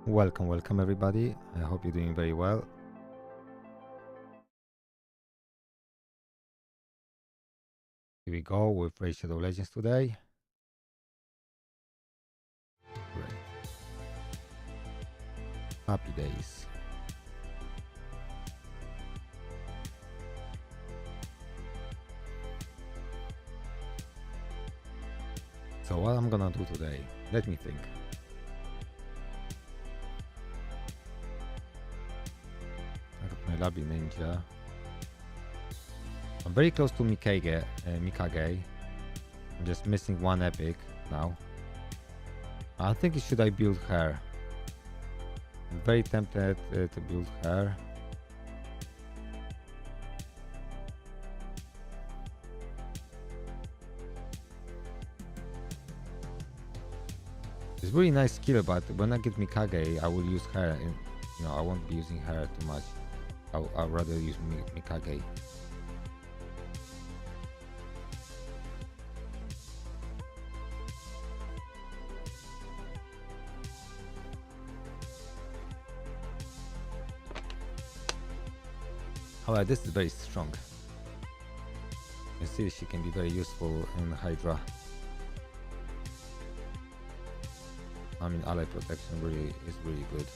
Welcome everybody. I hope you're doing very well. Here we go with Raid Shadow Legends today. Great. Happy days. So what I'm gonna do today? Let me think. I got my Labi Ninja. I'm very close to Mikage. I'm just missing one epic now. I think should I build her? I'm very tempted to build her. It's really nice skill, but when I get Mikage, I will use her. And, I won't be using her too much. I'll rather use Mikage. However, this is very strong. You see, she can be very useful in Hydra. I mean, ally protection is really good.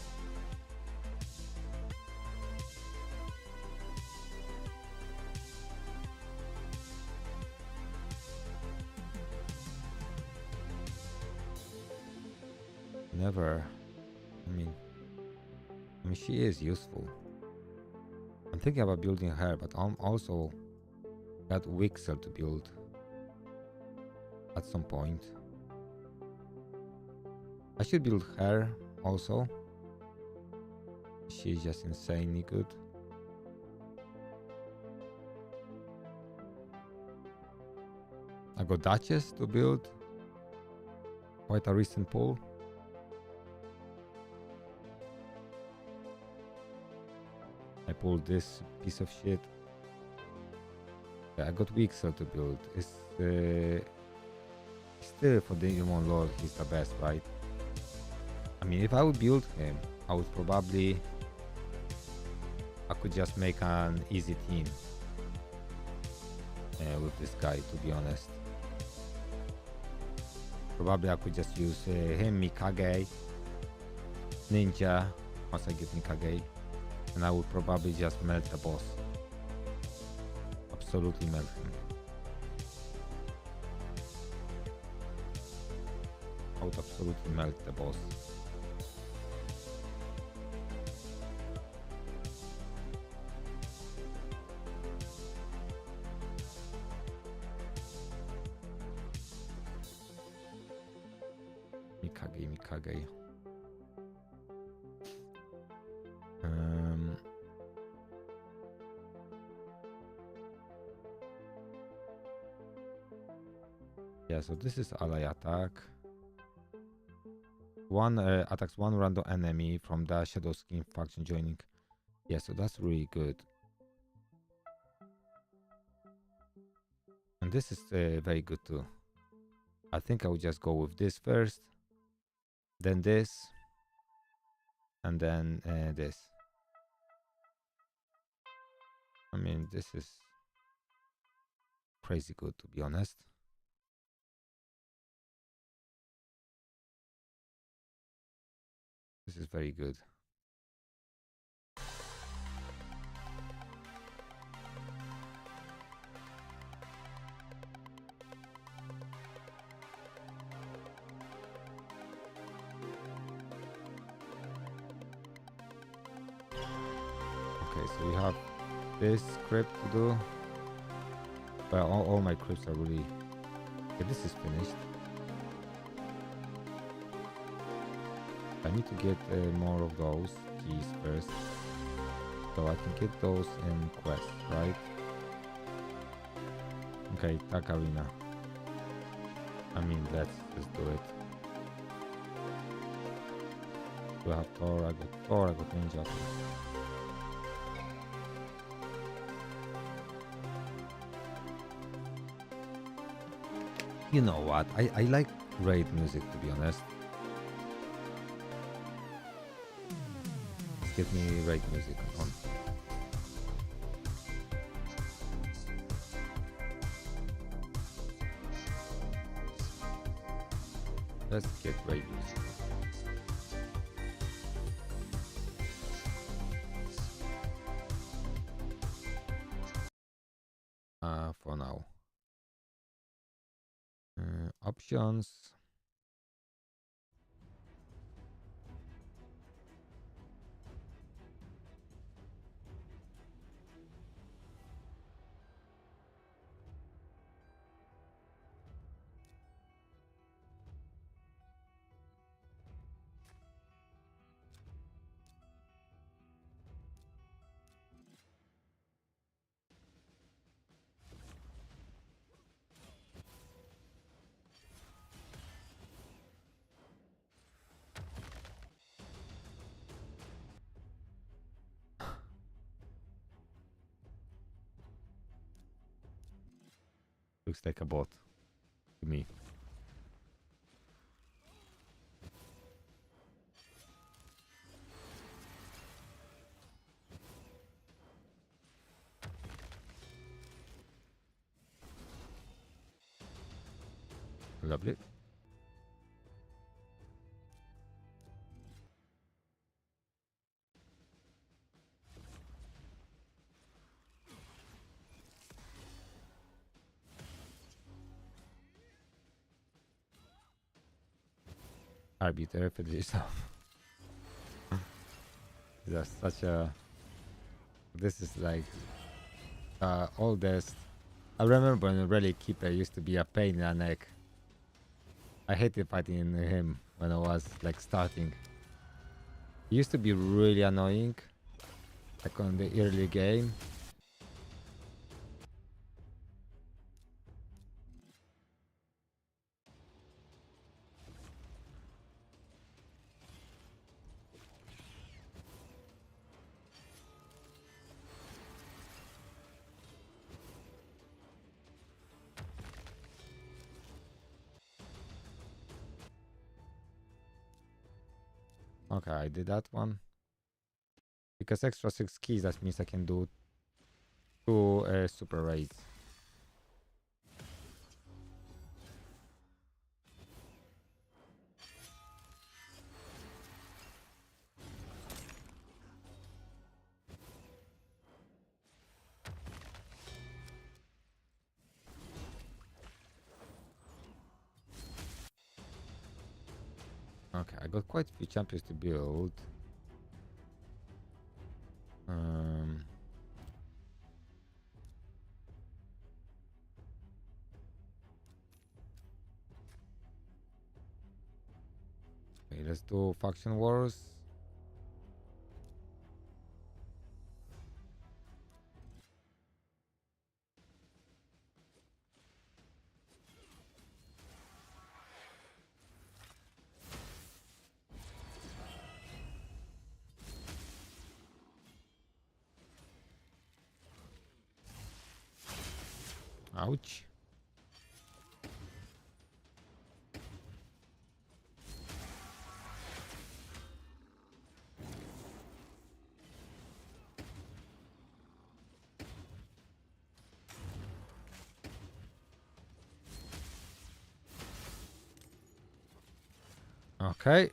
I mean, she is useful. I'm thinking about building her, but I'm also got Wixel to build at some point. I should build her also. She's just insanely good. I got Duchess to build. Quite a recent pull. I pulled this piece of shit. Yeah, I got Wixel to build. It's still for the Demon Lord, he's the best, right? I mean, if I would build him, I would probably... I could just make an easy team with this guy, to be honest. Probably I could just use him, Mikage, Ninja, once I get Mikage. And I would probably just melt the boss. Absolutely melt him. I would absolutely melt the boss. Mikage. Yeah, so this is ally attack. One attacks one random enemy from the Shadow Skin faction joining. Yeah, so that's really good. And this is very good too. I think I would just go with this first, then this, and then this. I mean, this is crazy good, to be honest. This is very good. Okay, so we have this crypt to do. Well, all my crypts are really... Okay, this is finished. I need to get more of those keys first. So I can get those in quest, right? Okay, Tag Arena. I mean, let's just do it. Do I have Thor? I got Thor, I got Ninja. You know what? I like raid music, to be honest. Give me raid music on. Let's get raid music. For now. Options. Looks like a bot to me. Lovely. Arbiter for yourself. That's such a. This is like oldest. I remember when Relic Keeper used to be a pain in the neck. I hated fighting him when I was like starting. He used to be really annoying, like on the early game. Okay, I did that one. Because extra 6 keys, that means I can do 2 super raids. Okay, I got quite a few champions to build. Okay, let's do faction wars. Ouch. Okay.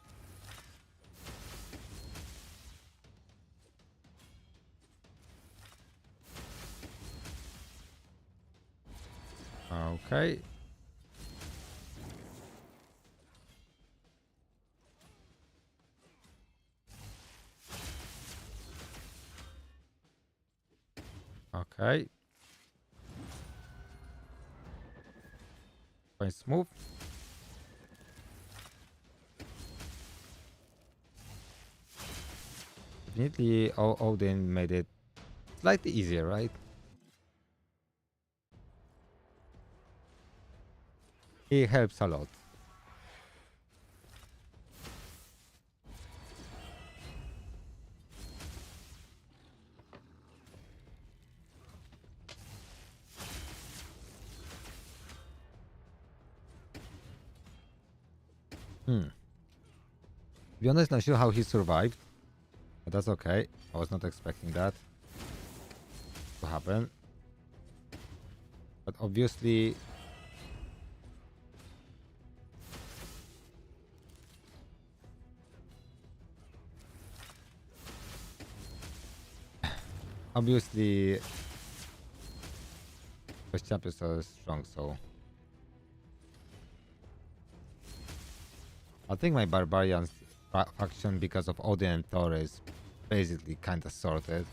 Okay. Okay. Quite smooth. Definitely Odin made it slightly easier, right? He helps a lot. To be honest, not sure how he survived. That's okay. I was not expecting that to happen. But obviously... Obviously... the champions are strong, so... I think my barbarians faction, because of Odin and Thor, is basically kinda sorted.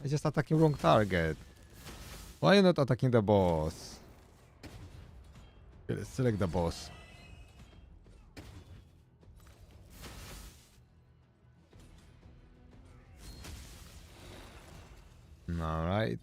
I'm just attacking wrong target. Why are you not attacking the boss? Okay, let's select the boss. Alright.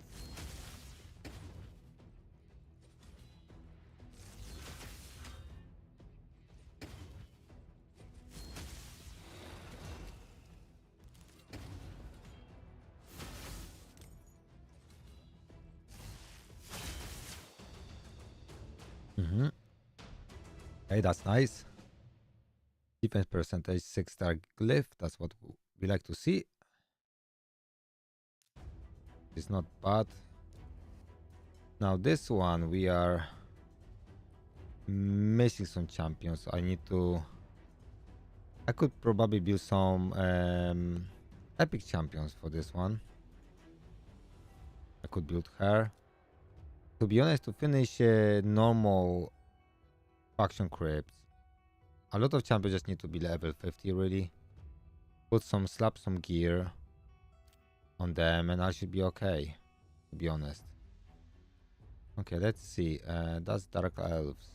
Okay, that's nice. Defense percentage 6-star glyph. That's what we like to see. It's not bad. Now this one we are missing some champions. I need to... I could probably build some epic champions for this one. I could build her. To be honest, to finish normal faction crypts, a lot of champions just need to be level 50 really. Slap some gear on them and I should be okay, to be honest. Okay, let's see. That's Dark Elves.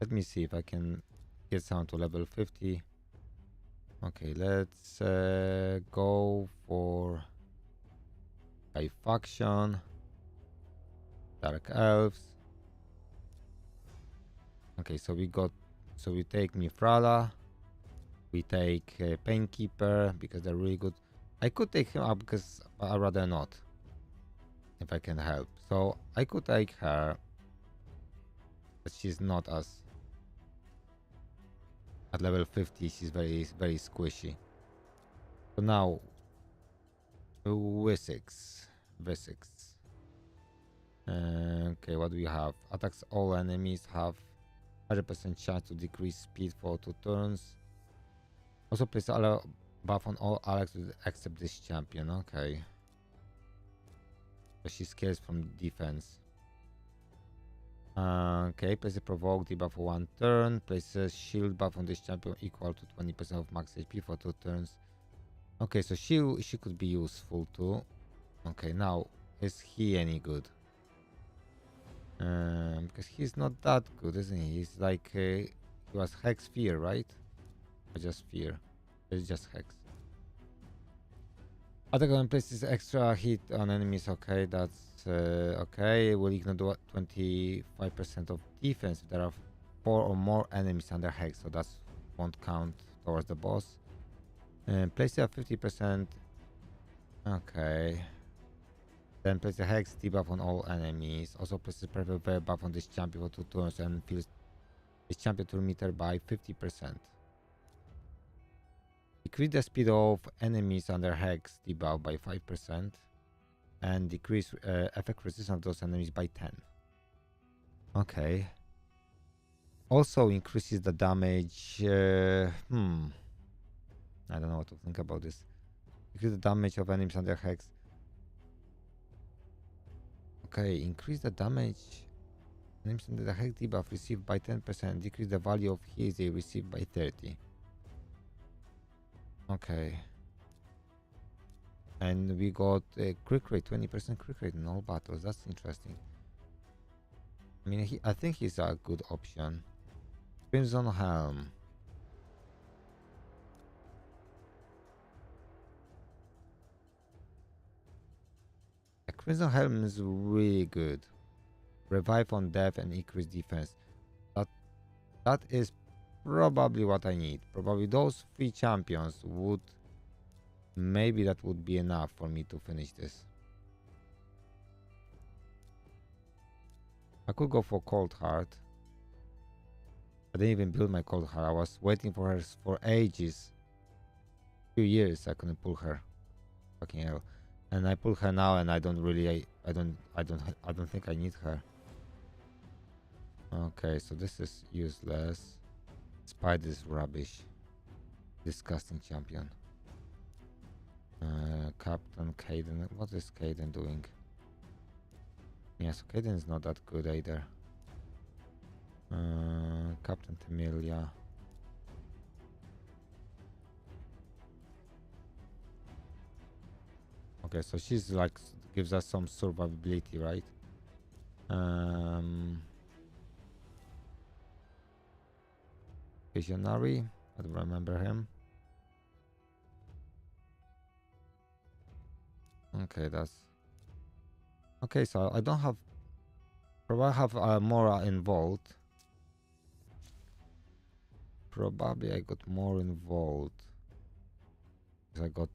Let me see if I can get someone to level 50. Okay, let's go for a faction. Dark Elves. Okay, so we take Mifrala. We take Painkeeper because they're really good. I could take him up because I'd rather not. If I can help. So I could take her. But she's not as... At level 50 she's very squishy. So now Wessex. Okay, what do we have? Attacks all enemies, have 100% chance to decrease speed for 2 turns. Also place a buff on all allies except this champion. Okay. So she scales from defense. Okay, place a provoke debuff for 1 turn. Place a shield buff on this champion equal to 20% of max HP for 2 turns. Okay, so she could be useful too. Okay, now is he any good? Because he's not that good, isn't he? He's like he was Hex Fear, right? Or just Fear? It's just Hex. Attack on places extra hit on enemies. Okay, that's okay. Will ignore 25% of defense if there are 4 or more enemies under Hex, so that won't count towards the boss. Place a 50%. Okay. Then place a Hex debuff on all enemies. Also place a prepare buff on this champion for 2 turns and fills this champion to meter by 50%. Decrease the speed of enemies under Hex debuff by 5% and decrease effect resistance of those enemies by 10. Okay. Also increases the damage. I don't know what to think about this. Increase the damage of enemies under Hex. Okay, increase the damage enemies under the Hex debuff received by 10%. Decrease the value of heals they receive by 30. Okay. And we got a crit rate, 20% crit rate in all battles. That's interesting. I mean, I think he's a good option. Crimson Helm. A Crimson Helm is really good. Revive on death and increase defense. That is probably what I need. Probably those 3 champions would maybe that would be enough for me to finish this. I could go for Cold Heart. I didn't even build my Cold Heart. I was waiting for her for ages. Few years I couldn't pull her. Fucking hell. And I pull her now, and I don't really. I don't think I need her. Okay, so this is useless. Spider is rubbish. Disgusting champion. Captain Caden. What is Caden doing? Yes, Caden is not that good either. Captain Temilia. Okay, so she's like gives us some survivability, right? Visionary. I don't remember him. Okay, that's okay. So I don't have. Probably have more involved. Probably I got more involved. Because I got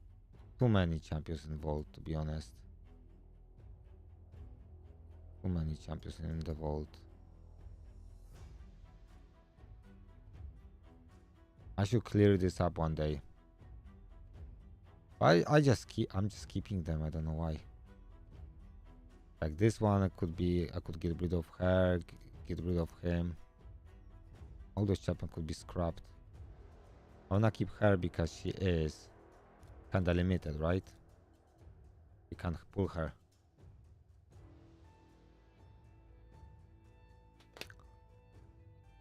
too many champions involved, to be honest. Too many champions in the vault. I should clear this up one day. I'm just keeping them. I don't know why. Like this one, I could get rid of her, get rid of him. All those champions could be scrapped. I wanna keep her because she is kinda limited, right? You can't pull her.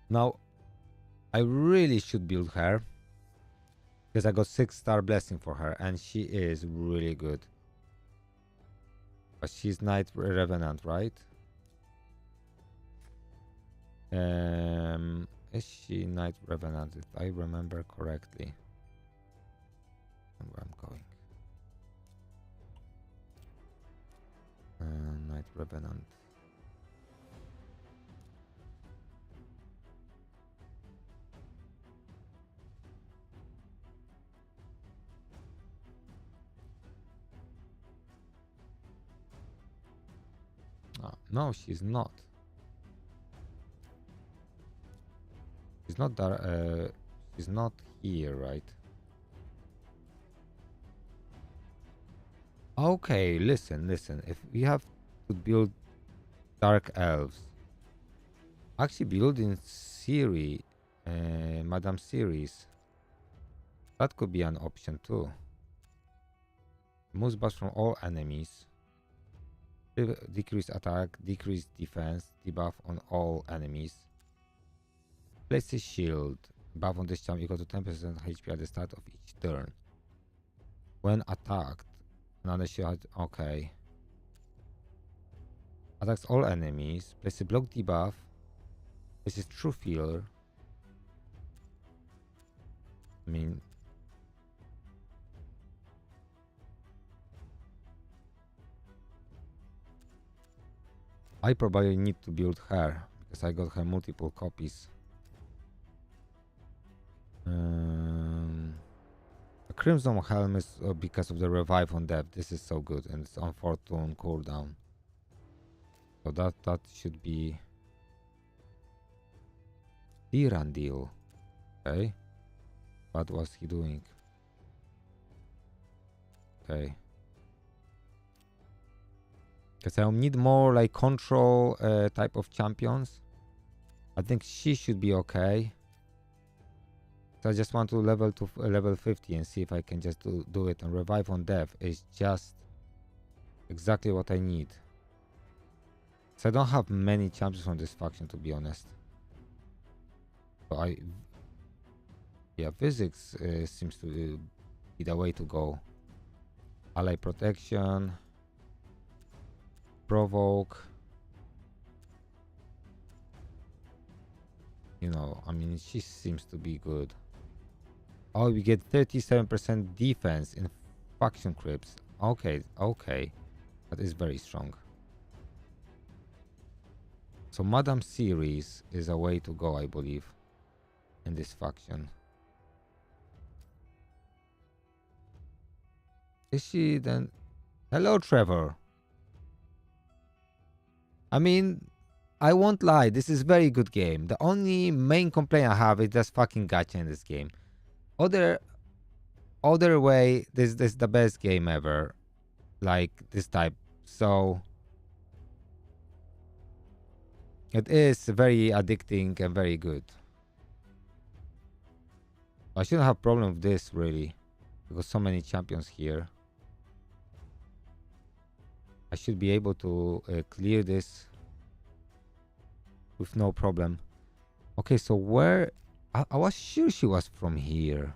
Now, I really should build her because I got 6-star blessing for her, and she is really good. But she's Knight Revenant, right? Is she Knight Revenant? If I remember correctly. Where I'm going. Knight Revenant. Oh, no, she's not. She's not there. She's not here, right? Okay, listen. If we have to build dark elves, actually building Siri, Madame Series, that could be an option too. Moves buffs from all enemies. Decrease attack, decrease defense, debuff on all enemies. Place a shield. Buff on this champ equal to 10% HP at the start of each turn. When attacked, another shield. Okay. Attacks all enemies. Place a block debuff. This is true healer. I mean, I probably need to build her because I got her multiple copies. A Crimson Helm is because of the revive on death. This is so good, and it's on fortune cooldown. So that should be Dirandil. Okay. What was he doing? Okay. Because I need more like control type of champions. I think she should be okay. So I just want to level to level 50 and see if I can just do it. And revive on death is just exactly what I need. So I don't have many champions on this faction, to be honest. So physics seems to be the way to go. Ally protection. Provoke. You know, I mean, she seems to be good. Oh, we get 37% defense in faction crypts. Okay. That is very strong. So Madame Series is a way to go, I believe, in this faction. Is she then? Hello, Trevor. I mean, I won't lie. This is very good game. The only main complaint I have is just fucking gacha in this game. Other way, this is the best game ever. Like this type. So it is very addicting and very good. I shouldn't have problem with this really, because so many champions here. I should be able to clear this with no problem. Okay, so where... I was sure she was from here.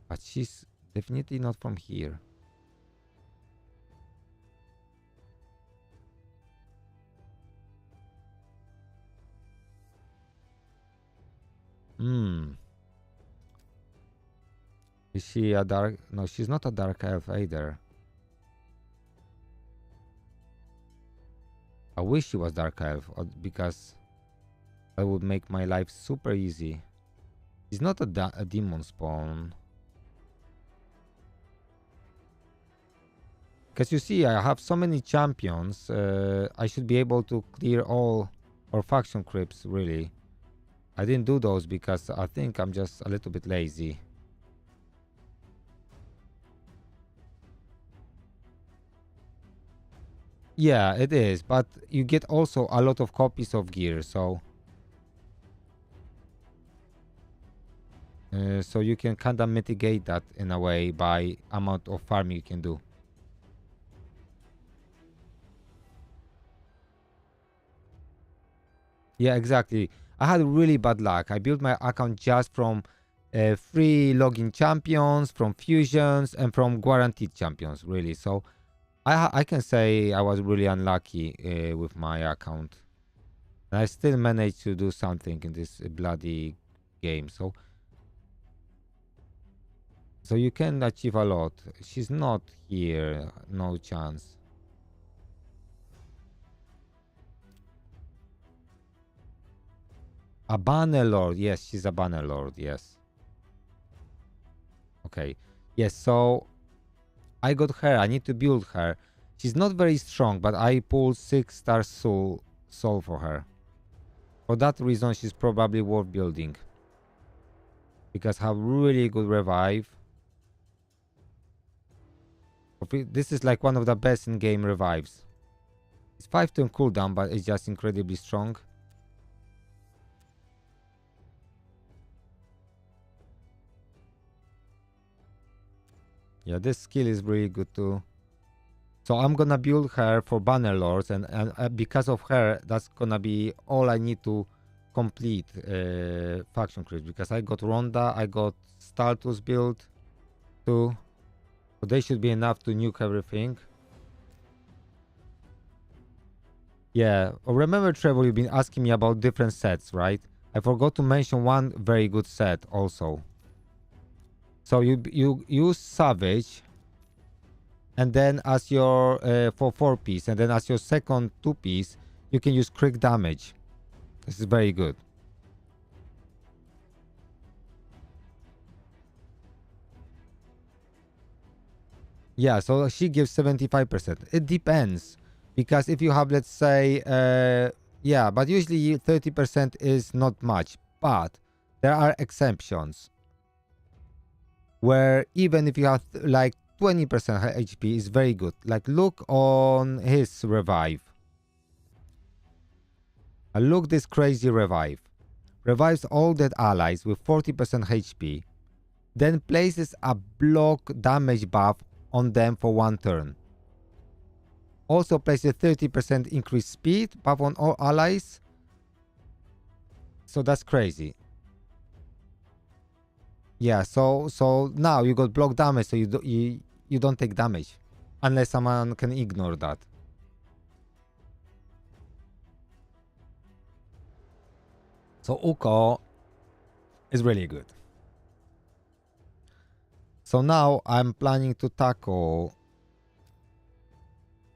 But she's definitely not from here. Is she a dark... No, she's not a dark elf either. I wish she was dark elf, because that would make my life super easy. She's not a demon spawn. Because you see, I have so many champions. I should be able to clear all our faction crypts, really. I didn't do those because I think I'm just a little bit lazy. Yeah, it is, but you get also a lot of copies of gear, so so you can kind of mitigate that in a way by amount of farm you can do. Yeah, exactly. I had really bad luck. I built my account just from free login champions, from fusions, and from guaranteed champions, really. So I can say I was really unlucky with my account. And I still managed to do something in this bloody game. So you can achieve a lot. She's not here. No chance. A banner lord. Yes, she's a banner lord. Yes. Okay. Yes, so I got her. I need to build her. She's not very strong, but I pulled 6-star soul for her. For that reason, she's probably worth building. Because have really good revive. This is like one of the best in-game revives. It's 5-turn cooldown, but it's just incredibly strong. Yeah, this skill is really good too. So I'm gonna build her for banner lords, and because of her, that's gonna be all I need to complete faction creep. Because I got Ronda, I got Staltus build too, so they should be enough to nuke everything. Yeah, remember Trevor, you've been asking me about different sets, right? I forgot to mention one very good set also. So you use Savage, and then as your for 4-piece, and then as your second 2-piece, you can use crit damage. This is very good. Yeah, so she gives 75%. It depends, because if you have, let's say, yeah, but usually 30% is not much. But there are exceptions where even if you have like 20% HP is very good. Like look on his revive. Look this crazy revive. Revives all dead allies with 40% HP. Then places a block damage buff on them for 1 turn. Also places 30% increased speed buff on all allies. So that's crazy. Yeah, so now you got block damage, so you don't take damage unless someone can ignore that. So Uko is really good. So now I'm planning to tackle.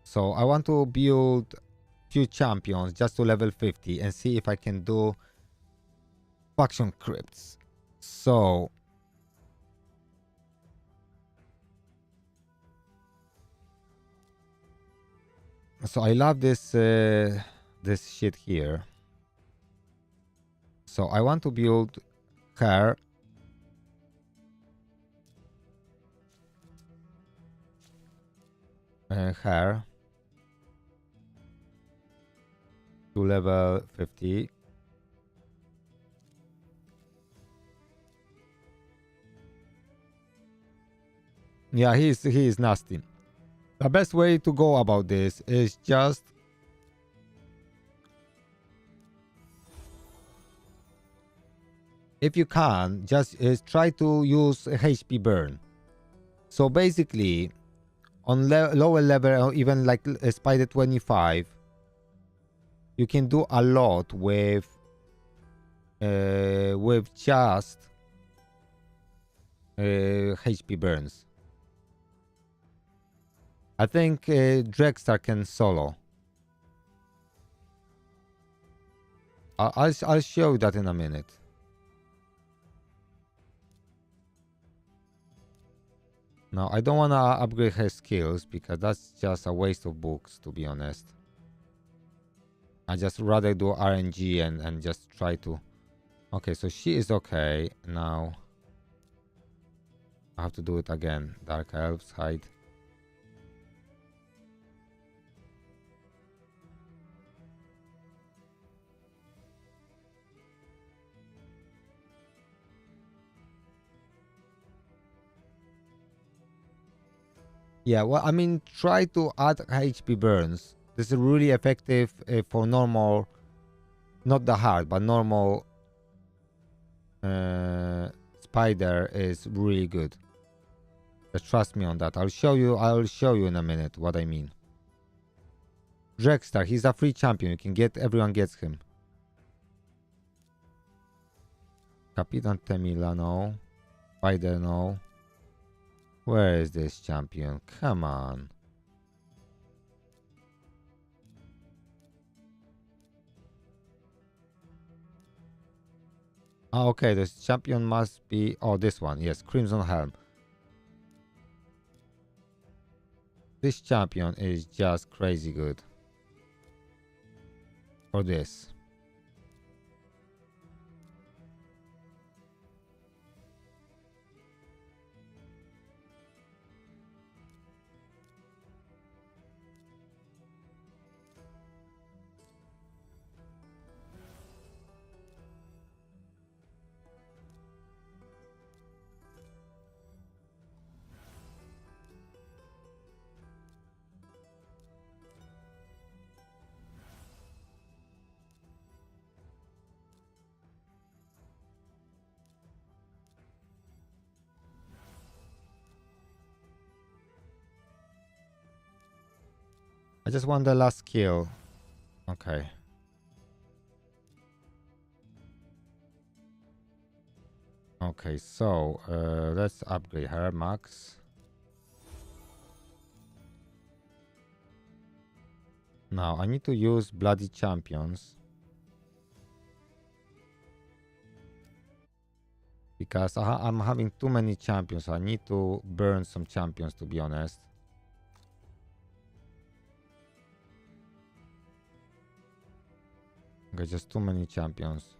So I want to build few champions just to level 50 and see if I can do faction crypts. So I love this this shit here. So I want to build her. Her to level 50. Yeah, he is nasty. The best way to go about this is just if you can, just try to use HP burn. So basically, on lower level or even like Spider 25, you can do a lot with just HP burns. I think Drexstar can solo. I'll show you that in a minute. Now, I don't want to upgrade her skills because that's just a waste of books, to be honest. I just rather do RNG and just try to... Okay, so she is okay. Now, I have to do it again. Dark Elves, hide. Yeah, well, I mean, try to add HP burns. This is really effective for normal, not the hard, but normal spider is really good. Just trust me on that. I'll show you in a minute what I mean. Drexstar, he's a free champion. You can get, everyone gets him. Capitan Temila, no. Spider, no. Where is this champion? Come on. Oh, okay, this champion must be... Oh, this one. Yes, Crimson Helm. This champion is just crazy good. For this. I just want the last skill. Okay. Okay, so let's upgrade her max. Now I need to use bloody champions. Because I'm having too many champions. So I need to burn some champions, to be honest. Okay, just too many champions.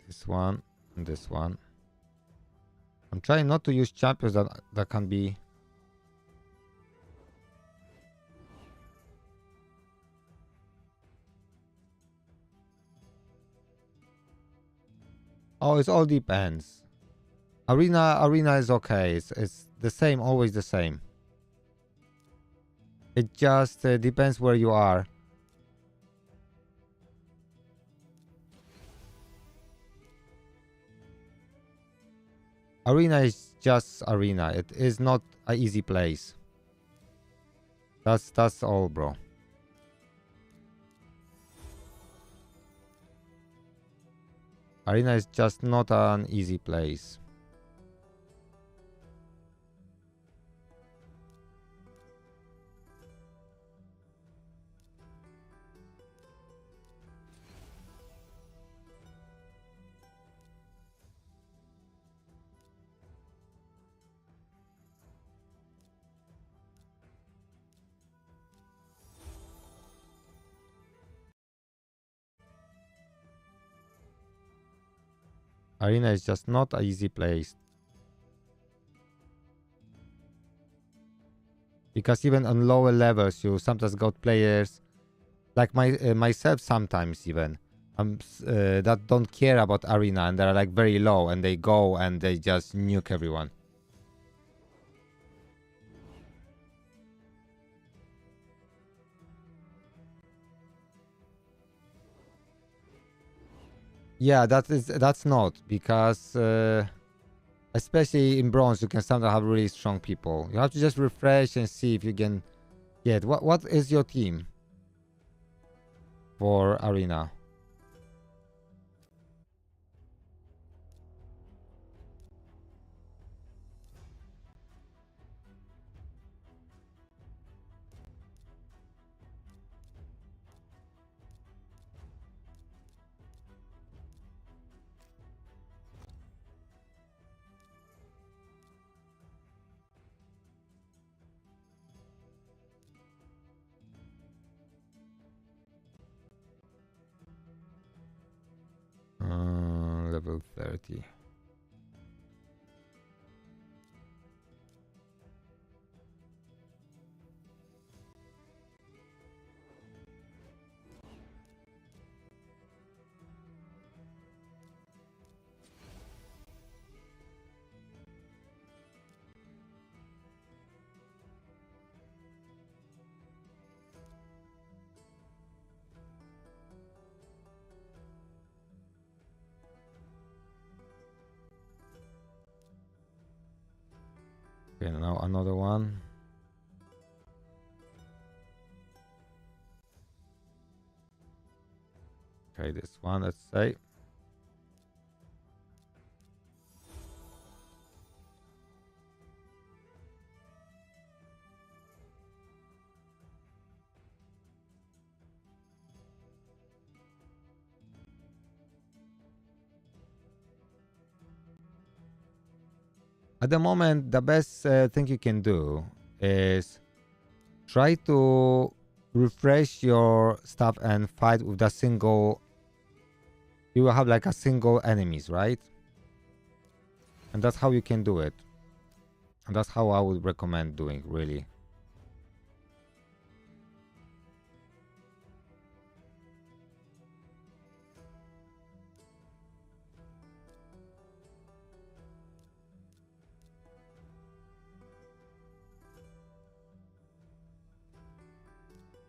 This one and this one. I'm trying not to use champions that can be... Oh, it all depends. Arena is okay. It's the same, always the same. It just depends where you are. Arena is just arena. It is not an easy place. That's all, bro. Arena is just not an easy place. Arena is just not an easy place. Because even on lower levels, you sometimes got players like myself sometimes even that don't care about arena and they're like very low and they go and they just nuke everyone. Yeah, that's not because especially in bronze you can sometimes have really strong people. You have to just refresh and see if you can get what is your team for arena. Level 30. Okay, now another one. Okay, this one, let's say. At the moment, the best thing you can do is try to refresh your stuff and fight with the single. You will have like a single enemies, right? And that's how you can do it. And that's how I would recommend doing, really.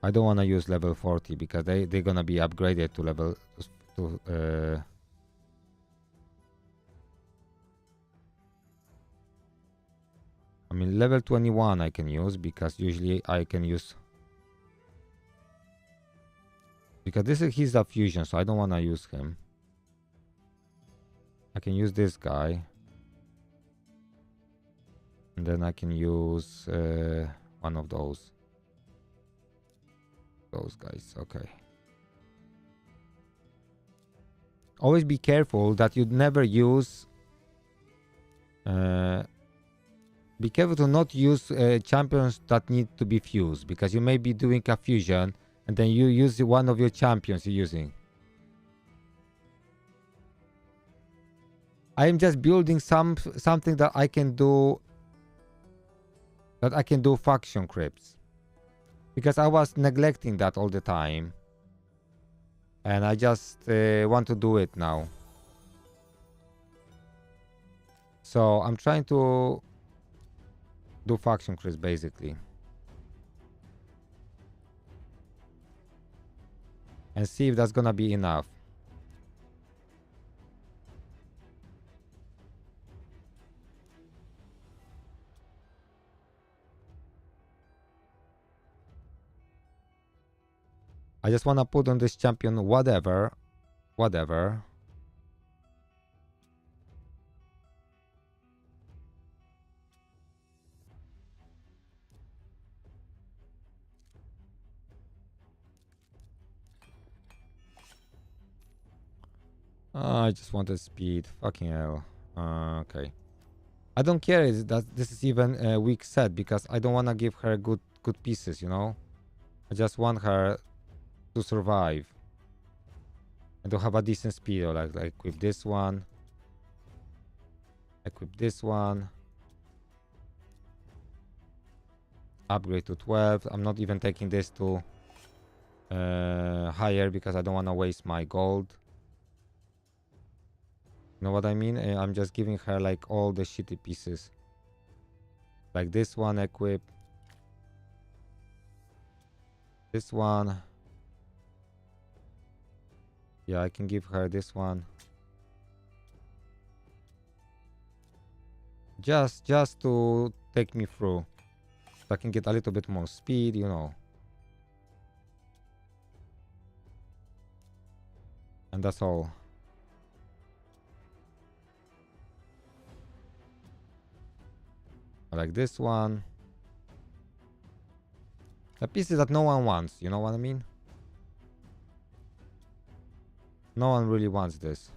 I don't want to use level 40 because they're gonna be upgraded to level I mean level 21 I can use because usually I can use because he's a fusion, so I don't want to use him. I can use this guy. And then I can use one of those guys. Okay. Always be careful that you never use be careful to not use champions that need to be fused, because you may be doing a fusion and then you use one of your champions you're using. I am just building something that I can do faction crypts, because I was neglecting that all the time and I just want to do it now. So I'm trying to do faction crypts basically and see if that's gonna be enough. I just want to put on this champion whatever. I just wanted speed. Fucking hell. Okay. I don't care that this is even a weak set because I don't want to give her good pieces, you know? I just want her to survive. I don't have a decent speed or like equip this one. Equip this one. Upgrade to 12. I'm not even taking this to higher because I don't want to waste my gold. You know what I mean? I'm just giving her like all the shitty pieces. Like this one equip. This one. Yeah, I can give her this one. Just to take me through. So I can get a little bit more speed, you know. And that's all. Like this one. The pieces that no one wants, you know what I mean? No one really wants this.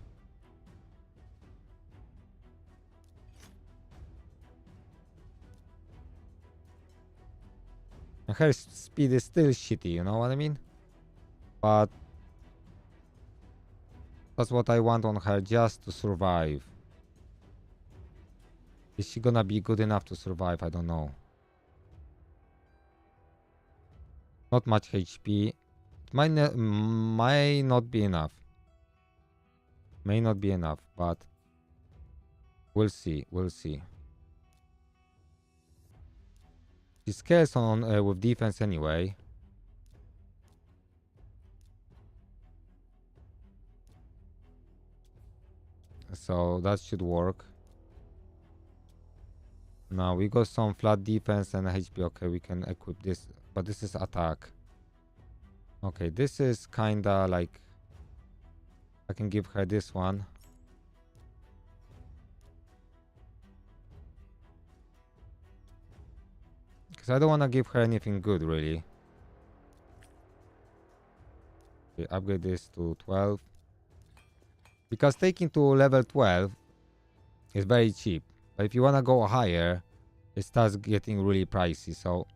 And her speed is still shitty, you know what I mean? But that's what I want on her, just to survive. Is she gonna be good enough to survive? I don't know. Not much HP. It might not be enough. May not be enough, but we'll see. We'll see. She scales on with defense anyway. So that should work. Now we got some flat defense and HP. Okay, we can equip this, but this is attack. Okay, this is kinda like I can give her this one. Because I don't want to give her anything good, really. Okay, upgrade this to 12. Because taking to level 12 is very cheap. But if you want to go higher, it starts getting really pricey. So,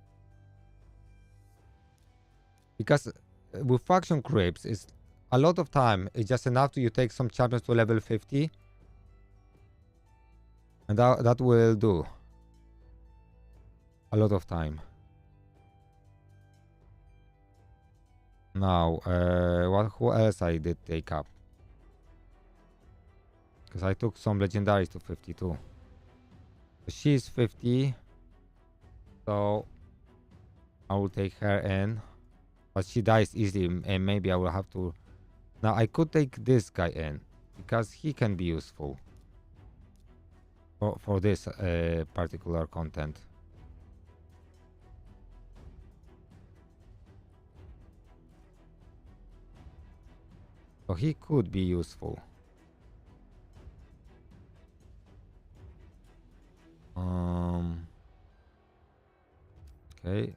because with faction creeps, it's a lot of time. It's just enough to you take some champions to level 50. And that will do a lot of time. Now, who else I did take up? Because I took some legendaries to 52. She's 50. So I will take her in. But she dies easily and maybe I will have to... Now I could take this guy in. Because he can be useful. For this particular content. So he could be useful. Okay.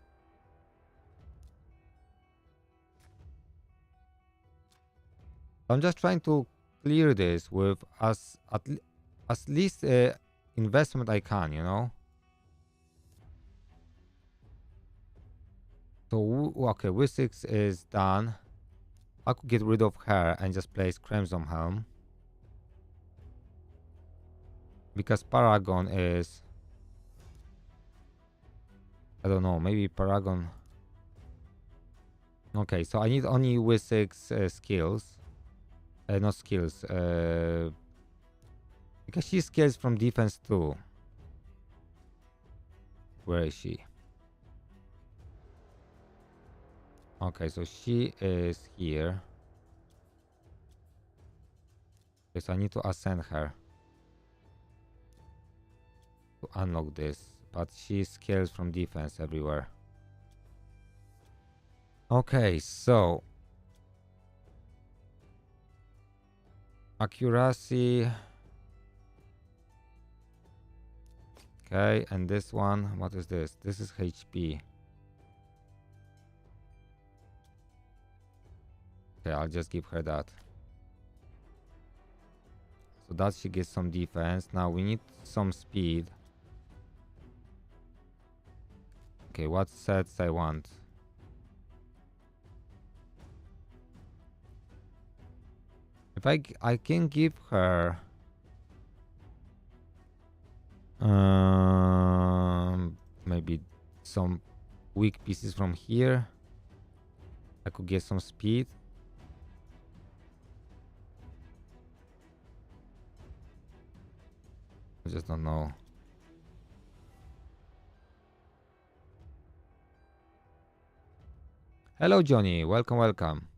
I'm just trying to clear this with as least investment I can, you know. So okay, W6 is done. I could get rid of her and just place Crimson Helm. Because Paragon is... I don't know, maybe Paragon... Okay, so I need only W6 skills. Not skills. Because she scales from defense too. Where is she? Okay, so she is here. Okay, so I need to ascend her to unlock this. But she scales from defense everywhere. Okay, so accuracy. Okay, and this one, what is this? This is HP. Okay, I'll just give her that. So that should get some defense. Now we need some speed. Okay, what sets I want? If I can give her maybe some weak pieces from here. I could get some speed. I just don't know. Hello, Johnny. Welcome, welcome.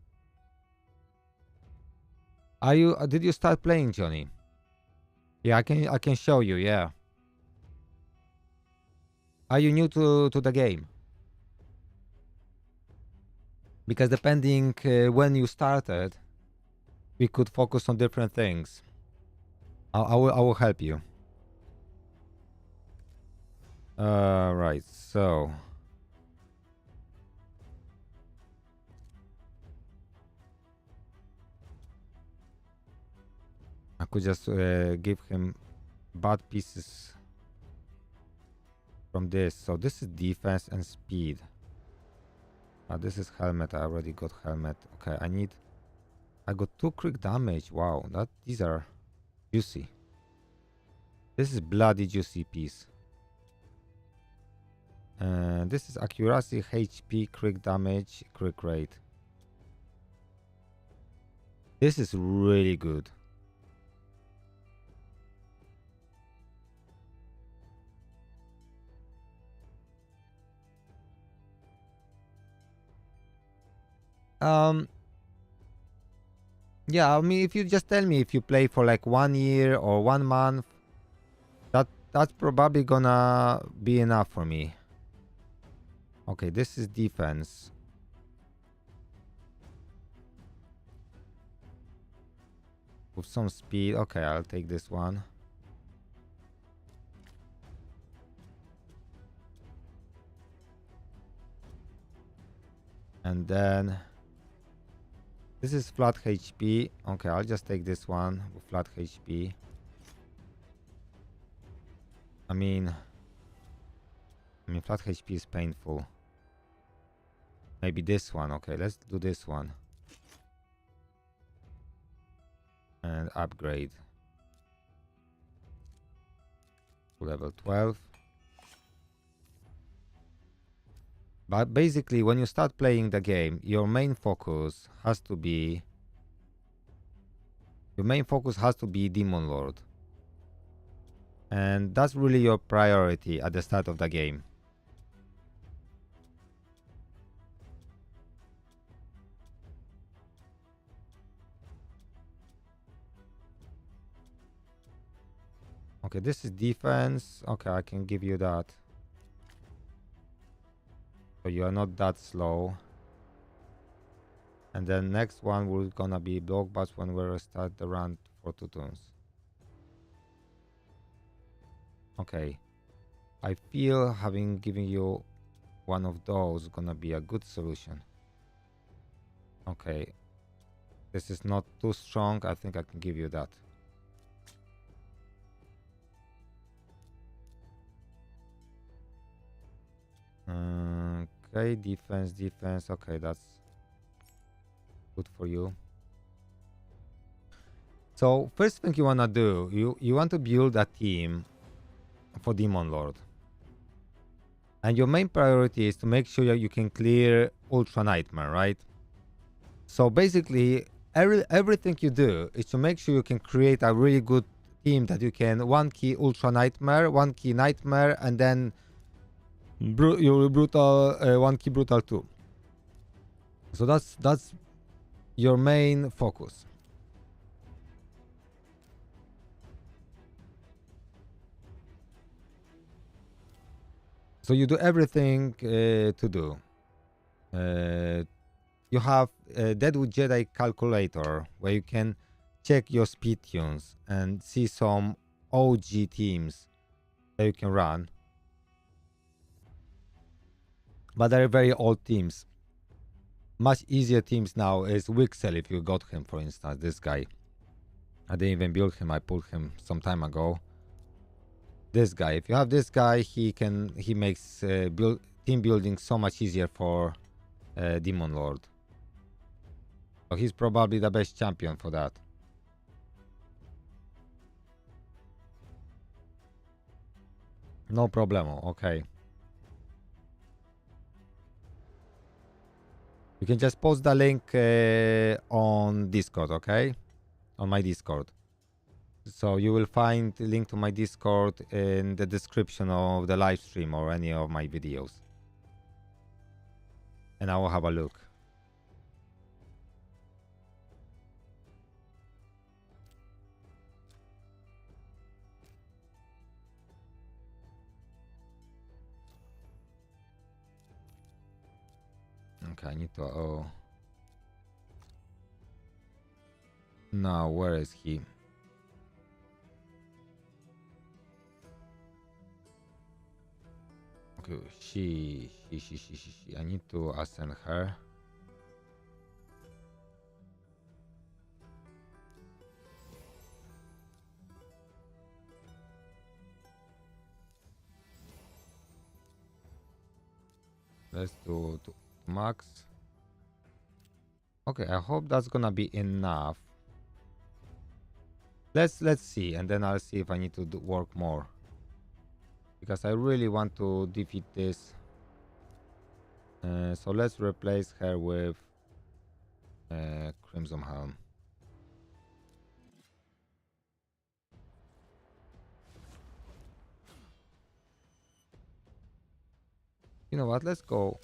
Are you? Did you start playing, Johnny? Yeah, I can show you. Yeah. Are you new to the game? Because depending when you started, we could focus on different things. I will help you. Right. So. I could just give him bad pieces from this. So this is defense and speed. This is helmet. I already got helmet. Okay, I got 2 crit damage. Wow, these are juicy. This is bloody juicy piece. This is accuracy, HP, crit damage, crit rate. This is really good. Yeah, I mean, if you just tell me if you play for like 1 year or 1 month, that's probably gonna be enough for me. Okay, this is defense. With some speed. Okay, I'll take this one. And then this is flat HP. Okay, I'll just take this one with flat HP. I mean, flat HP is painful. Maybe this one. Okay, let's do this one. And upgrade. To level 12. But basically, when you start playing the game, your main focus has to be Demon Lord. And that's really your priority at the start of the game. Okay, this is defense. Okay, I can give you that. So you are not that slow. And then next one will gonna be block bats when we start the run for 2 turns. Okay. I feel having given you one of those gonna be a good solution. Okay. This is not too strong. I think I can give you that. Okay, defense. Okay, that's good for you. So first thing you wanna do, you want to build a team for Demon Lord. And your main priority is to make sure you can clear Ultra Nightmare, right? So basically, everything you do is to make sure you can create a really good team that you can 1 key Ultra Nightmare, 1 key Nightmare, and then your brutal 1 key brutal 2. So that's your main focus. So you do everything to do. You have Deadwood Jedi calculator where you can check your speed tunes and see some OG teams that you can run. But they're very old teams. Much easier teams now is Wixel if you got him, for instance, this guy. I didn't even build him. I pulled him some time ago. This guy. If you have this guy, he makes team building so much easier for Demon Lord. So he's probably the best champion for that. No problemo. Okay. You can just post the link on Discord, okay? On my Discord. So you will find the link to my Discord in the description of the live stream or any of my videos. And I will have a look. Okay, I need to... Oh. Now, where is he? Okay, she. I need to ascend her. Let's do max. Okay, I hope that's gonna be enough. Let's see, and then I'll see if I need to work more, because I really want to defeat this. So let's replace her with Crimson Helm. You know what? Let's go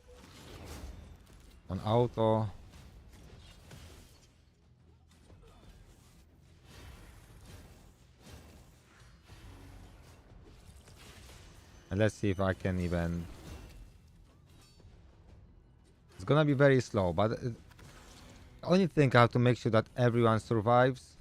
on auto. And let's see if I can even... It's gonna be very slow, but the only thing I have to make sure that everyone survives.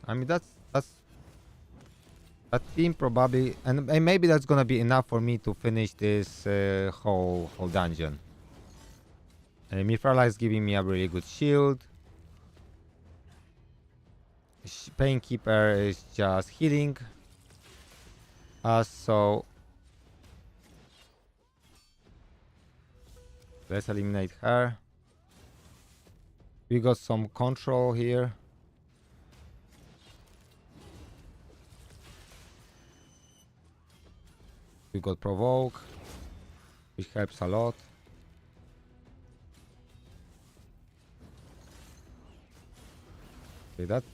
I mean, that team probably, and maybe that's gonna be enough for me to finish this whole dungeon. Mifrala is giving me a really good shield. Painkeeper is just healing us, so let's eliminate her. We got some control here. We got provoke, which helps a lot. Okay, that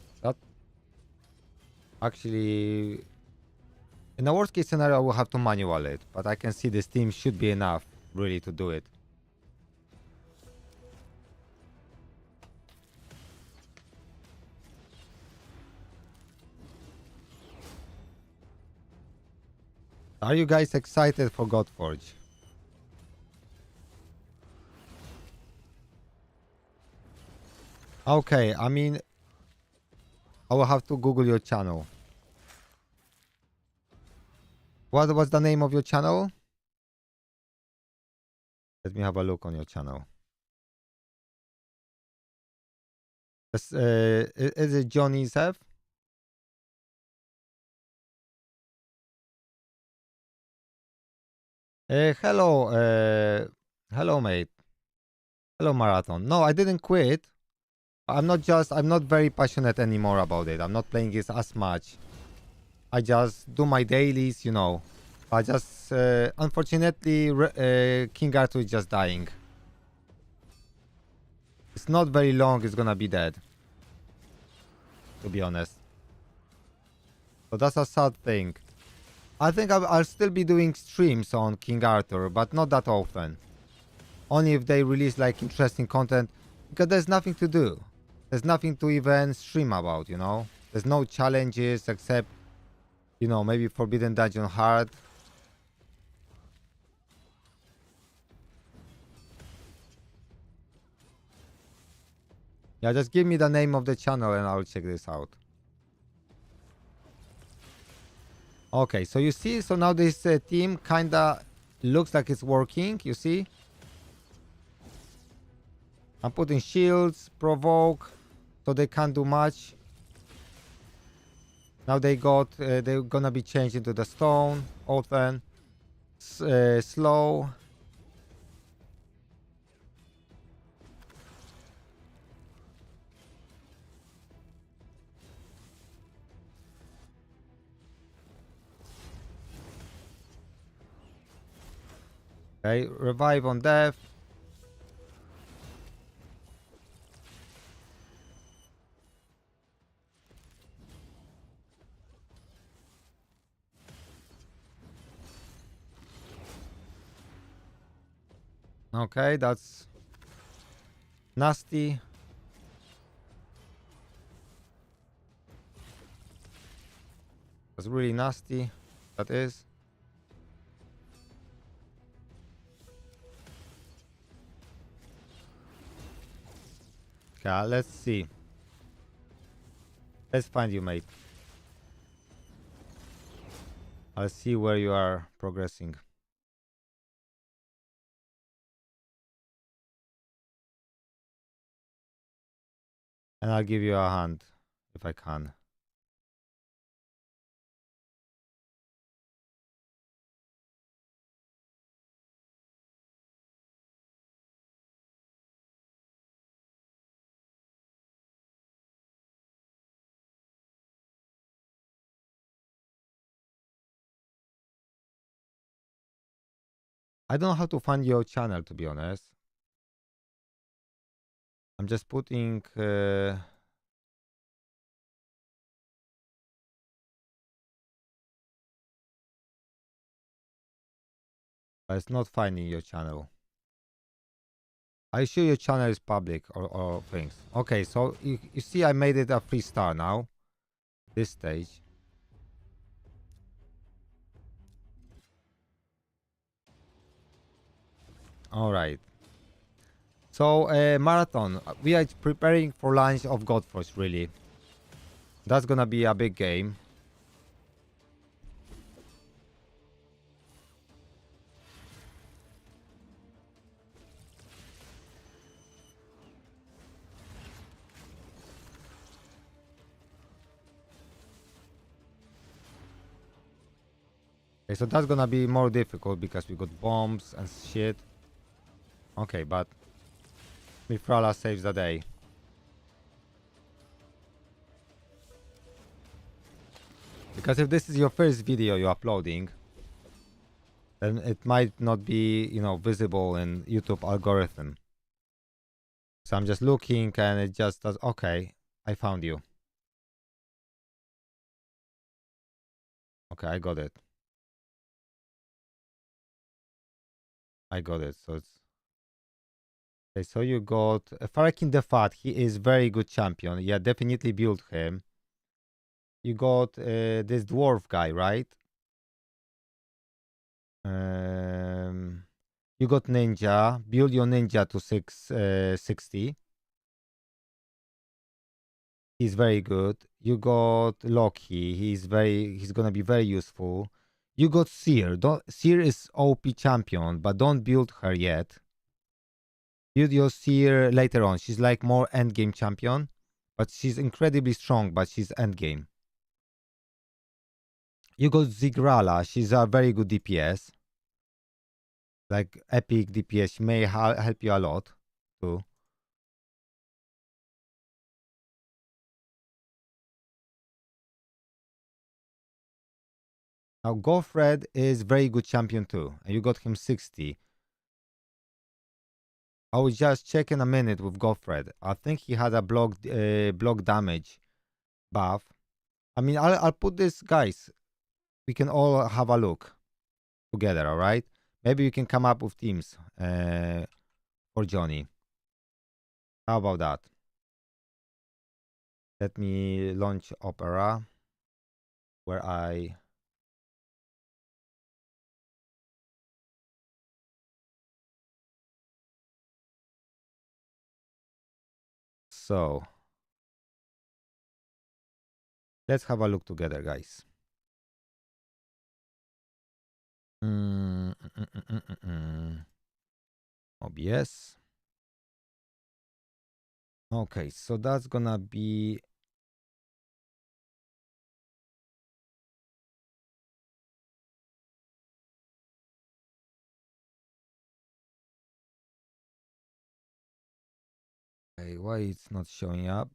actually, in the worst case scenario, I will have to manual it, but I can see this team should be enough really to do it. Are you guys excited for Godforge? Okay, I mean, I will have to Google your channel. What was the name of your channel? Let me have a look on your channel. Is it Johnny Zev? Hello, mate. Hello, Marathon. No, I didn't quit. I'm not very passionate anymore about it. I'm not playing it as much. I just do my dailies, you know. I just, unfortunately, King Arthur is just dying. It's not very long, it's gonna be dead. To be honest. So that's a sad thing. I think I'll still be doing streams on King Arthur, but not that often. Only if they release like interesting content, because there's nothing to do. There's nothing to even stream about, you know. There's no challenges except, you know, maybe Forbidden Dungeon Hard. Yeah, just give me the name of the channel and I'll check this out. Okay, so you see, so now this team kinda looks like it's working. You see, I'm putting shields, provoke, so they can't do much. Now they're gonna be changed into the stone, open, slow. Okay, revive on death. Okay, that's nasty. That's really nasty. That is. Okay, let's see. Let's find you, mate. I'll see where you are progressing. And I'll give you a hand if I can. I don't know how to find your channel, to be honest. I'm just putting. But it's not finding your channel. Are you sure your channel is public or things? Okay, so you see, I made it a 3-star now. This stage. All right. So marathon. We are preparing for launch of Godforge. Really, that's gonna be a big game. Okay, so that's gonna be more difficult because we got bombs and shit. Okay, but Mifrala saves the day. Because if this is your first video you're uploading, then it might not be, visible in YouTube algorithm. So I'm just looking and it just does, okay, I found you. Okay, I got it. I got it. So it's okay. So you got Farakin the Fat. He is very good champion. Yeah, definitely build him. You got this dwarf guy, right? You got ninja. Build your ninja to 660. He's very good. You got Loki. He's gonna be very useful. You got Seer. Seer is OP champion, but don't build her yet. Build your Seer later on. She's like more endgame champion, but she's incredibly strong, but she's endgame. You got Zigrala. She's a very good DPS. Like epic DPS. She may help you a lot too. Now Godfred is very good champion too. And you got him 60. I will just check in a minute with Godfred. I think he had a block damage buff. I mean, I'll put this, guys. We can all have a look together, all right? Maybe we can come up with teams for Johnny. How about that? Let me launch Opera, where I... So, let's have a look together, guys. Mm, mm, mm, mm, mm, mm. OBS. Okay, so that's gonna be. Okay, why it's not showing up?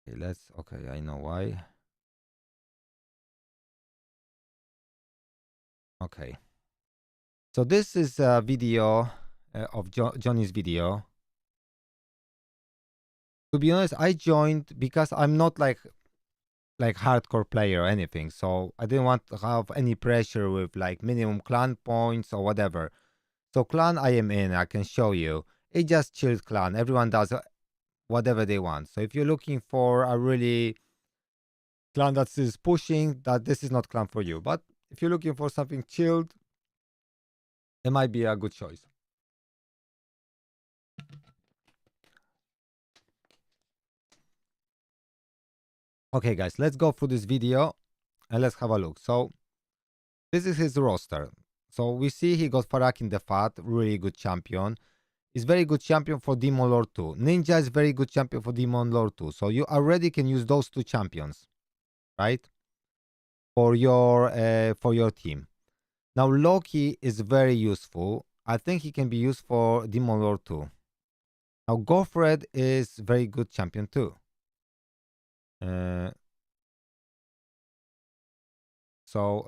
Okay, let's. Okay, I know why. Okay, so this is a video of Johnny's video. To be honest, I joined because I'm not like hardcore player or anything, so I didn't want to have any pressure with like minimum clan points or whatever. So clan I am in, I can show you. It's just chilled clan. Everyone does whatever they want. So if you're looking for a really clan that is pushing, that this is not clan for you. But if you're looking for something chilled, it might be a good choice. Okay, guys, let's go through this video and let's have a look. So this is his roster. So we see he got Farak in the Fat, really good champion. He's very good champion for Demon Lord 2. Ninja is very good champion for Demon Lord 2. So you already can use those two champions, right? For your team. Now Loki is very useful. I think he can be used for Demon Lord 2. Now Godforge is very good champion too. So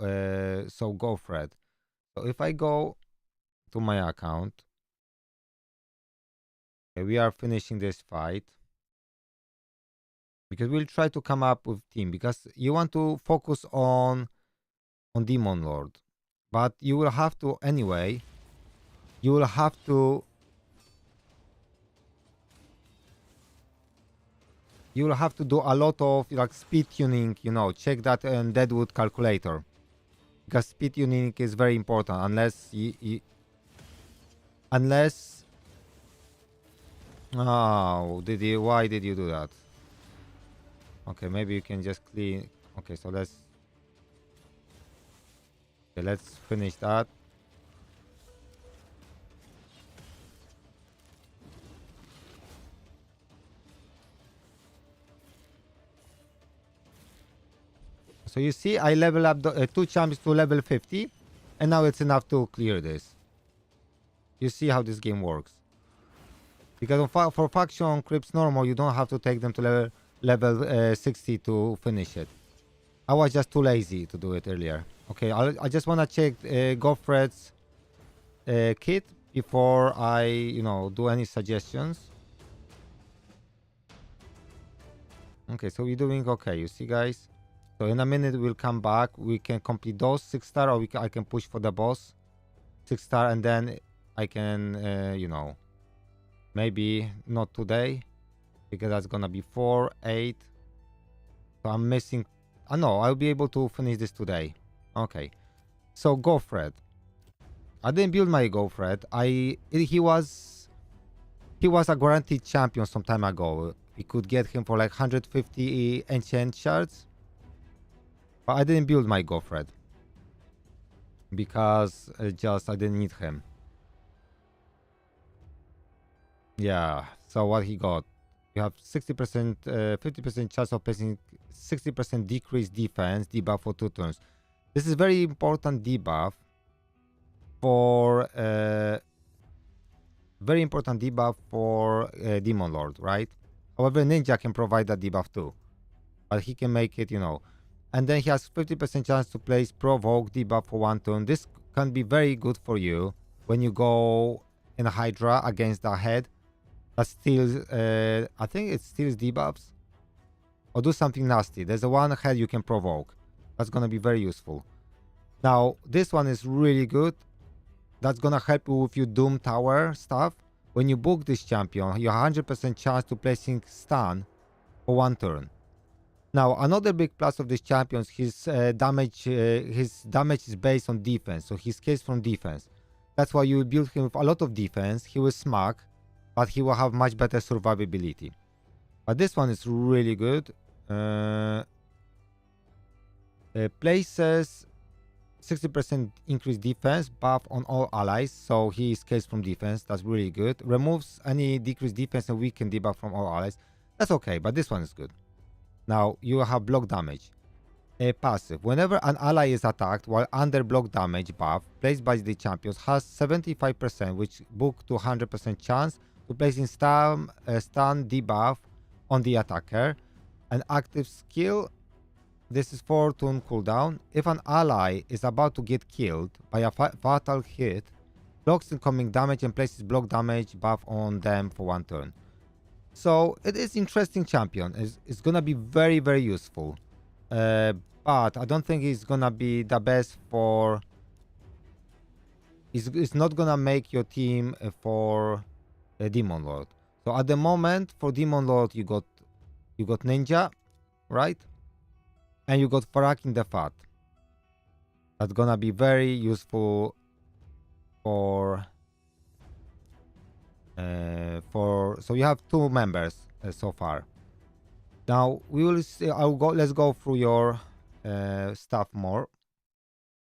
Godforge. So if I go to my account, okay, we are finishing this fight because we'll try to come up with team because you want to focus on Demon Lord, but you will have to anyway. You will have to. You will have to do a lot of like speed tuning. You know, check that Deadwood calculator because speed tuning is very important. Unless. Oh, did you? Why did you do that? Okay, maybe you can just clean. Okay, so let's. Okay, let's finish that. So you see, I level up the two champs to level 50, and now it's enough to clear this. You see how this game works. Because for faction crypts normal, you don't have to take them to level 60 to finish it. I was just too lazy to do it earlier. Okay, I just want to check Godforge's kit before I, do any suggestions. Okay, so we're doing okay. You see, guys? So in a minute we'll come back. We can complete those 6-star, or I can push for the boss 6-star, and then I can, maybe not today because that's gonna be 4, 8. So I'm missing. No, I'll be able to finish this today. Okay. So Godforge. I didn't build my Godforge. He was a guaranteed champion some time ago. We could get him for like 150 enchant shards. But I didn't build my Godforge because I didn't need him. Yeah. So what he got? You have 60%, 50% chance of placing 60% decreased defense debuff for 2 turns. This is very important debuff for Demon Lord, right? However, Ninja can provide that debuff too, but he can make it, And then he has 50% chance to place provoke debuff for 1 turn. This can be very good for you when you go in a Hydra against the head. That steals, I think it steals debuffs. Or do something nasty. There's a one head you can provoke. That's gonna be very useful. Now, this one is really good. That's gonna help you with your Doom Tower stuff. When you book this champion, you have 100% chance to placing stun for 1 turn. Now, another big plus of this champion is his damage is based on defense, so he scales from defense. That's why you build him with a lot of defense. He will smack, but he will have much better survivability. But this one is really good. Places 60% increased defense buff on all allies, so he scales from defense. That's really good. Removes any decreased defense and weaken debuff from all allies. That's okay, but this one is good. Now you have block damage. A passive. Whenever an ally is attacked while under block damage buff placed by the champions has 75%, which book to 100% chance to place in stun debuff on the attacker. An active skill. This is 4 turn cooldown. If an ally is about to get killed by a fatal hit, blocks incoming damage and places block damage buff on them for 1 turn. So it is interesting champion. It's gonna be very, very useful. But I don't think it's gonna be the best for... It's not gonna make your team for a Demon Lord. So at the moment, for Demon Lord, you got Ninja, right? And you got Farakin the Fat. That's gonna be very useful for... So you have 2 members so far. Now we will see. Let's go through your stuff more.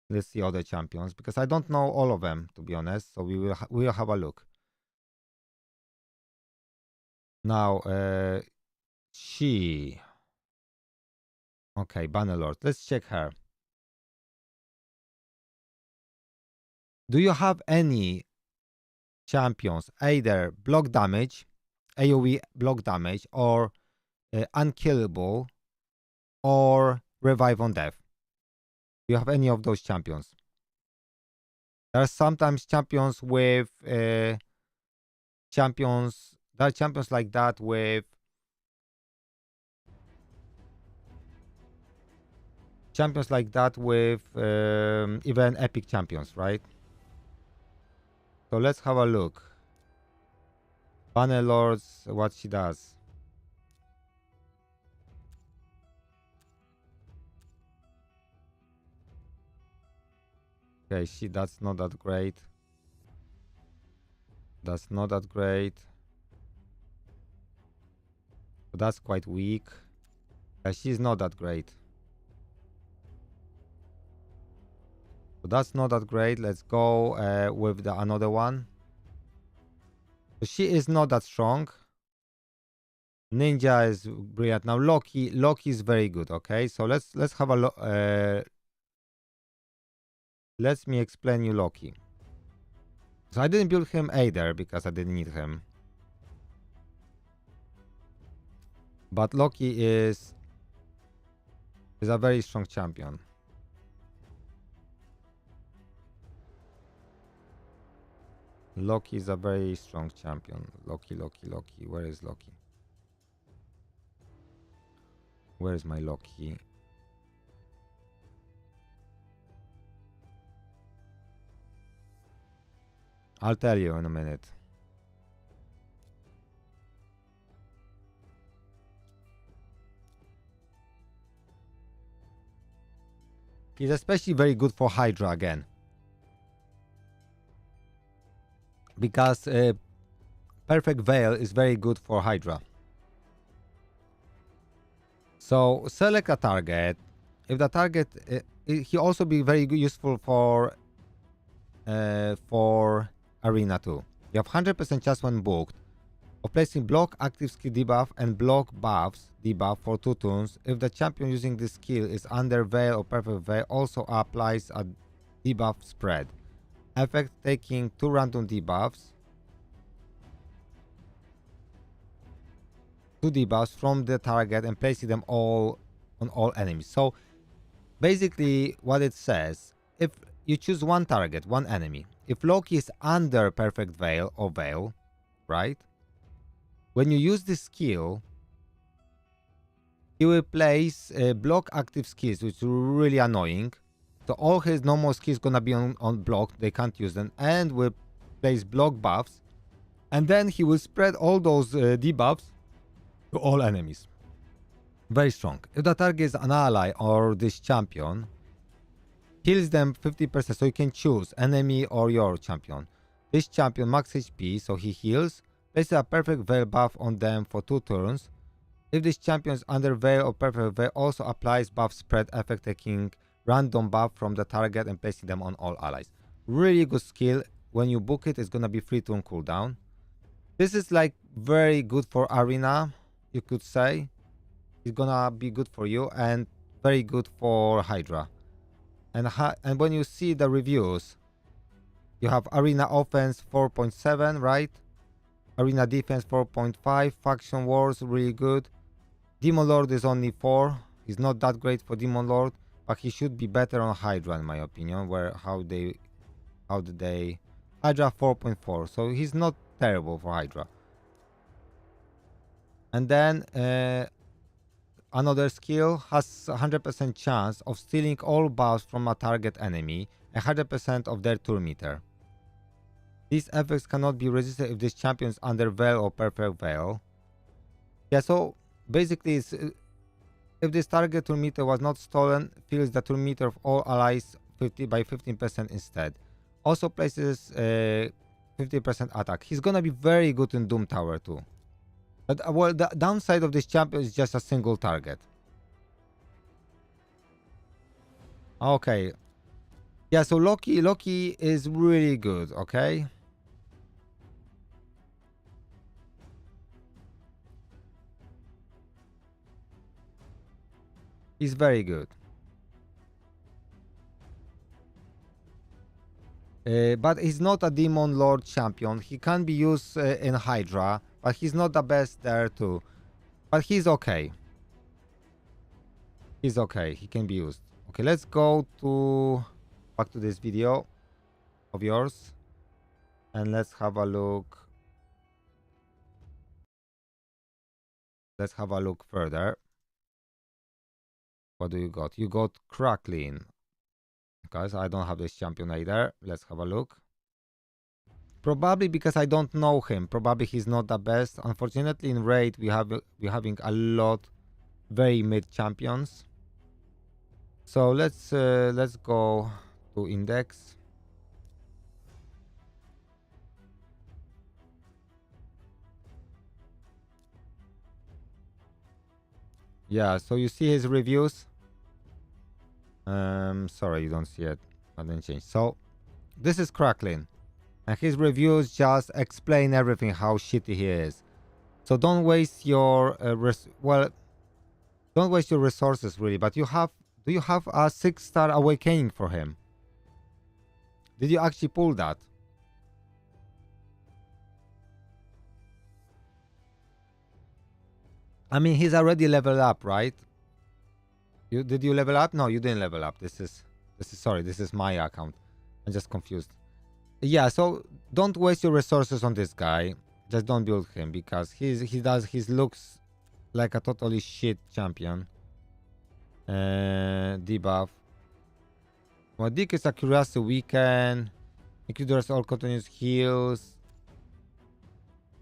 Let's see other champions because I don't know all of them, to be honest. So we will have a look. Now she. Okay, Bannerlord. Let's check her. Do you have any champions either block damage, AoE block damage, or unkillable, or revive on death? Do you have any of those champions? There are sometimes champions with champions. There are champions like that with even epic champions, right? So let's have a look. Bannerlords, what she does. Okay, that's not that great. That's not that great. So that's quite weak. She's not that great. So that's not that great. Let's go with another one. So she is not that strong. Ninja is brilliant. Now Loki is very good. Okay, so let's have a look. Let me explain you Loki. So I didn't build him either because I didn't need him. But Loki is a very strong champion. Loki is a very strong champion. Loki. Where is Loki? Where is my Loki? I'll tell you in a minute. He's especially very good for Hydra again. Because Perfect Veil is very good for Hydra. So select a target. If the target, he also be very useful for Arena too. You have 100% chance when booked of placing block, active skill debuff, and block buffs debuff for 2 turns. If the champion using this skill is under Veil or Perfect Veil, also applies a debuff spread. Effect taking 2 random debuffs. 2 debuffs from the target and placing them all on all enemies. So basically what it says, if you choose one target, one enemy, if Loki is under Perfect Veil or Veil, right? When you use this skill, he will place block active skills, which is really annoying. So all his normal skills gonna be on block, they can't use them, and will place block buffs. And then he will spread all those debuffs to all enemies. Very strong. If the target is an ally or this champion, heals them 50%, so you can choose enemy or your champion. This champion max HP, so he heals. Places a Perfect Veil buff on them for 2 turns. If this champion is under veil or perfect veil, also applies buff spread effect, taking random buff from the target and placing them on all allies. Really good skill. When you book it, it's gonna be free turn cooldown. This is like very good for arena, you could say. It's gonna be good for you and very good for Hydra. And when you see the reviews, you have arena offense 4.7, right? Arena defense 4.5. Faction wars really good. Demon Lord is only 4. He's not that great for Demon Lord, but he should be better on Hydra in my opinion. How did they Hydra 4.4. So he's not terrible for Hydra. And then another skill has 100% chance of stealing all buffs from a target enemy, 100% of their turn meter. These effects cannot be resisted if this champion is under veil or perfect veil. Yeah, so basically it's, if this target turn meter was not stolen, fills the turn meter of all allies 15% instead. Also places 50% attack. He's gonna be very good in Doom Tower too. But well, the downside of this champion is just a single target. Okay. Yeah, so Loki is really good, okay? He's very good. But he's not a Demon Lord champion. He can be used in Hydra, but he's not the best there too. But he's okay. He's okay. He can be used. Okay, let's go back to this video of yours. And let's have a look. Let's have a look further. What do you got? You got Crackling. Guys, I don't have this champion either. Let's have a look. Probably because I don't know him. Probably he's not the best. Unfortunately, in raid we're having a lot very mid champions. So let's go to index. Yeah, so you see his reviews. Sorry, you don't see it. I didn't change. So this is Crackling, and his reviews just explain everything how shitty he is. So don't waste your don't waste your resources really. But do you have a 6-star awakening for him? Did you actually pull that? I mean, he's already leveled up, right? Did you level up? No, you didn't level up. This is sorry, this is my account. I'm just confused. Yeah, so don't waste your resources on this guy. Just don't build him because he looks like a totally shit champion. Debuff. Well, decrease accuracy weaken. Increase all continuous heals.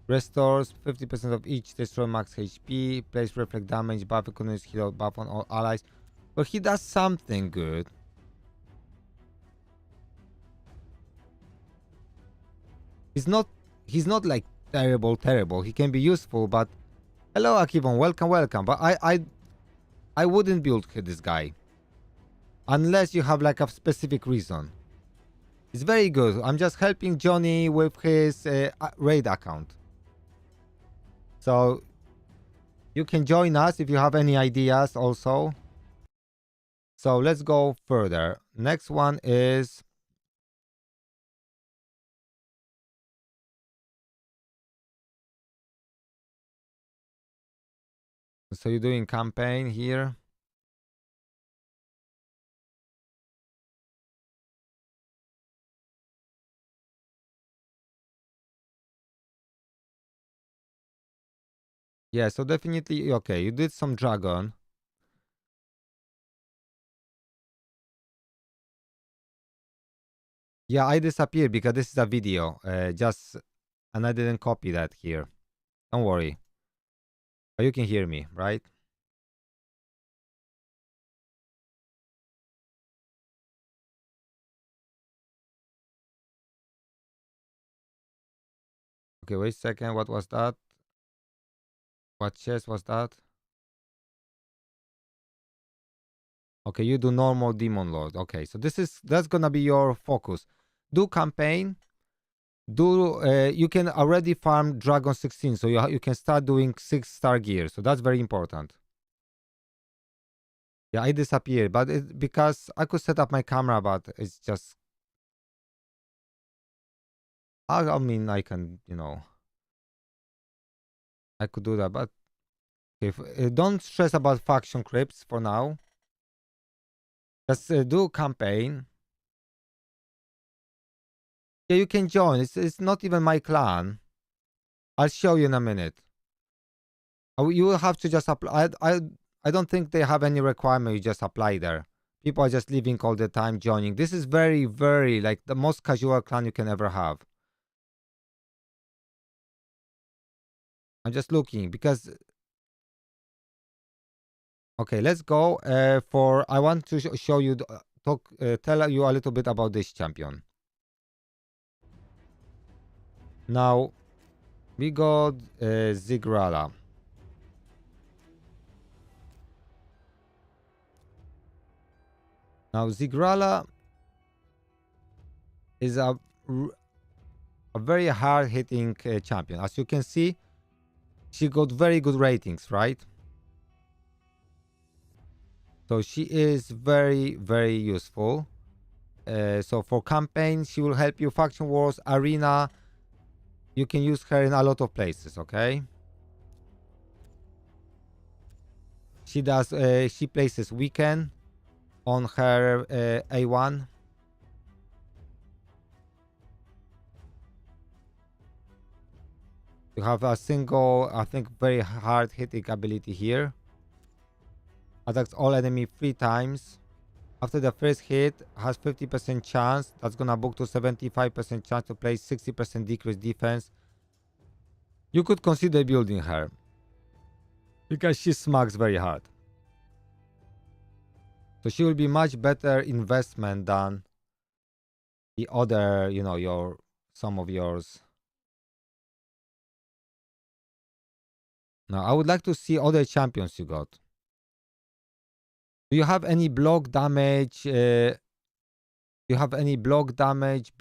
Restores 50% of each destroy max HP. Place reflect damage. Buff continuous heal. Buff on all allies. But he does something good. He's not like terrible. He can be useful, but hello Akivon, welcome. But I wouldn't build this guy unless you have like a specific reason. It's very good. I'm just helping Johnny with his raid account. So you can join us if you have any ideas also. So let's go further. Next one is so you're doing campaign here. Yeah, so definitely okay. You did some dragon. Yeah, I disappeared because this is a video. And I didn't copy that here. Don't worry. But you can hear me, right? Okay, wait a second. What was that? What chest was that? Okay, you do normal demon lord. Okay, so that's gonna be your focus. Do campaign. Do you can already farm dragon 16, so you can start doing 6-star gear. So that's very important. Yeah, I disappeared, but because I could set up my camera, but it's just. I mean, I can, I could do that, but if don't stress about faction crypts for now. Just do campaign. Yeah, you can join. It's not even my clan. I'll show you in a minute. You will have to just apply. I don't think they have any requirement. You just apply there. People are just leaving all the time, joining. This is very, very like the most casual clan you can ever have. I'm just looking because. Okay, let's go for. I want to show you, tell you a little bit about this champion. Now, we got Zigrala. Now, Zigrala is a very hard-hitting champion. As you can see, she got very good ratings, right? So she is very, very useful. So for campaign, she will help you. Faction wars, arena. You can use her in a lot of places, okay? She does. She places weaken on her A1. You have a single, I think, very hard hitting ability here. Attacks all enemy 3 times. After the first hit, has 50% chance. That's gonna book to 75% chance to place 60% decreased defense. You could consider building her because she smacks very hard. So she will be much better investment than the other, some of yours. Now, I would like to see other champions you got. Do you have any block damage? Do you have any block damage?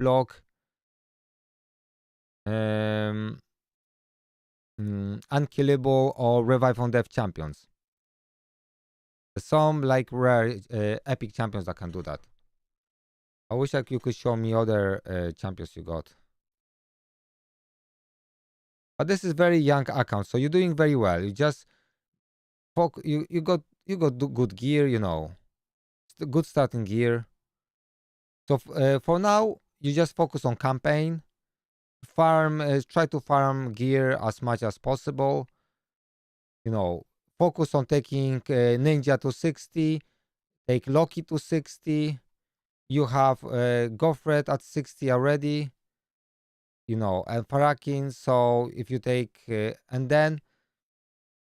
Unkillable or revive on death champions? Some like rare epic champions that can do that. I wish you could show me other champions you got. But this is very young account, so you're doing very well. You just you got good gear, good starting gear. So for now, you just focus on campaign, farm, try to farm gear as much as possible. Focus on taking Ninja to 60, take Loki to 60. You have Godforge at 60 already. And Farakin. So if you take and then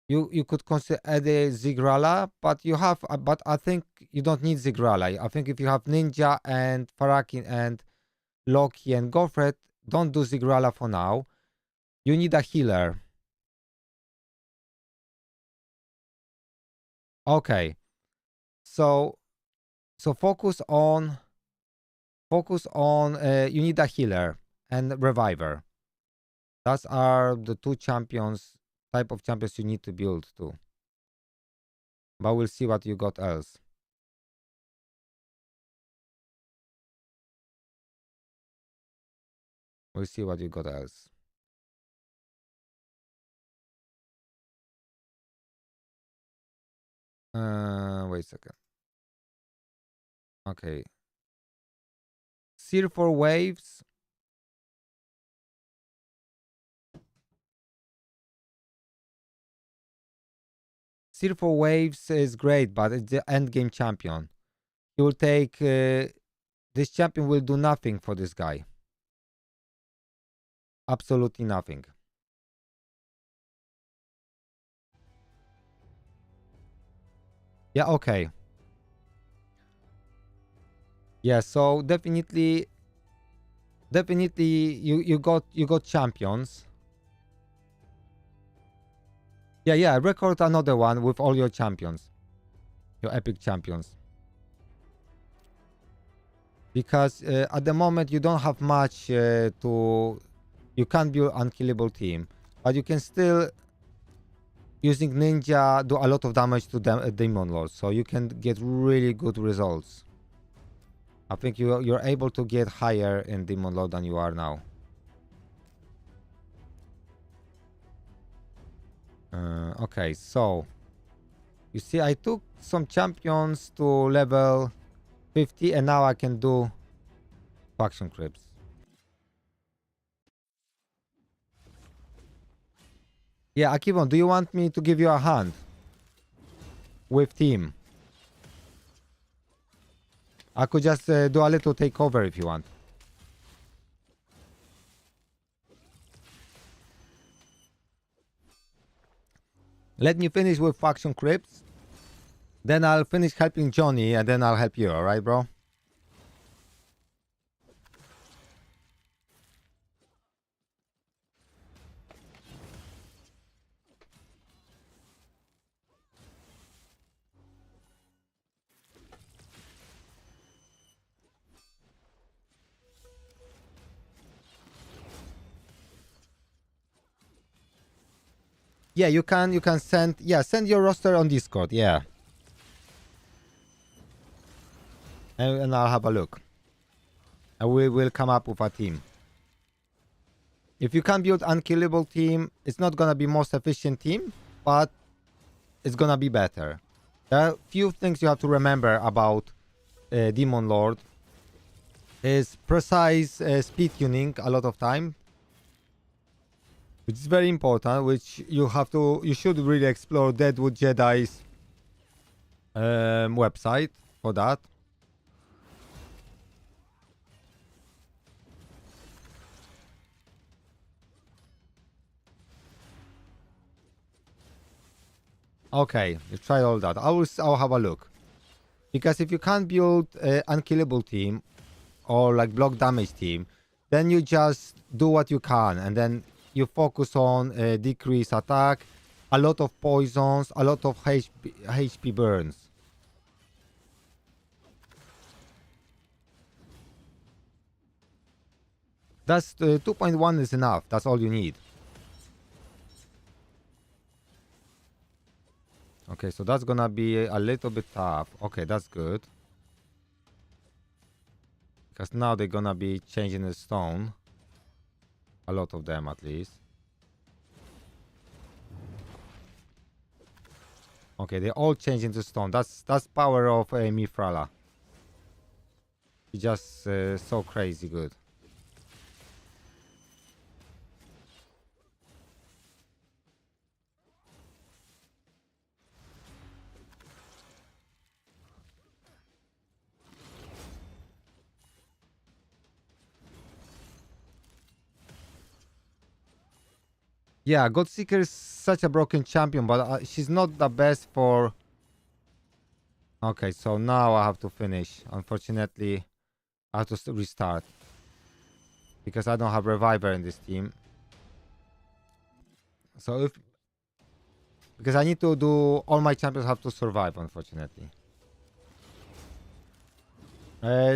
you could consider add a Zigrala, but you have but I think you don't need Zigrala. I think if you have Ninja and Farakin and Loki and Godforge, don't do Zigrala for now. You need a healer. Okay. So focus on you need a healer and reviver. Those are the two type of champions you need to build too. But we'll see what you got else. We'll see what you got else. Wait a second. Okay. Sear for waves. Sear for waves is great, but it's the end game champion. He will take this champion will do nothing for this guy. Absolutely nothing. Yeah, okay. Yeah, so definitely you got champions. Yeah, record another one with all your champions. Your epic champions. because at the moment you don't have much to. You can't build unkillable team, but you can still, using ninja, do a lot of damage to demon lords, so you can get really good results. I think you're able to get higher in demon lord than you are now. Okay, so you see, I took some champions to level 50, and now I can do faction crypts. Yeah, Akivon, do you want me to give you a hand with team? I could just do a little takeover if you want. Let me finish with faction crypts. Then I'll finish helping Johnny, and then I'll help you, alright, bro? Yeah, you can send, yeah, send your roster on Discord, yeah. And I'll have a look. And we will come up with a team. If you can build unkillable team, it's not gonna be most efficient team, but it's gonna be better. There are few things you have to remember about Demon Lord. Is precise speed tuning a lot of time, which is very important, which you should really explore Deadwood Jedi's website for that. Okay, you try all that. I'll have a look. Because if you can't build unkillable team or like block damage team, then you just do what you can, and then you focus on decrease attack, a lot of poisons, a lot of HP burns. That's 2.1 is enough. That's all you need. Okay, so that's gonna be a little bit tough. Okay, that's good. Because now they're gonna be changing the stone. A lot of them, at least. Okay, they all change into stone. That's power of Mifrala. It's just so crazy good. Yeah, Godseeker is such a broken champion, but she's not the best for... Okay, so now I have to finish. Unfortunately, I have to restart. Because I don't have Reviver in this team. So if... Because I need to do... All my champions have to survive, unfortunately.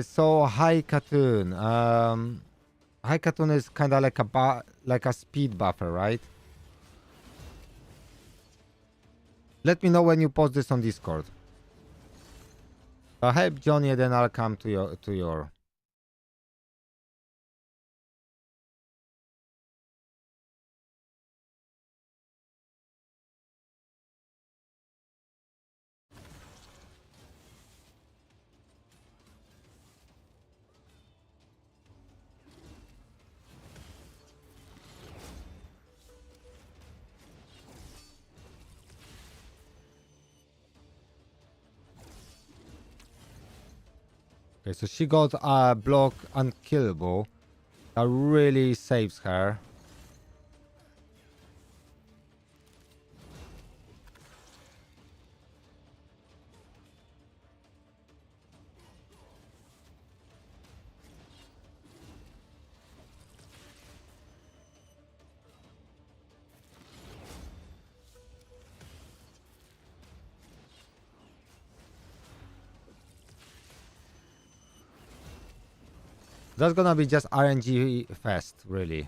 So High Cartoon. High Cartoon is kind of like a speed buffer, right? Let me know when you post this on Discord. I'll help Johnny, and then I'll come to your. Okay, so she got a block unkillable. That really saves her. That's gonna be just RNG fest, really.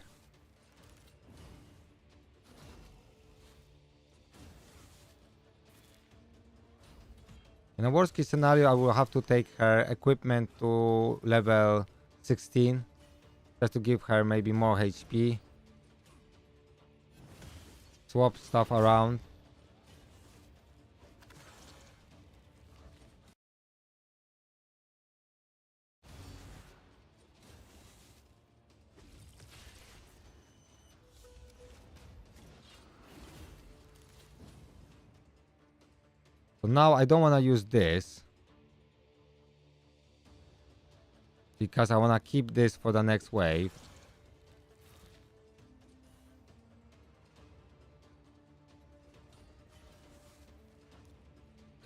In a worst case scenario, I will have to take her equipment to level 16 just to give her maybe more HP. Swap stuff around. So now I don't want to use this because I want to keep this for the next wave.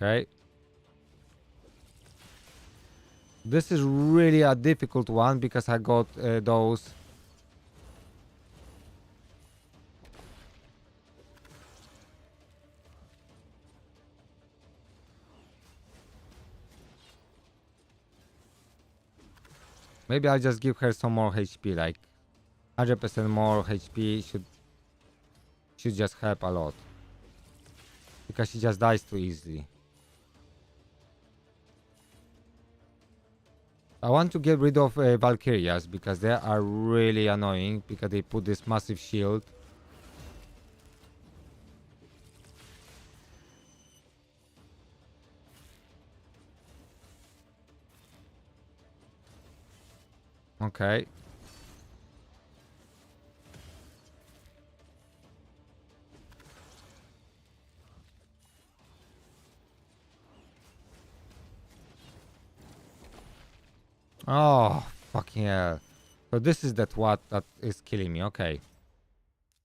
Okay. This is really a difficult one because I got those. Maybe I'll just give her some more HP, like 100% more HP should just help a lot. Because she just dies too easily. I want to get rid of Valkyrias because they are really annoying because they put this massive shield. Okay. Oh, fucking hell. So this is what that is killing me. Okay.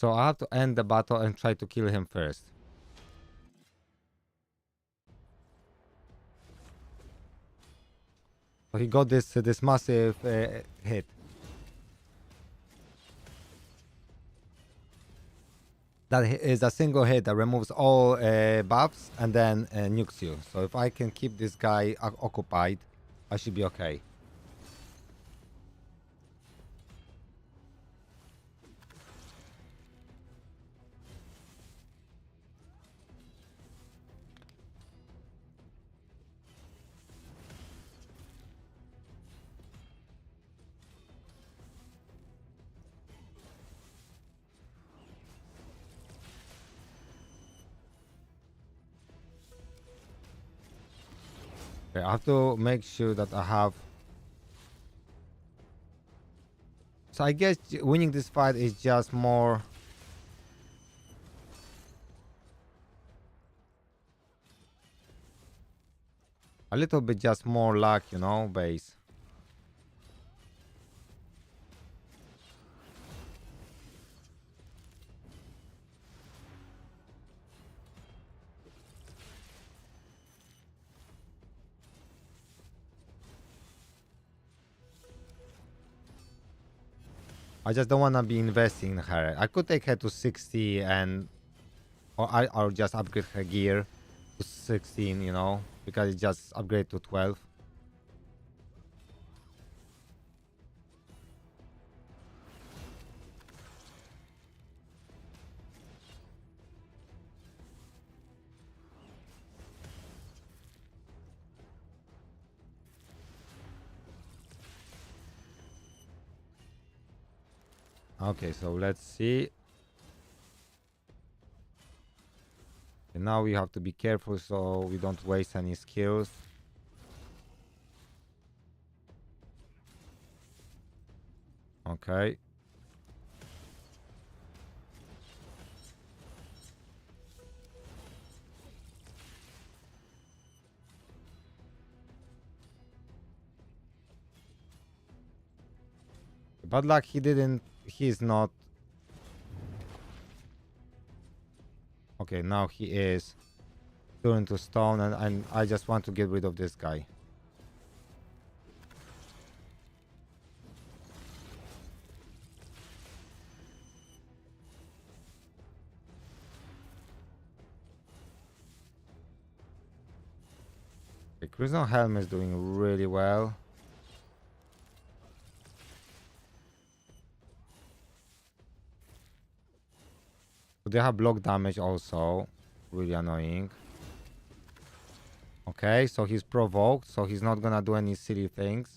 So I have to end the battle and try to kill him first. So he got this massive hit. That is a single hit that removes all buffs and then nukes you. So if I can keep this guy occupied, I should be okay. Okay, I have to make sure that I have. So I guess winning this fight is just more. A little bit just more luck, you know, base. I just don't want to be investing in her. I could take her to 60 and or just upgrade her gear to 16, you know, because it just upgrade to 12. Okay, so let's see. And now we have to be careful so we don't waste any skills. Okay. Bad luck, he's not. Okay, now he is turned to stone and I just want to get rid of this guy. Okay, Crimson Helm is doing really well. So they have block damage also. Really annoying. Okay, so he's provoked, so he's not gonna do any silly things.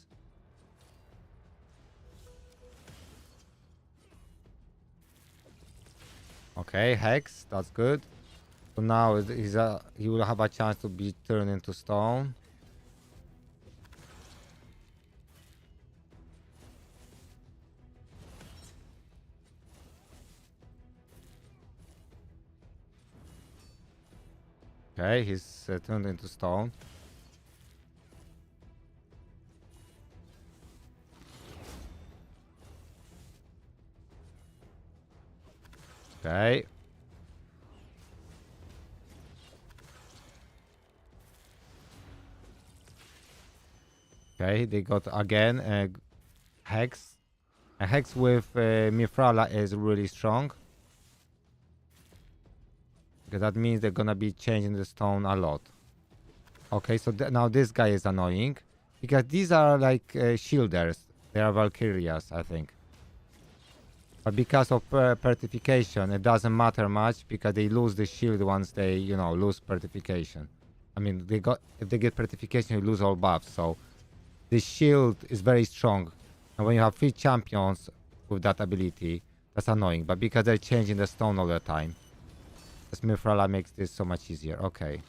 Okay, Hex, that's good. So now he will have a chance to be turned into stone. Okay, he's turned into stone. Okay. Okay, they got again a Hex. A Hex with Mifrala is really strong. Because that means they're gonna be changing the stone a lot. Okay, so now this guy is annoying. Because these are like shielders. They are Valkyrias, I think. But because of pertification, it doesn't matter much because they lose the shield once they, lose pertification. I mean, if they get pertification, you lose all buffs. So the shield is very strong. And when you have 3 champions with that ability, that's annoying. But because they're changing the stone all the time, the Smithrala makes this so much easier. Okay.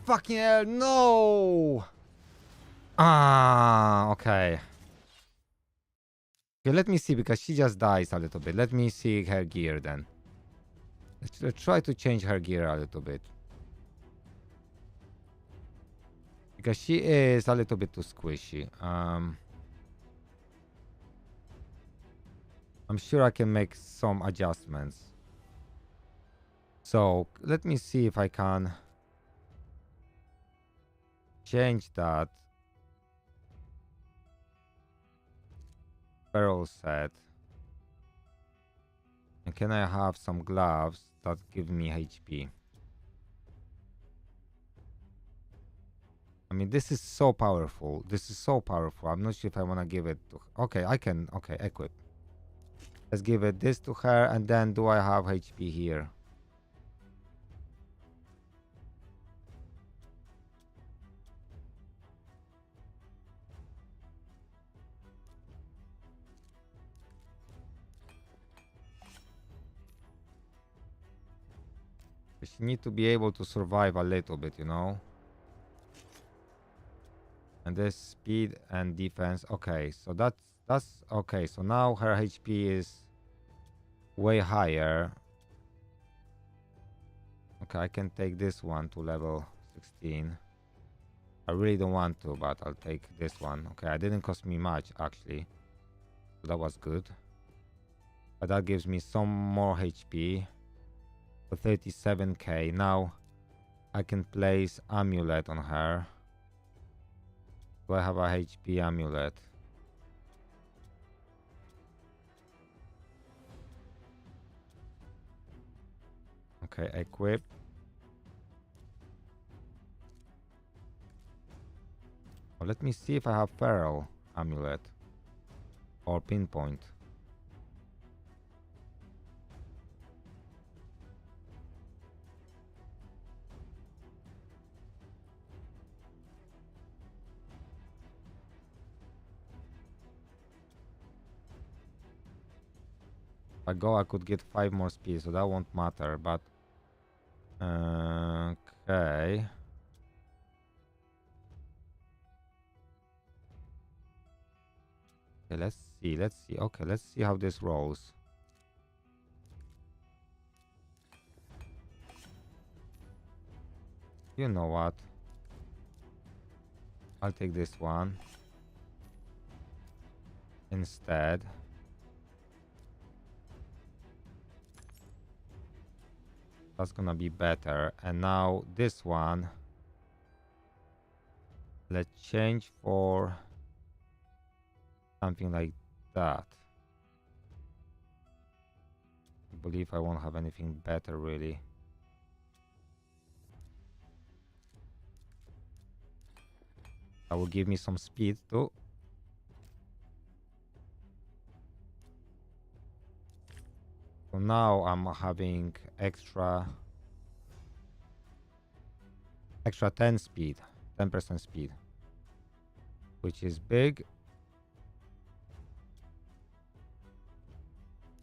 Fucking hell, no! Ah, okay. Okay, let me see, because she just dies a little bit. Let me see her gear then. Let's try to change her gear a little bit. Because she is a little bit too squishy. I'm sure I can make some adjustments. So, let me see if I can change that. Barrel set. And can I have some gloves that give me HP? I mean, this is so powerful. This is so powerful. I'm not sure if I want to give it to... Okay, I can. Okay, equip. Let's give it this to her. And then do I have HP here? She need to be able to survive a little bit, And this speed and defense. Okay, so that's okay. So now her HP is way higher. Okay, I can take this one to level 16. I really don't want to, but I'll take this one. Okay, it didn't cost me much actually. So that was good. But that gives me some more HP. For 37k. Now I can place amulet on her. Do I have a HP amulet? Okay, equip. Oh, let me see if I have feral amulet or pinpoint. If I go, I could get 5 more speed, so that won't matter, but okay. Okay, let's see. Okay, let's see how this rolls. You know what? I'll take this one instead. That's gonna be better. And now this one, let's change for something like that. I believe I won't have anything better really. That will give me some speed too. So now I'm having extra 10 speed, 10% speed, which is big.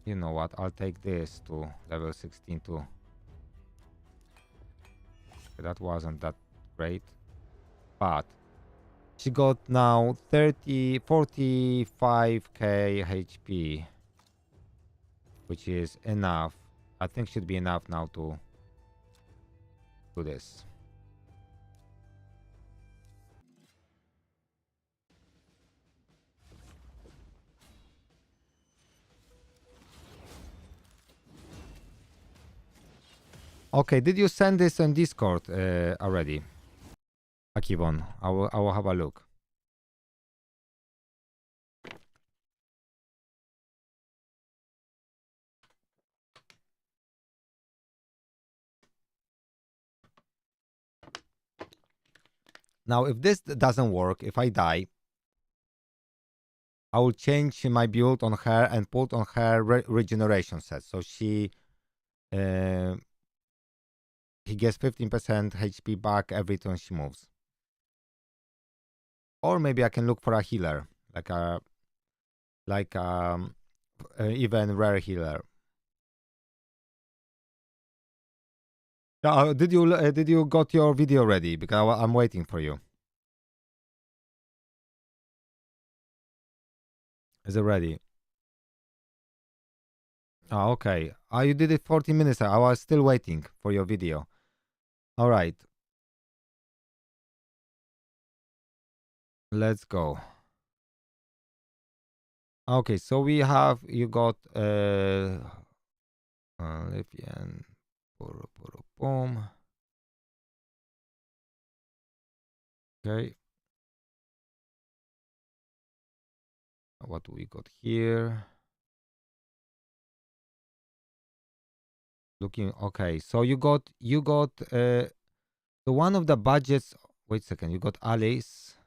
You know what? I'll take this to level 16 too. That wasn't that great, but she got now 45k HP, which is enough. I think should be enough now to do this. Okay, did you send this on Discord already? Akivon, I will have a look. Now, if this doesn't work, if I die, I will change my build on her and put on her regeneration set. So he gets 15% HP back every time she moves. Or maybe I can look for a healer, like even rare healer. Did you got your video ready? Because I'm waiting for you. Is it ready? Oh, okay. You did it 40 minutes. I was still waiting for your video. All right. Let's go. Okay, so you got Lithian, boom. Okay. What do we got here? Looking okay. So you got the one of the budgets. Wait a second. You got Alice.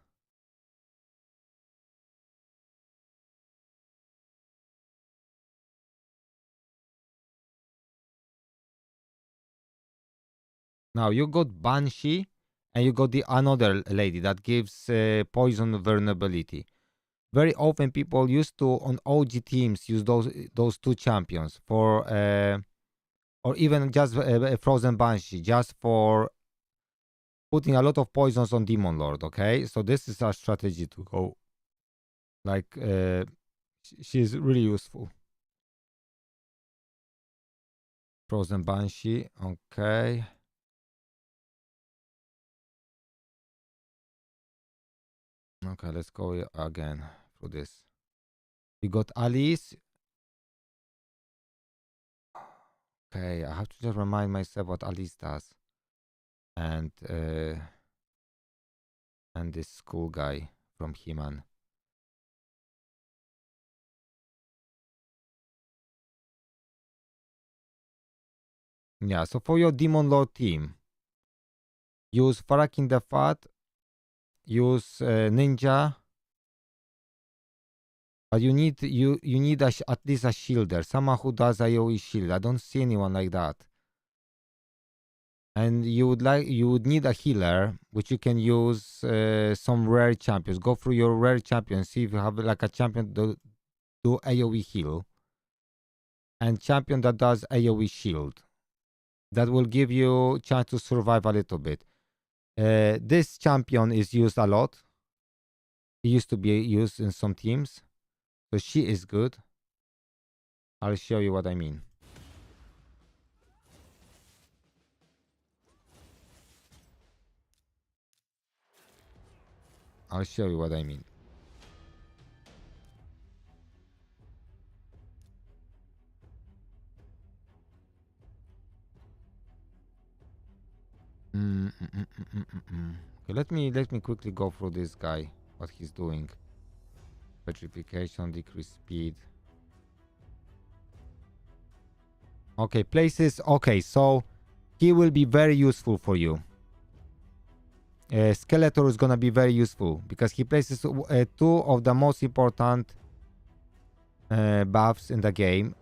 Now you got Banshee, and you got the another lady that gives poison vulnerability. Very often people used to on OG teams use those two champions for or even just a Frozen Banshee just for putting a lot of poisons on Demon Lord. Okay, so this is our strategy to go. Like she's really useful. Frozen Banshee. Okay. Okay, let's go again for this. We got Alice. Okay, I have to just remind myself what Alice does. And this school guy from He-Man. Yeah, so for your Demon Lord team, use Farakin the Fat, use Ninja, but you need at least a shielder, someone who does AoE shield. I don't see anyone like that. And you would need a healer, which you can use some rare champions. Go through your rare champions, see if you have like a champion do AoE heal, and champion that does AoE shield. That will give you chance to survive a little bit. This champion is used a lot. It used to be used in some teams, so she is good. I'll show you what I mean. I'll show you what I mean. Okay, let me quickly go through this guy, what he's doing. Petrification, decrease speed. Okay, places. Okay, so he will be very useful for you. Skeletor is gonna be very useful because he places two of the most important buffs in the game.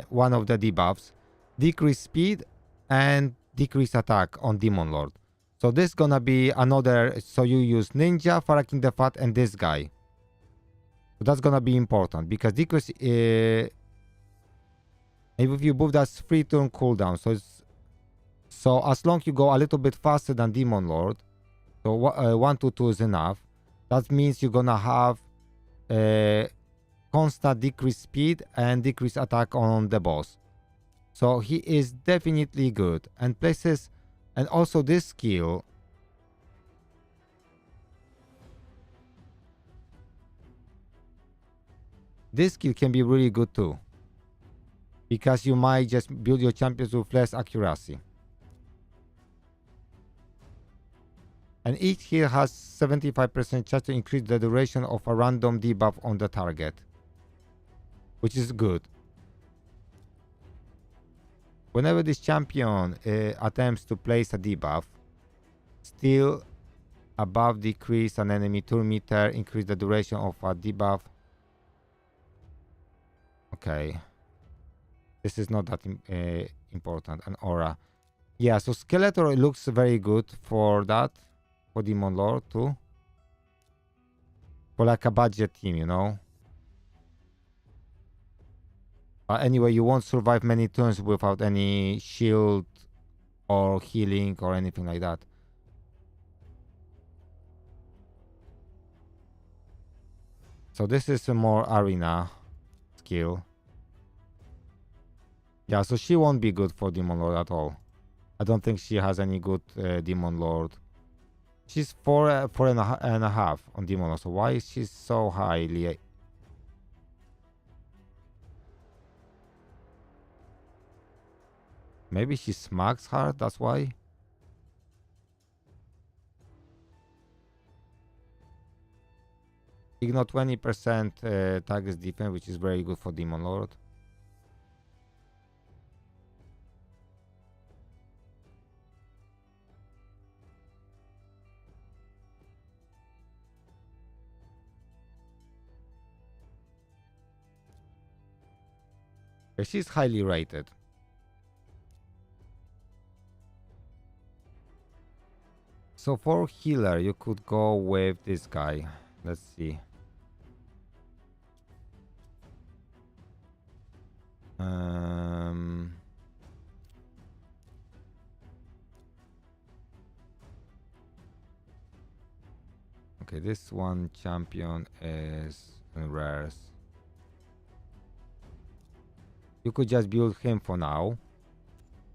One of the debuffs, decrease speed and decrease attack on Demon Lord. So this gonna be another. So you use Ninja, Farakin the Fat, and this guy. So that's gonna be important because decrease. If you move, that's 3 turn cooldown. So as long you go a little bit faster than Demon Lord, so 1 to 2 is enough. That means you're gonna have constant decreased speed and decreased attack on the boss. So he is definitely good. And places, and also this skill. This skill can be really good too. Because you might just build your champions with less accuracy. And each heal has 75% chance to increase the duration of a random debuff on the target. Which is good. Whenever this champion attempts to place a debuff, still above decrease an enemy turn meter, increase the duration of a debuff. Okay. This is not that important. An aura. Yeah, so Skeletor looks very good for that. For Demon Lord too. For like a budget team, you know. Anyway, you won't survive many turns without any shield or healing or anything like that. So this is a more arena skill. Yeah, so she won't be good for Demon Lord at all. I don't think she has any good Demon Lord. She's 4.5 on Demon Lord. So why is she so highly? Maybe she smacks her, that's why. Ignore 20% target's defense, which is very good for Demon Lord. She's highly rated. So for healer, you could go with this guy. Let's see. Okay, this one champion is in rares. You could just build him for now.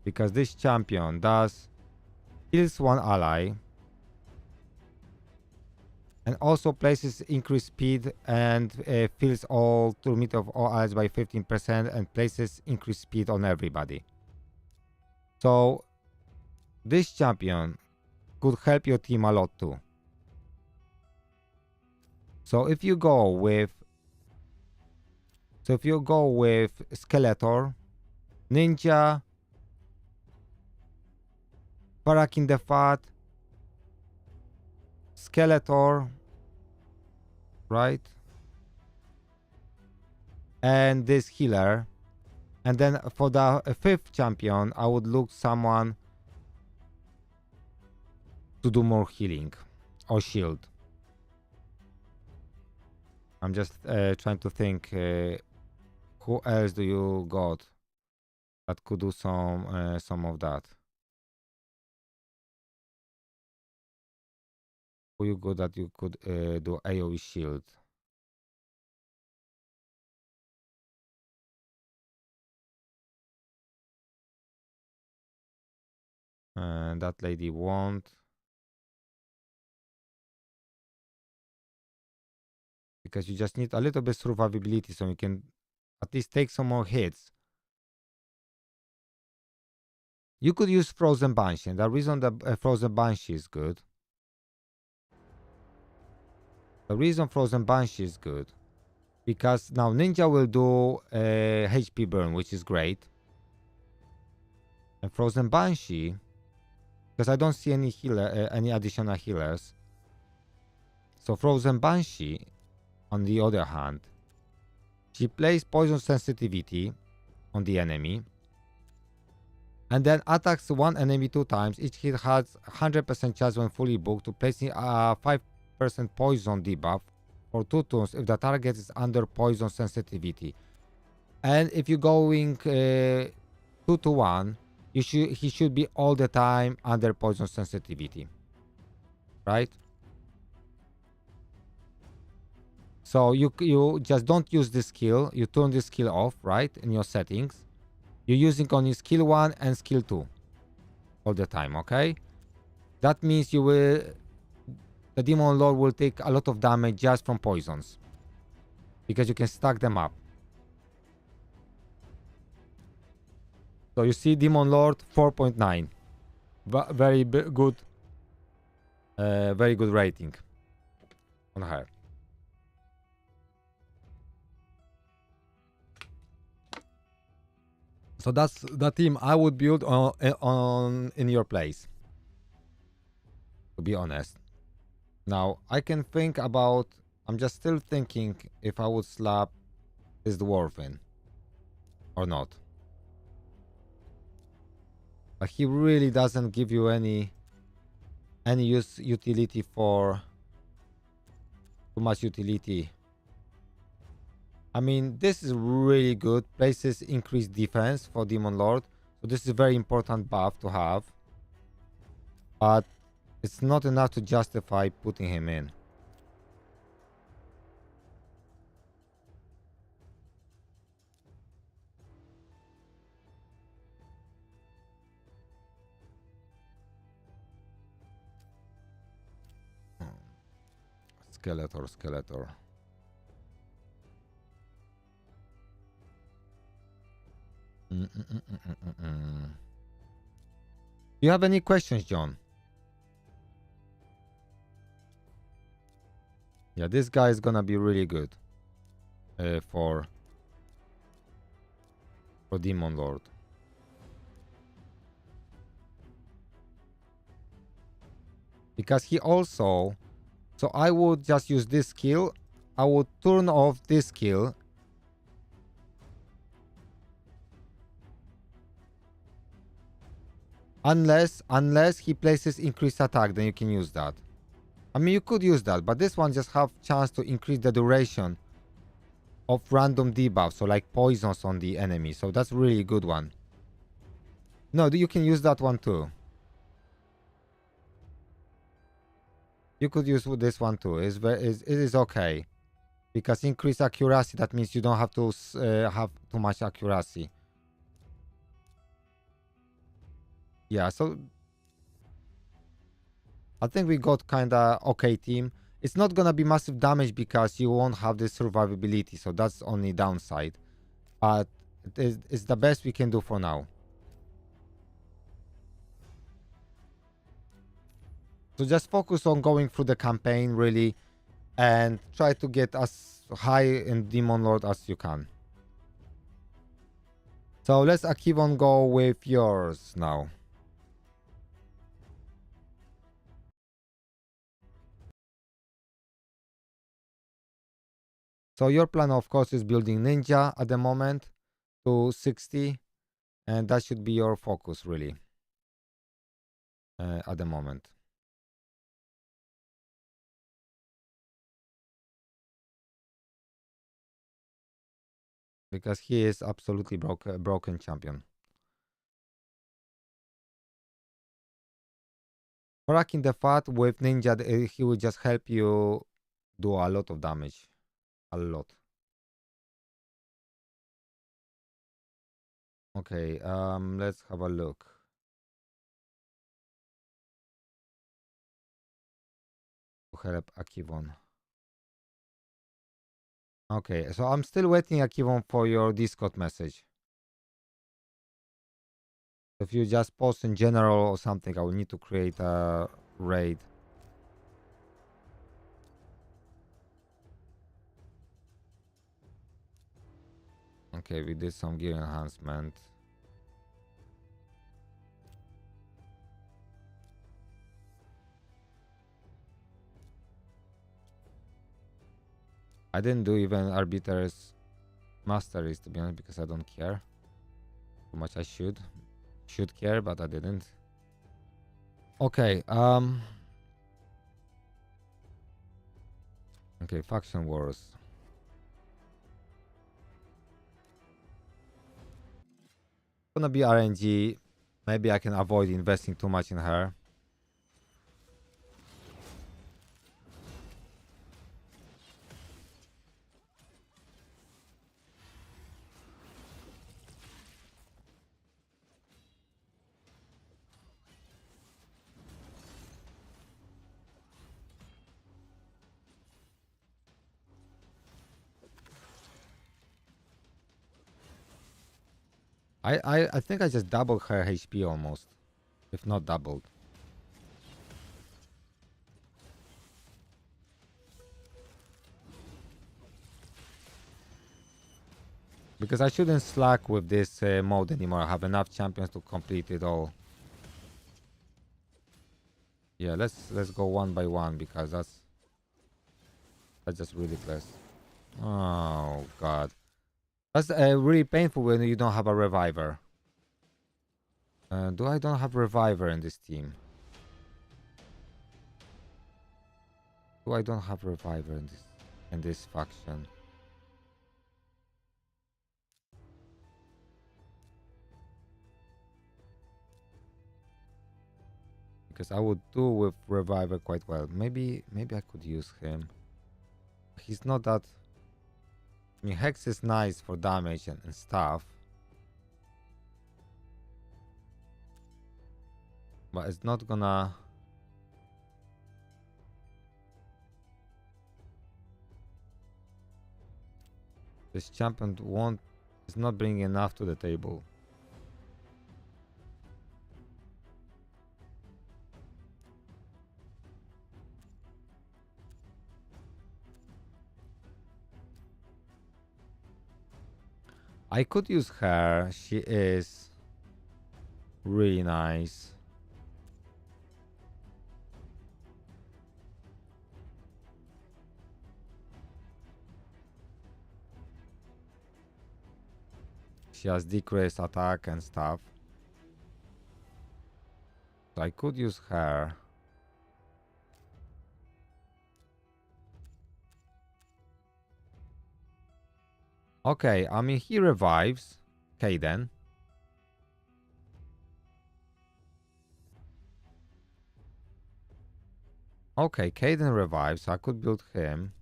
Because this champion does heals one ally. And also places increased speed and fills all turn meter of all allies by 15% and places increased speed on everybody. So this champion could help your team a lot too. So if you go with Skeletor, Ninja, Parakin the Fat, Skeletor, right? And this healer. And then for the 5th champion, I would look someone to do more healing or shield. I'm just trying to think who else do you got that could do some of that. Who you got that you could do AoE shield? And that lady won't. Because you just need a little bit survivability so you can at least take some more hits. You could use Frozen Banshee. And the reason that Frozen Banshee is good. The reason Frozen Banshee is good. Because now Ninja will do HP burn, which is great. And Frozen Banshee, because I don't see any healer, any additional healers. So Frozen Banshee, on the other hand, She plays poison sensitivity on the enemy and then attacks one enemy 2 times. Each hit has 100% chance when fully booked to placing a 5% poison debuff for 2 turns if the target is under poison sensitivity. And if you're going 2-1, he should be all the time under poison sensitivity, right? So you just don't use this skill. You turn this skill off, right, in your settings. You're using only skill 1 and skill 2 all the time, okay? That means the Demon Lord will take a lot of damage just from poisons because you can stack them up. So you see Demon Lord 4.9, very good, very good rating on her. So that's the team I would build on in your place, to be honest. Now I can think about. I'm just still thinking if I would slap this dwarf in or not. But he really doesn't give you any utility for too much utility. I mean, this is really good. Places increased defense for Demon Lord. So this is a very important buff to have. But it's not enough to justify putting him in. Skeletor. Do you have any questions, John? Yeah, this guy is gonna be really good for Demon Lord. Because he also... So I would just use this skill. I would turn off this skill. Unless he places increased attack, then you can use that. I mean, you could use that, but this one just have chance to increase the duration of random debuffs, so like poisons on the enemy. So that's really good one. No, you can use that one too. You could use this one too. It is okay. Because increased accuracy, that means you don't have to have too much accuracy. Yeah, so I think we got kinda okay team. It's not gonna be massive damage because you won't have the survivability, so that's only downside. But it's the best we can do for now. So just focus on going through the campaign really and try to get as high in Demon Lord as you can. So let's Akivon go with yours now. So your plan, of course, is building Ninja at the moment to 60, and that should be your focus, really, at the moment. Because he is absolutely broken champion. Cracking the fat with Ninja, he will just help you do a lot of damage. A lot. Okay, let's have a look. To help Akivon. Okay, so I'm still waiting, Akivon, for your Discord message. If you just post in general or something, I will need to create a raid. Okay, we did some gear enhancement. I didn't do even arbiters masteries, to be honest, because I don't care too much. I should care, but I didn't. Okay, okay, faction wars. Gonna be RNG. Maybe I can avoid investing too much in her. I think I just doubled her HP almost, if not doubled. Because I shouldn't slack with this mode anymore. I have enough champions to complete it all. Yeah, let's go one by one because that's just ridiculous. Oh god, that's really painful when you don't have a reviver. Do I don't have reviver in this team? Do I don't have reviver in this faction? Because I would do with reviver quite well. Maybe I could use him. He's not that. I mean, Hex is nice for damage and stuff, but it's not gonna. This champion won't. Is not bringing enough to the table. I could use her. She is really nice. She has decreased attack and stuff. So I could use her. Okay, I mean, he revives Kaden. Okay, Kaden revives, so I could build him.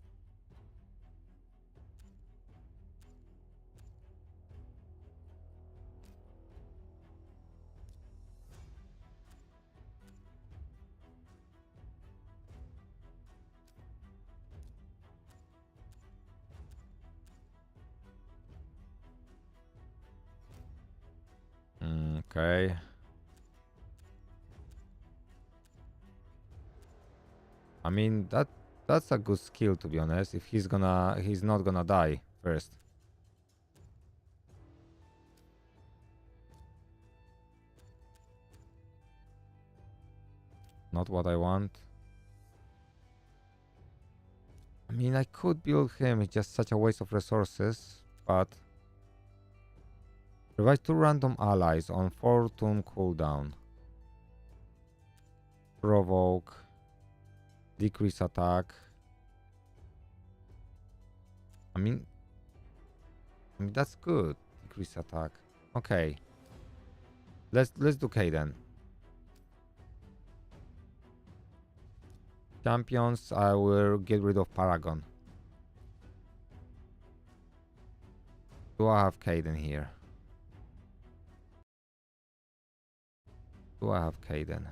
Okay. I mean, that's a good skill, to be honest. If he's not gonna die first. Not what I want. I mean, I could build him. It's just such a waste of resources, but revive 2 random allies on 4 turn cooldown. Provoke. Decrease attack. I mean that's good. Decrease attack. Okay. Let's do Kaden. Champions, I will get rid of Paragon. Do I have Kaden here? Do I have Kaden?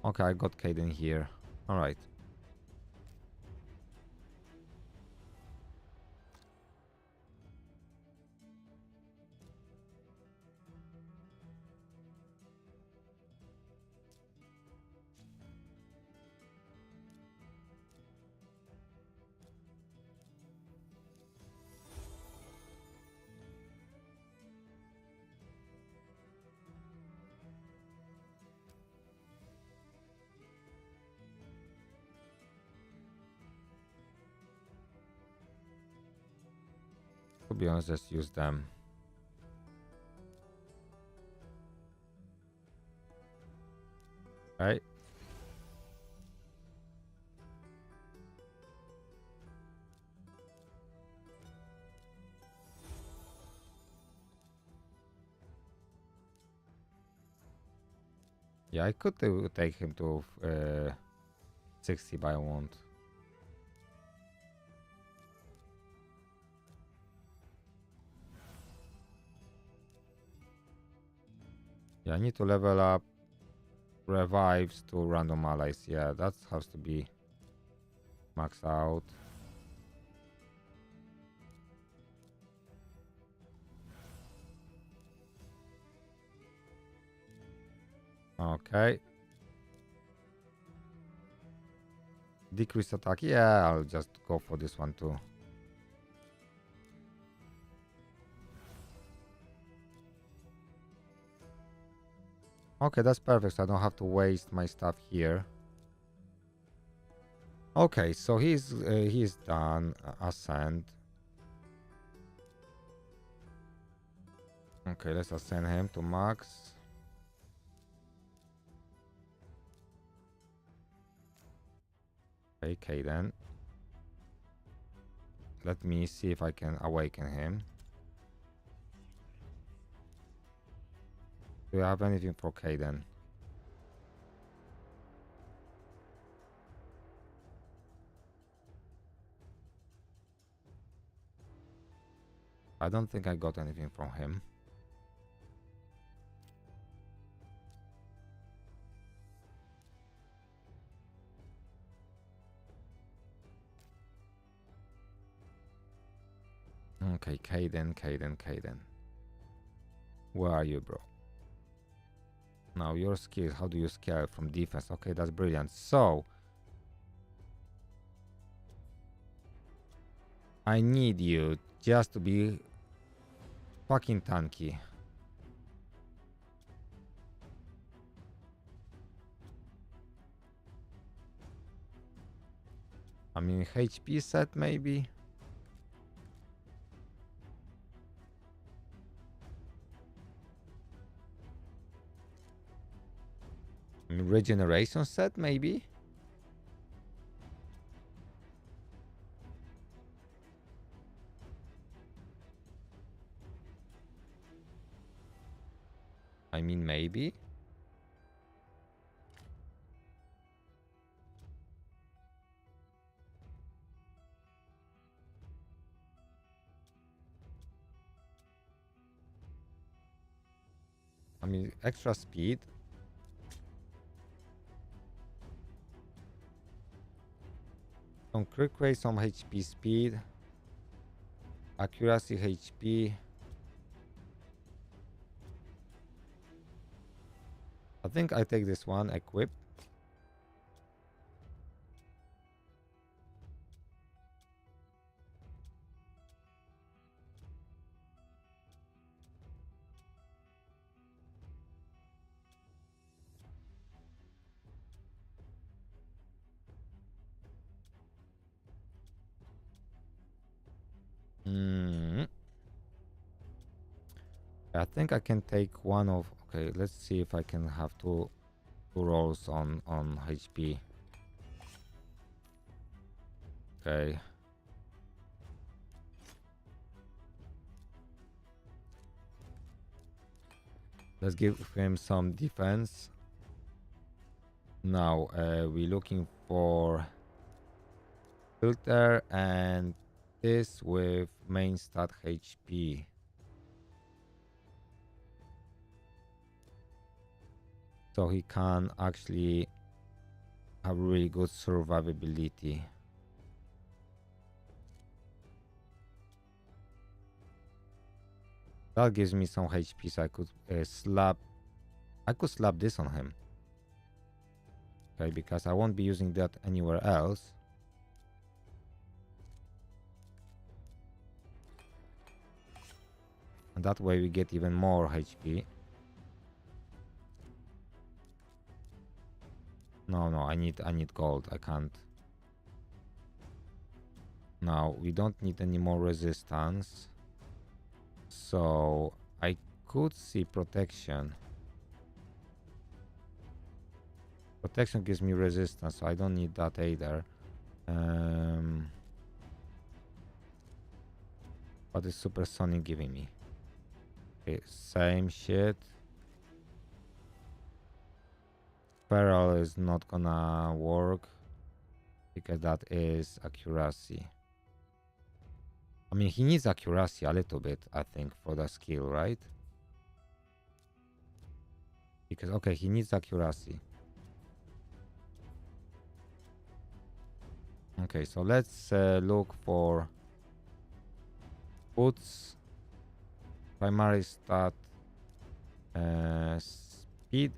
Okay, I got Kaden here. Alright. To be honest, just use them. Right? Yeah, I could take him to 60, but I won't. Yeah, I need to level up revives to random allies. Yeah, that has to be maxed out. Okay. Decrease attack. Yeah, I'll just go for this one too. Okay, that's perfect. So I don't have to waste my stuff here. Okay, so he's done. Ascend. Okay, let's ascend him to max. Okay, then. Let me see if I can awaken him. Do you have anything for Kaden? I don't think I got anything from him. Okay, Kaden. Where are you, bro? Now your skills, how do you scale from defense? Okay, that's brilliant. So I need you just to be fucking tanky. I mean, HP set maybe? I mean, regeneration set maybe? I mean, maybe? I mean, extra speed. Some quick rate, some HP speed. Accuracy HP. I think I take this one, equip. I think I can take one of. Okay, let's see if I can have two rolls on HP. Okay. Let's give him some defense. Now we're looking for filter and this with main stat HP. So he can actually have really good survivability. That gives me some HP, so I could slap this on him. Okay, because I won't be using that anywhere else. And that way we get even more HP. No, I need gold. I can't. Now we don't need any more resistance. So I could see protection. Protection gives me resistance, so I don't need that either. What is supersonic giving me? Okay, same shit. Feral is not gonna work because that is accuracy. I mean, he needs accuracy a little bit, I think, for the skill, right? Because, okay, he needs accuracy. Okay, so let's look for boots, primary stat, speed,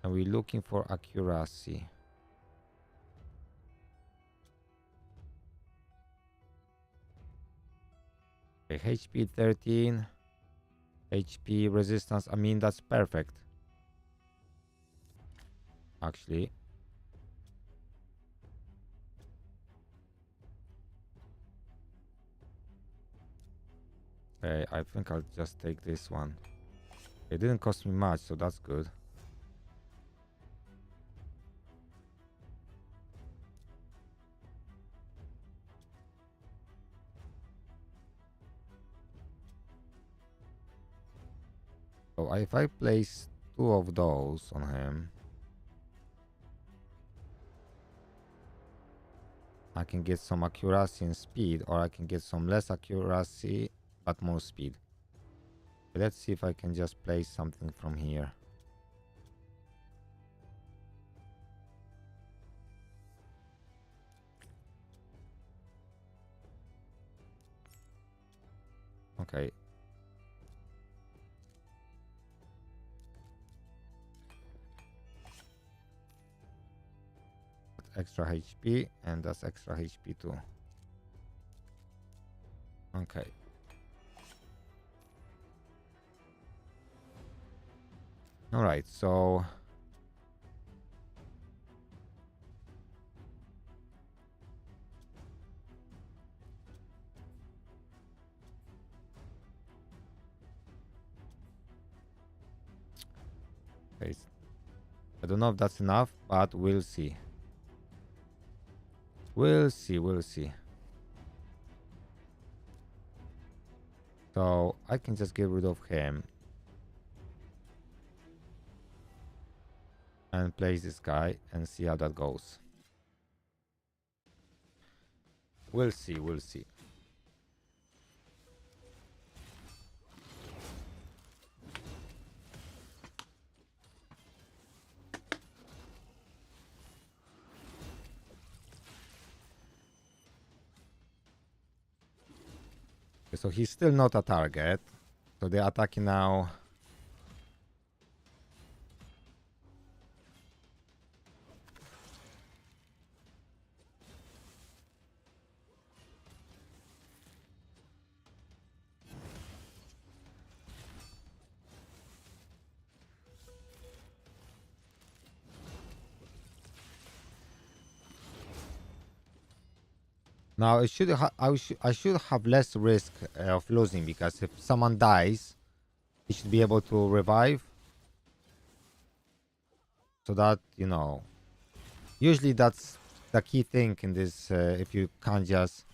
and we're looking for accuracy. Okay, HP 13, HP resistance. I mean, that's perfect. Actually. Okay, I think I'll just take this one. It didn't cost me much, so that's good. So if I place 2 of those on him, I can get some accuracy and speed, or I can get some less accuracy but more speed. Let's see if I can just place something from here. Okay. Extra HP, and that's extra HP too. Okay. All right, so okay. I don't know if that's enough, but we'll see. We'll see, we'll see. So I can just get rid of him and place this guy and see how that goes. We'll see, we'll see. Okay, so he's still not a target. So they're attacking now. Now it should I should have less risk of losing, because if someone dies, he should be able to revive. So that, you know, usually that's the key thing in this, if you can't just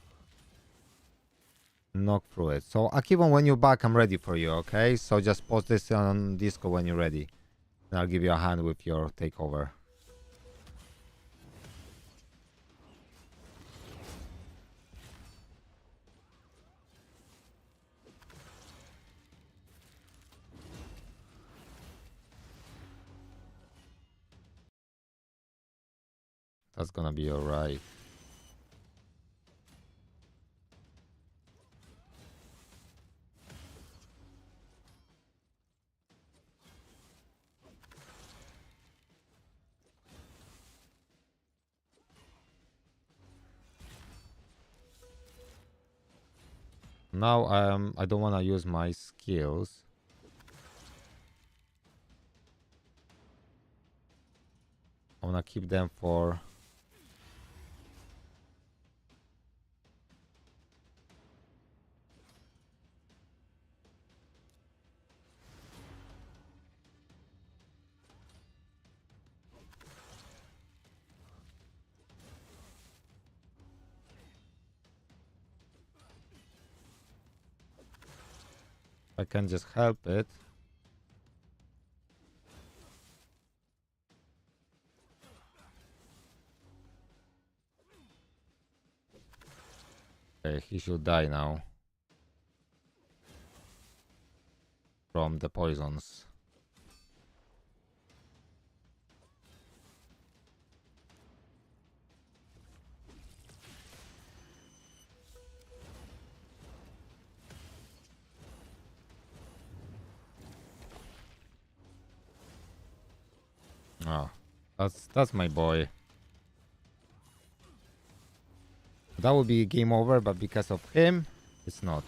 knock through it. So Akivan, when you're back, I'm ready for you, okay? So just post this on Discord when you're ready, and I'll give you a hand with your takeover. That's gonna be alright. Now I don't want to use my skills. I want to keep them for I can just help it. Okay, he should die now from the poisons. Oh, that's my boy. That would be game over, but because of him, it's not.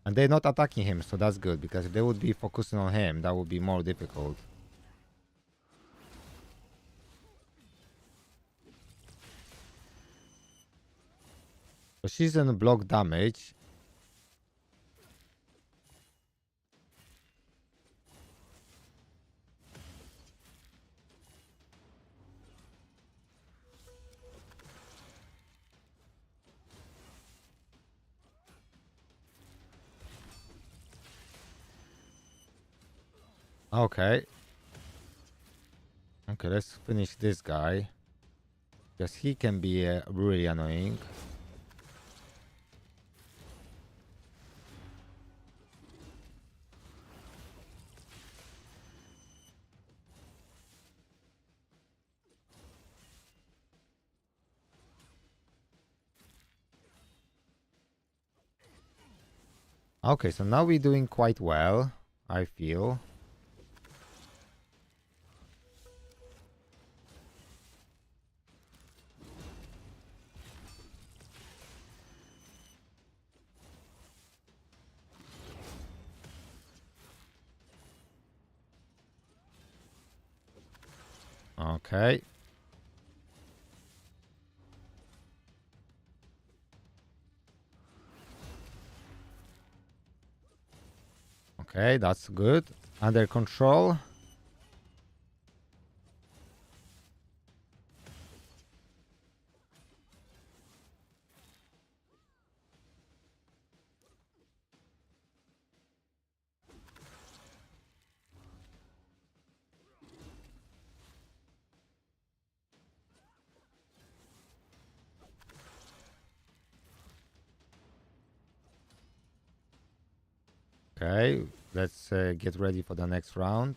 And they're not attacking him, so that's good, because if they would be focusing on him, that would be more difficult. So she's in block damage. Okay. Okay, let's finish this guy. Because he can be really annoying. Okay, so now we're doing quite well, I feel. Okay. Okay, that's good. Under control. Okay, let's get ready for the next round.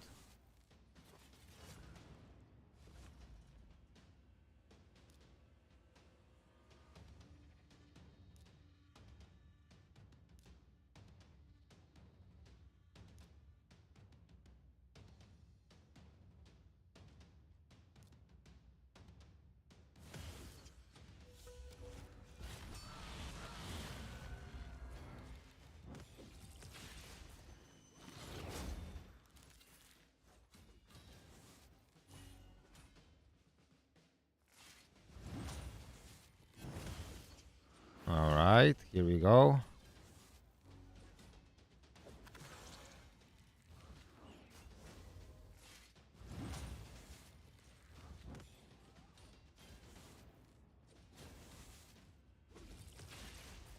All right, here we go.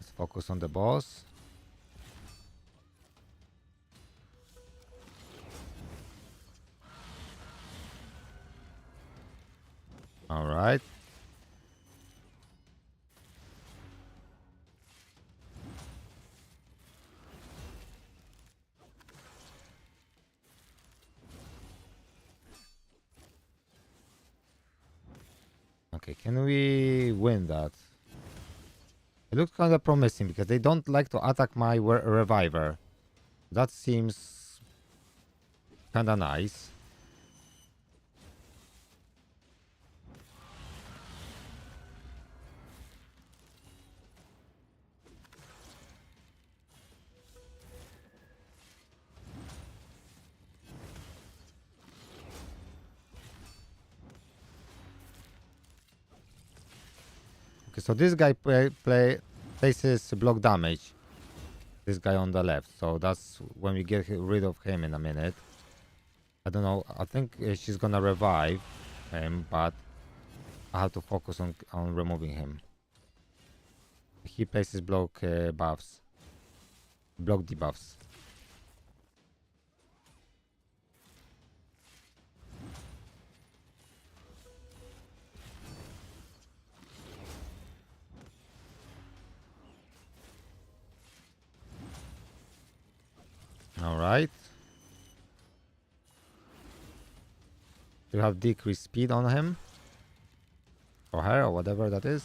Let's focus on the boss. All right. Okay, can we win that? It looks kind of promising because they don't like to attack my reviver. That seems kind of nice. Okay, so this guy places block damage. This guy on the left. So that's when we get rid of him in a minute. I don't know. I think she's gonna revive him, but I have to focus on removing him. He places block buffs. Block debuffs. Alright. You have decreased speed on him. Or her, or whatever that is.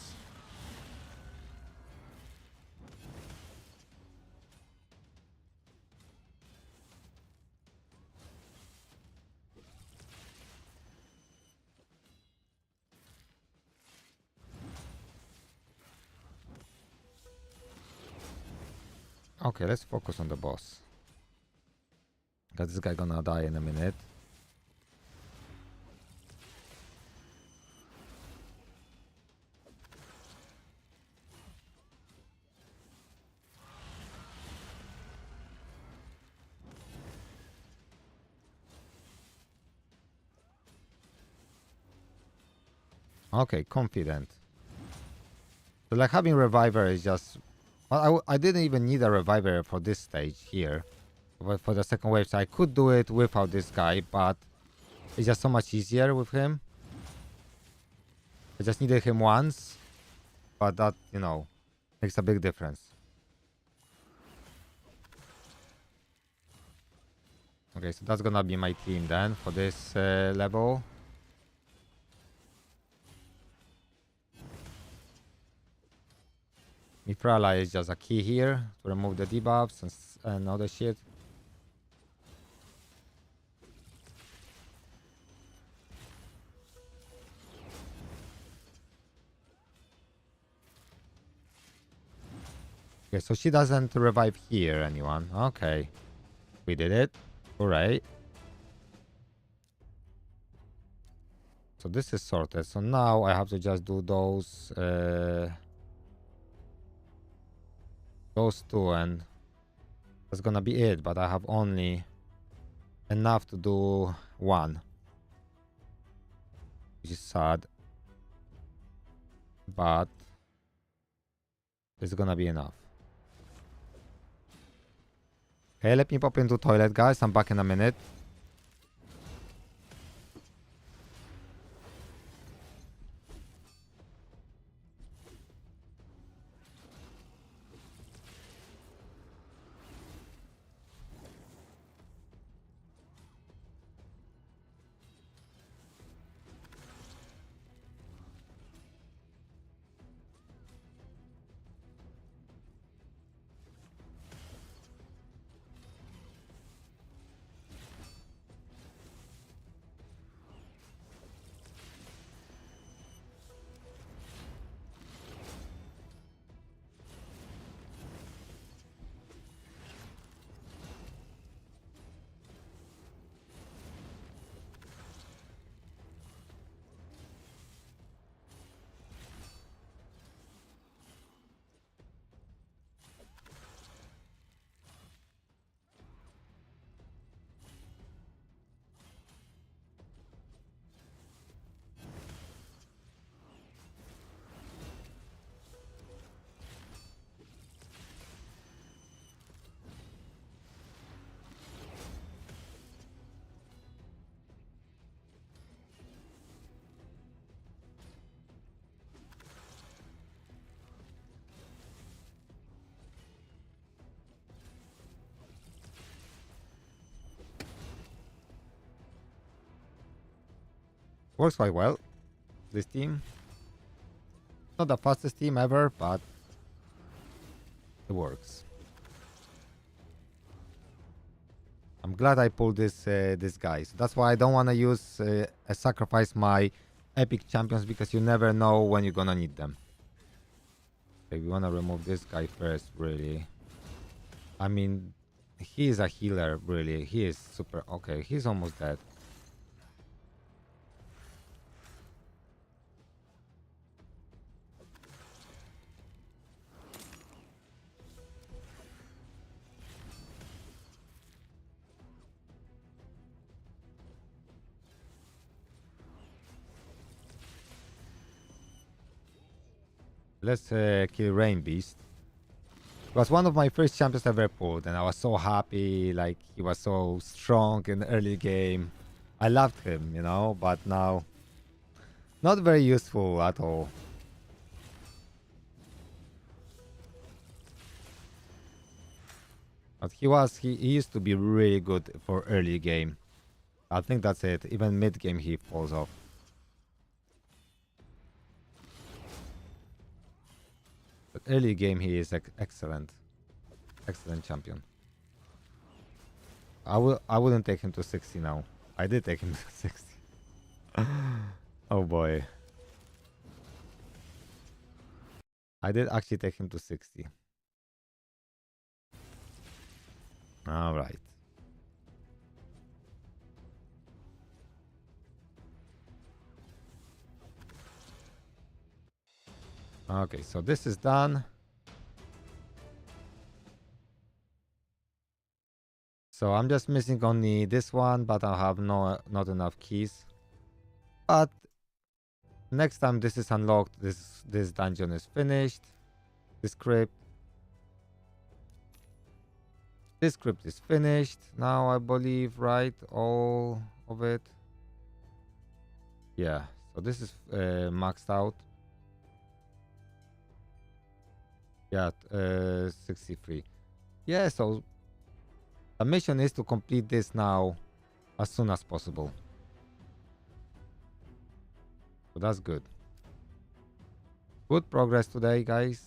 Okay, let's focus on the boss. Because this guy gonna die in a minute. Okay, confident. So like having reviver is just... Well, I didn't even need a reviver for this stage here. But for the second wave, so I could do it without this guy, but it's just so much easier with him. I just needed him once, but that, you know, makes a big difference. Okay, so that's gonna be my team then for this level. Mithrala is just a key here to remove the debuffs and other shit. Okay, so she doesn't revive here, anyone. Okay. We did it. Alright. So this is sorted. So now I have to just do those two, and that's gonna be it. But I have only enough to do one, which is sad. But it's gonna be enough. Okay, let me pop into toilet, guys. I'm back in a minute. Works quite well, this team. Not the fastest team ever, but it works. I'm glad I pulled this guy. So that's why I don't want to use sacrifice my epic champions, because you never know when you're gonna need them. Okay, we want to remove this guy first, really. I mean, he is a healer, really. He is super... Okay, he's almost dead. Let's kill Rain Beast. It was one of my first champions ever pulled, and I was so happy. Like, he was so strong in the early game. I loved him, you know, but now not very useful at all. But he used to be really good for early game. I think that's it. Even mid game he falls off. But early game he is excellent. Excellent champion. I wouldn't take him to 60 now. I did take him to 60. Oh boy. I did actually take him to 60. All right. Okay, so this is done. So I'm just missing only this one, but I have not enough keys. But next time this is unlocked, this dungeon is finished. This crypt is finished now, I believe, right? All of it. Yeah. So this is maxed out. Yeah, 63. Yeah. So the mission is to complete this now as soon as possible. So that's good. Good progress today, guys.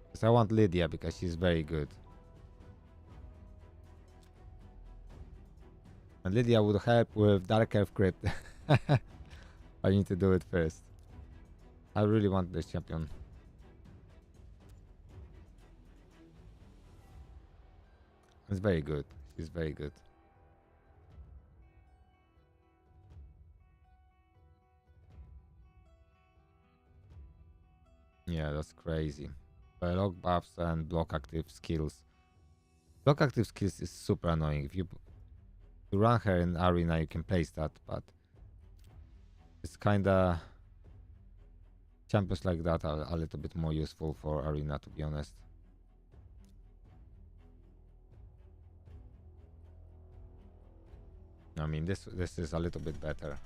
Because I want Lydia because she's very good. And Lydia would help with Dark Elf Crypt. I need to do it first. I really want this champion. It's very good. She's very good. Yeah, that's crazy. Log buffs and block active skills. Block active skills is super annoying. If you run her in arena, you can place that, but it's kinda champions like that are a little bit more useful for arena, to be honest. I mean, this is a little bit better.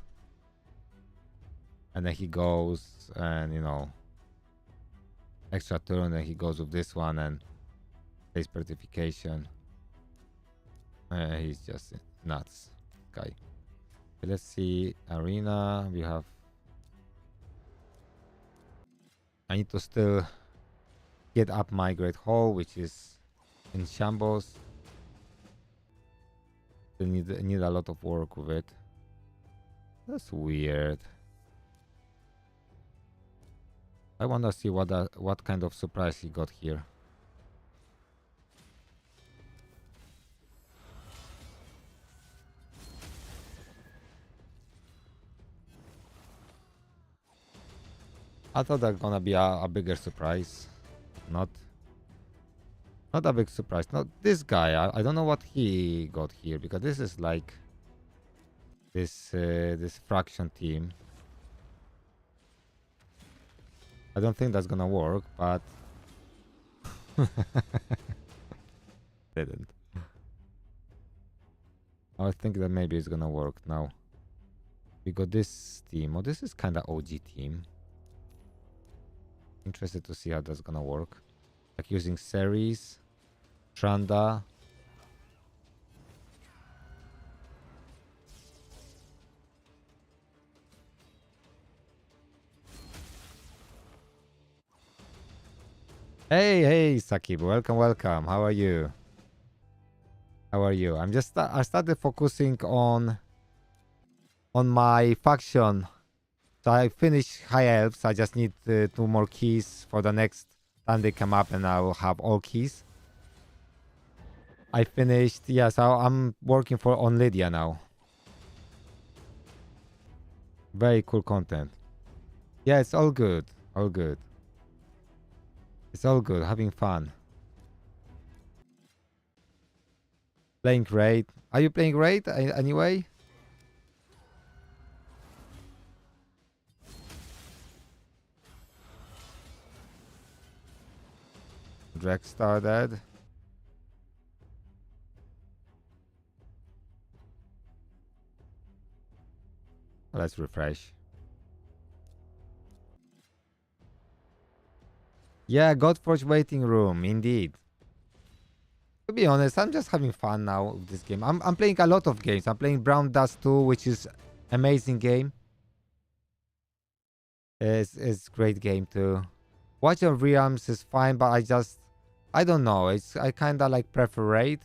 And then he goes and, you know, extra turn, and he goes with this one and face certification. He's just nuts, guy. Okay, let's see arena. We have. I need to still get up my Great Hall, which is in shambles. Still need a lot of work with it. That's weird. I want to see what kind of surprise he got here. I thought that's gonna be a bigger surprise. Not a big surprise. Not this guy. I don't know what he got here, because this is like this fraction team. I don't think that's gonna work, but didn't. I think that maybe it's gonna work now. We got this team. Oh, this is kind of OG team. Interested to see how that's gonna work. Like using Ceres, Tranda. Hey, Sakib, welcome. How are you? I started focusing on my faction. So I finished High Elves. I just need 2 more keys for the next time they come up, and I will have all keys. I finished, yeah, so I'm working on Lydia now. Very cool content. Yeah, it's all good. It's all good, having fun. Playing Raid. Are you playing Raid anyway? Drag star dead. Let's refresh. Yeah, Godforge waiting room, indeed. To be honest, I'm just having fun now with this game. I'm playing a lot of games. I'm playing Brown Dust 2, which is amazing game. It's great game too. Watch of Realms is fine, but I don't know. I kinda like prefer Raid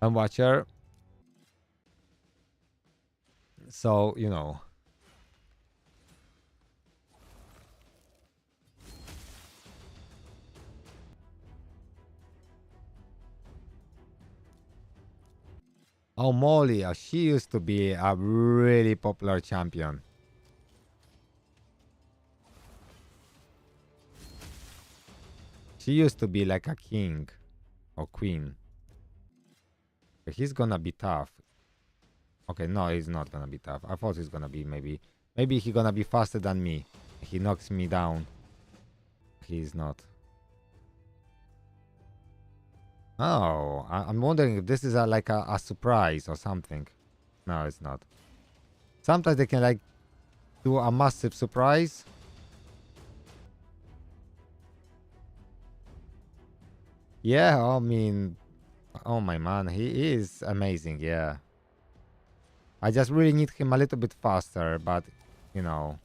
and Watcher. So, you know. Oh, Molly, she used to be a really popular champion. She used to be like a king or queen. He's gonna be tough. Okay, no, he's not gonna be tough. I thought he's gonna be maybe he's gonna be faster than me. He knocks me down. He's not. Oh, I'm wondering if this is like a surprise or something. No, it's not. Sometimes they can like do a massive surprise. Yeah, I mean, oh my man, he is amazing, yeah. I just really need him a little bit faster, but, you know.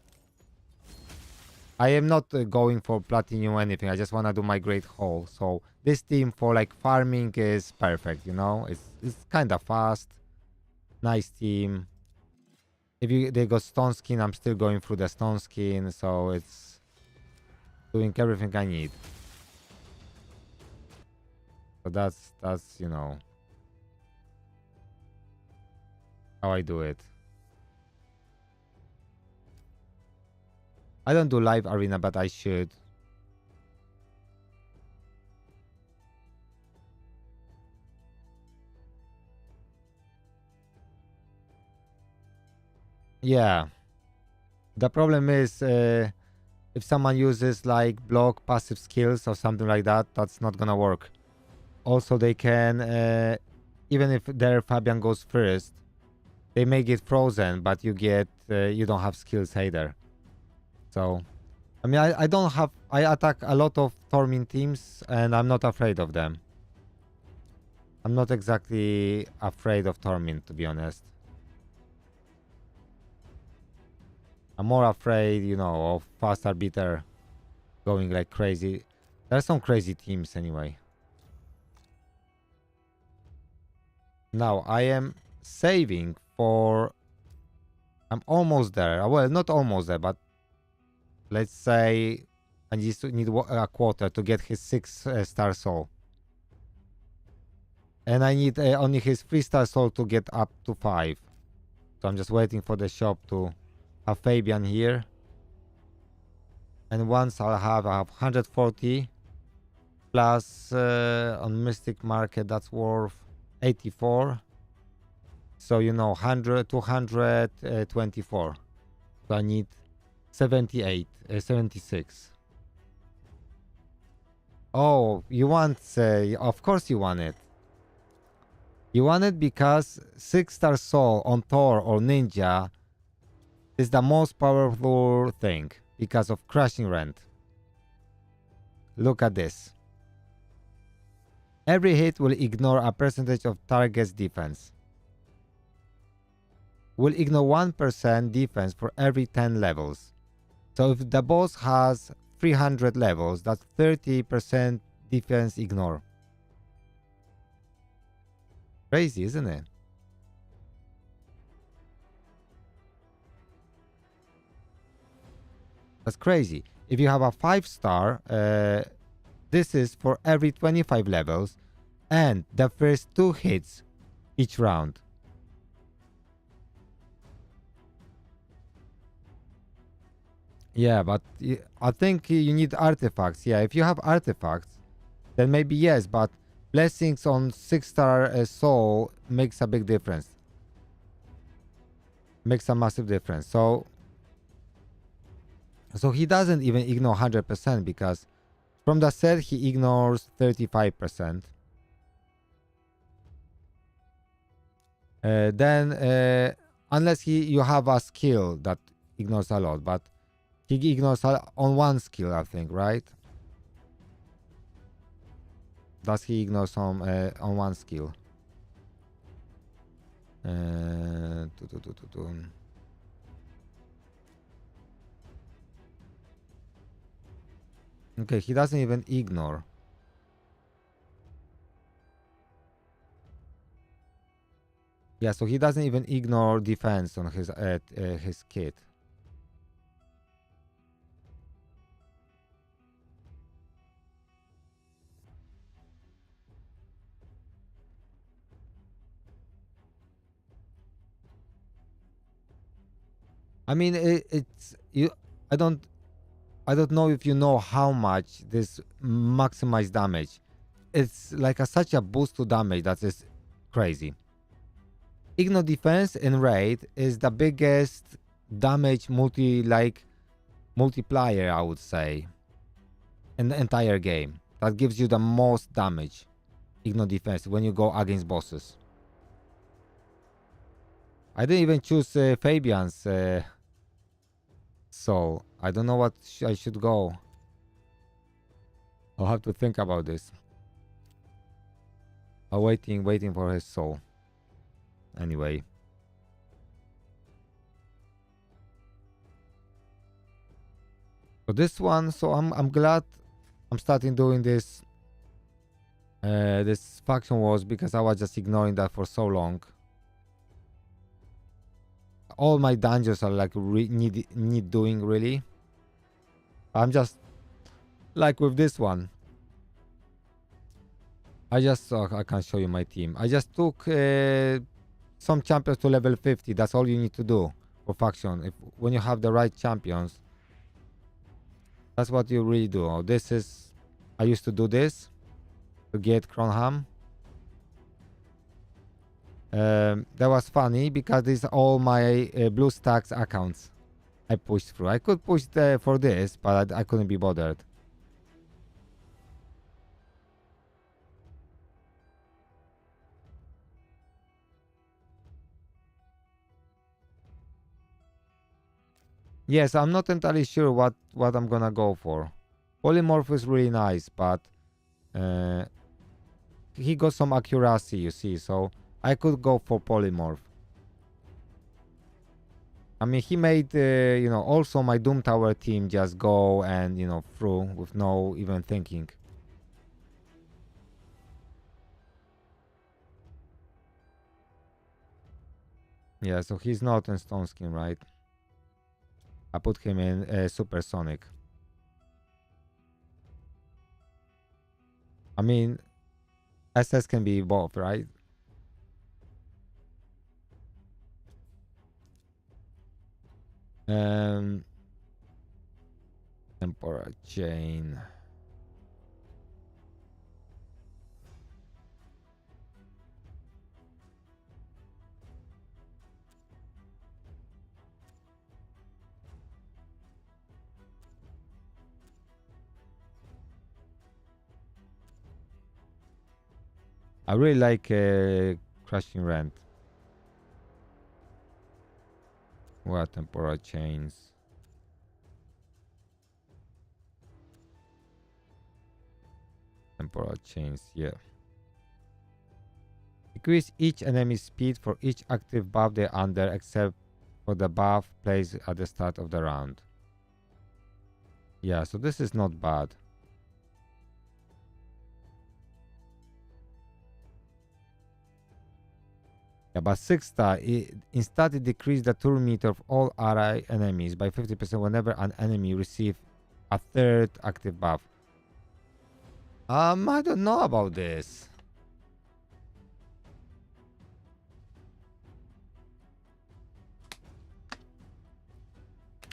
I am not going for platinum or anything. I just want to do my great haul. So this team for like farming is perfect, you know. It's kind of fast. Nice team. If they got stone skin, I'm still going through the stone skin, so it's doing everything I need. So that's you know how I do it. I don't do live arena, but I should. Yeah. The problem is if someone uses like block passive skills or something like that, that's not gonna work. Also, they can, even if their Fabian goes first, they may get frozen, but you don't have skills either. So, I mean, I attack a lot of Tormin teams and I'm not afraid of them. I'm not exactly afraid of Tormin, to be honest. I'm more afraid, you know, of fast arbiter going like crazy. There's some crazy teams anyway. Now I am saving for... I'm almost there. Well, not almost there, but let's say I need a quarter to get his 6-star soul. And I need only his 3-star soul to get up to 5. So I'm just waiting for the shop to have Fabian here. And once I have 140 plus on Mystic Market, that's worth 84. So, you know, 224. So I need 76. Oh, you want, of course you want it. You want it because 6-star soul on Thor or Ninja is the most powerful thing because of crushing rent. Look at this. Every hit will ignore a percentage of target's defense. Will ignore 1% defense for every 10 levels. So if the boss has 300 levels, that's 30% defense ignore. Crazy, isn't it? That's crazy. If you have a 5-star, this is for every 25 levels and the first 2 hits each round. Yeah, but I think you need artifacts. Yeah, if you have artifacts, then maybe yes, but blessings on 6-star soul makes a big difference. Makes a massive difference. So he doesn't even ignore 100% because From the set, he ignores 35%. Then, unless you have a skill that ignores a lot, but he ignores on one skill, I think, right? Does he ignore some on one skill? Okay, he doesn't even ignore. Yeah, so he doesn't even ignore defense on his kit. I mean, it's you. I don't know if you know how much this maximize damage. It's like such a boost to damage that is crazy. Ignore defense and raid is the biggest damage multiplier, I would say, in the entire game. That gives you the most damage. Ignore defense when you go against bosses. I didn't even choose Fabian's soul. I don't know what I should go. I'll have to think about this. I'm waiting for his soul. Anyway. So this one, so I'm glad I'm starting doing this this faction wars because I was just ignoring that for so long. All my dungeons are like need doing really. I'm just like with this one. I can't show you my team. I just took some champions to level 50. That's all you need to do for faction. When you have the right champions, that's what you really do. Oh, this is, I used to do this to get Cronham. That was funny because these are all my blue stacks accounts I pushed through. I could push for this, but I couldn't be bothered. Yes, I'm not entirely sure what I'm gonna go for. Polymorph is really nice, but he got some accuracy, you see, so I could go for Polymorph. I mean, he made, also my Doom Tower team just go and, through with no even thinking. Yeah, so he's not in Stone Skin, right? I put him in Supersonic. I mean, SS can be both, right? Temporal chain. I really like Crushing Rent. What temporal chains? Temporal chains, yeah. Increase each enemy's speed for each active buff they're under, except for the buff placed at the start of the round. Yeah, so this is not bad. Yeah, but 6-star, instead it decreases the turn meter of all ally enemies by 50% whenever an enemy receives a third active buff. I don't know about this.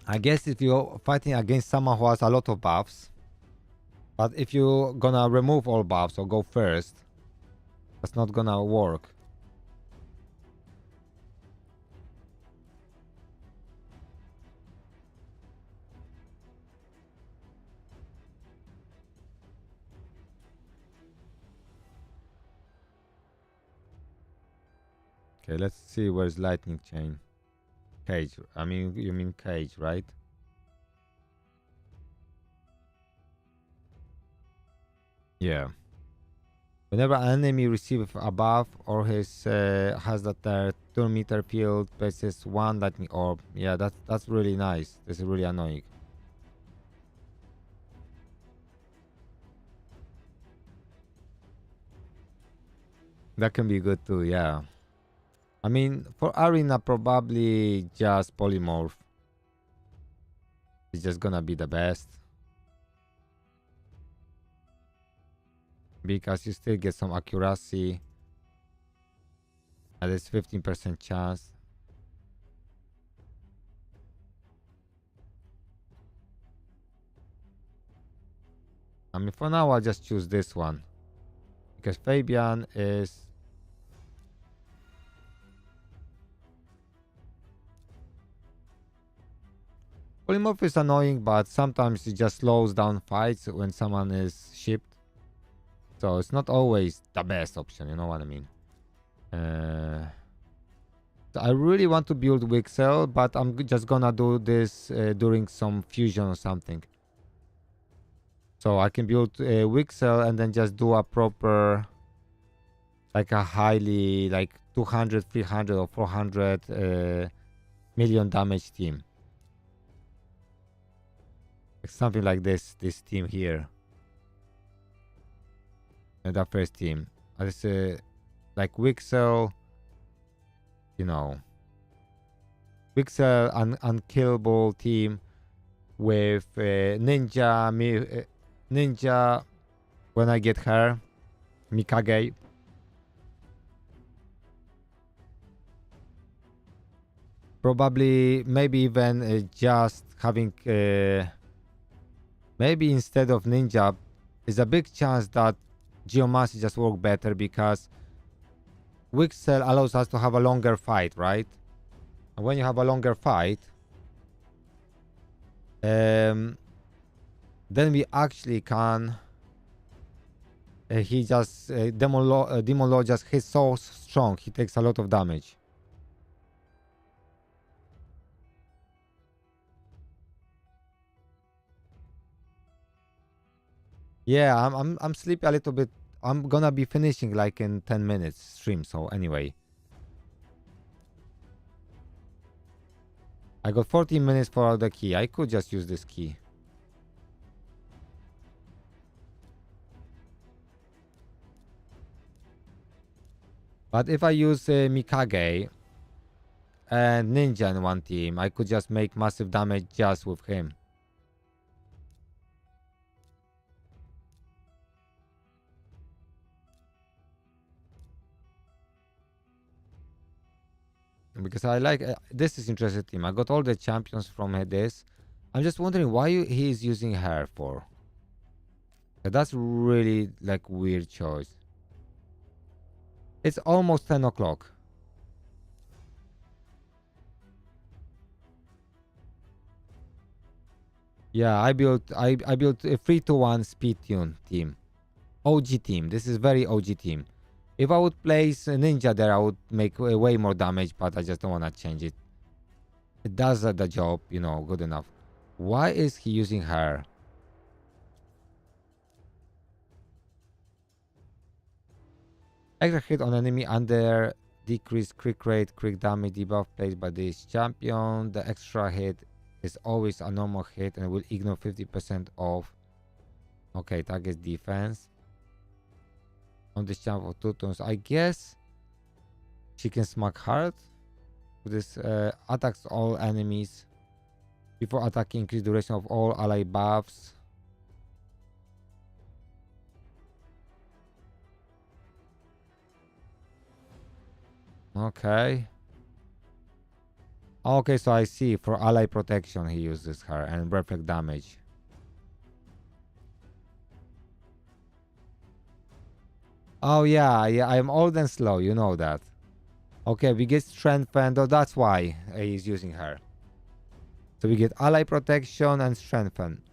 I guess if you're fighting against someone who has a lot of buffs, but if you're gonna remove all buffs or go first, that's not gonna work. Okay, let's see where's lightning chain. Cage. I mean, you mean cage, right? Yeah. Whenever an enemy receives a buff or his has that 2-meter field, places one lightning orb. Yeah, that's really nice. This is really annoying. That can be good too. Yeah. I mean, for arena, probably just polymorph. It's just gonna be the best because you still get some accuracy. At least 15% chance. I mean, for now, I'll just choose this one because Fabian is. Polymorph is annoying, but sometimes it just slows down fights when someone is shipped. So it's not always the best option, you know what I mean? So I really want to build Wixel, but I'm just gonna do this during some fusion or something. So I can build Wixel and then just do a proper, like a highly, like 200, 300 or 400 million damage team. Like something like this team here. And that first team. It's like Wixel, you know. Wixel, unkillable team with Ninja, when I get her, Mikage. Probably, maybe even just having, maybe instead of Ninja, there's a big chance that Geomancy just work better because Wixel allows us to have a longer fight, right? And when you have a longer fight, then we actually can. He just Demon Lord just he's so strong. He takes a lot of damage. Yeah, I'm sleepy a little bit. I'm gonna be finishing like in 10 minutes stream. So anyway, I got 14 minutes for the key. I could just use this key. But if I use Mikage and Ninja in one team, I could just make massive damage just with him. Because I like this is interesting team. I got all the champions from this. I'm just wondering why he is using her for. That's really like weird choice. It's almost 10 o'clock. Yeah, I built a 3-1 speed tune team. OG team. This is very OG team. If I would place a Ninja there, I would make way more damage, but I just don't want to change it. It does the job, you know, good enough. Why is he using her? Extra hit on enemy under decreased crit rate, crit damage debuff placed by this champion. The extra hit is always a normal hit and will ignore 50% of target defense on this champion for 2 turns. I guess she can smack hard. This attacks all enemies before attacking. Increase duration of all ally buffs. Okay. Okay, so I see for ally protection he uses her and reflect damage. Oh yeah, I'm old and slow, you know that. Okay, we get strengthened. Oh, that's why he's using her. So we get ally protection and strengthen.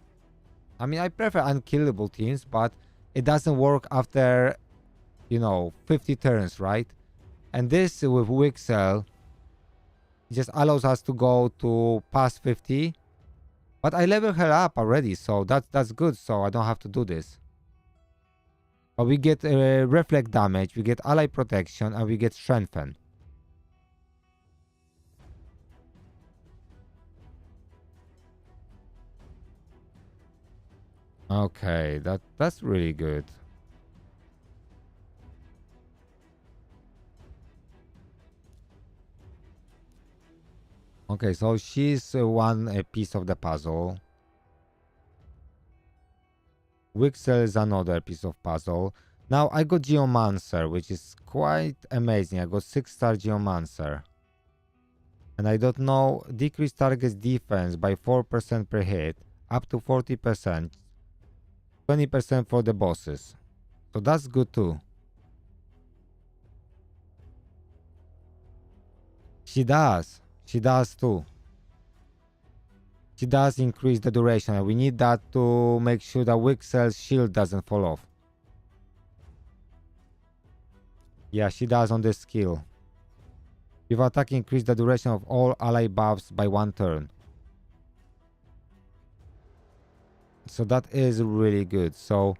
I mean, I prefer unkillable teams, but it doesn't work after, 50 turns, right? And this with Wixel just allows us to go to past 50. But I level her up already, so that's good. So I don't have to do this. But we get reflect damage, we get ally protection, and we get strengthen. Okay, that's really good. Okay, so she's one piece of the puzzle. Wixel is another piece of puzzle. Now I got Geomancer, which is quite amazing. I got 6-star Geomancer. And I don't know, decrease target's defense by 4% per hit, up to 40%, 20% for the bosses. So that's good too. She does too. She does increase the duration, and we need that to make sure that Wixel's shield doesn't fall off. Yeah, she does on this skill. If attack increase the duration of all ally buffs by 1 turn. So that is really good. So,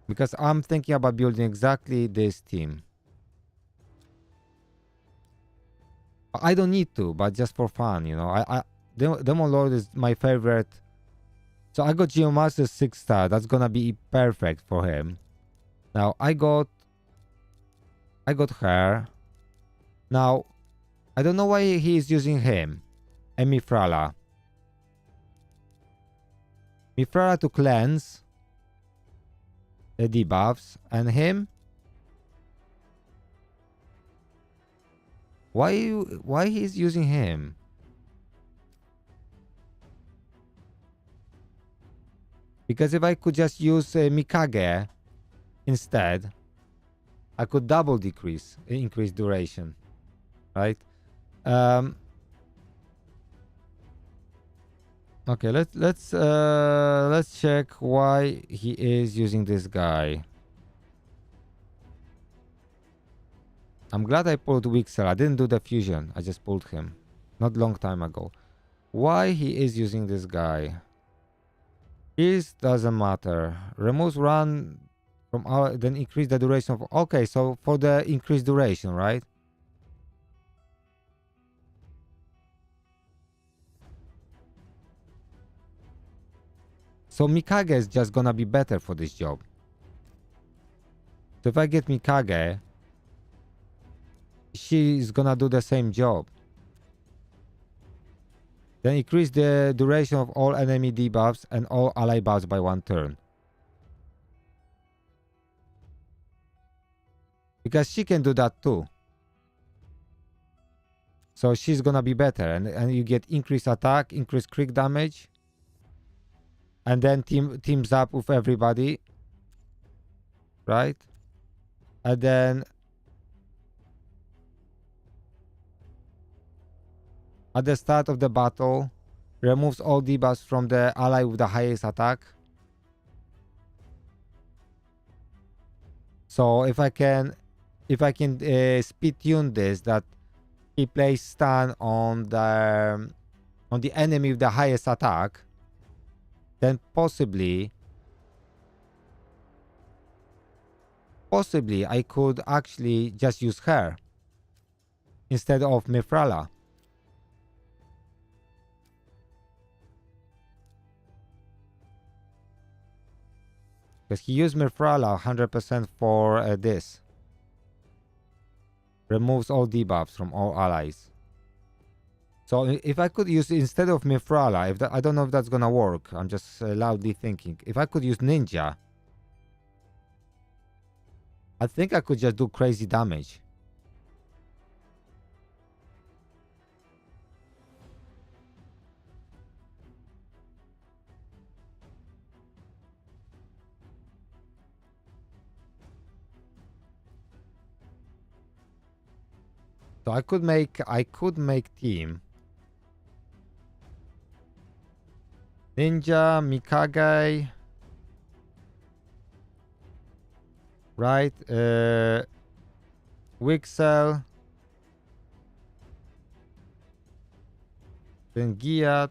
because I'm thinking about building exactly this team. I don't need to, but just for fun, you know. Demon Lord is my favorite. So I got Geomaster 6-star. That's gonna be perfect for him. Now I got her. Now I don't know why he is using him. And Mifrala. Mifrala to cleanse the debuffs, and him. Why he's using him? Because if I could just use Mikage instead, I could double increase duration, right? Okay, let's check why he is using this guy. I'm glad I pulled Wixel. I didn't do the fusion. I just pulled him not long time ago. Why he is using this guy? This doesn't matter. Removes run from our, then increase the duration of. Okay, so for the increased duration, right? So Mikage is just gonna be better for this job. So if I get Mikage, she's gonna do the same job. Then increase the duration of all enemy debuffs and all ally buffs by 1 turn. Because she can do that too. So she's gonna be better, and you get increased attack, increased crit damage, and then teams up with everybody, right? And then at the start of the battle, removes all debuffs from the ally with the highest attack. So if I can speed tune this, that he plays stun on the enemy with the highest attack, then possibly I could actually just use her instead of Mifrala. Because he used Mifrala 100% for this. Removes all debuffs from all allies. So if I could use, instead of Mifrala, I don't know if that's gonna work. I'm just loudly thinking. If I could use Ninja, I think I could just do crazy damage. So I could make team Ninja, Mikage, right? Wixel, then Giat,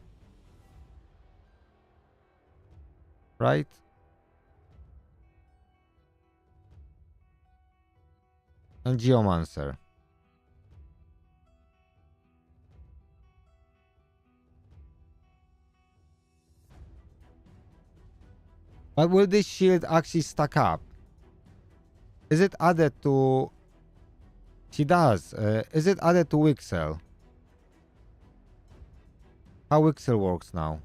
right? And Geomancer. But will this shield actually stack up? Is it added to... She does. Is it added to Wixel? How Wixel works now?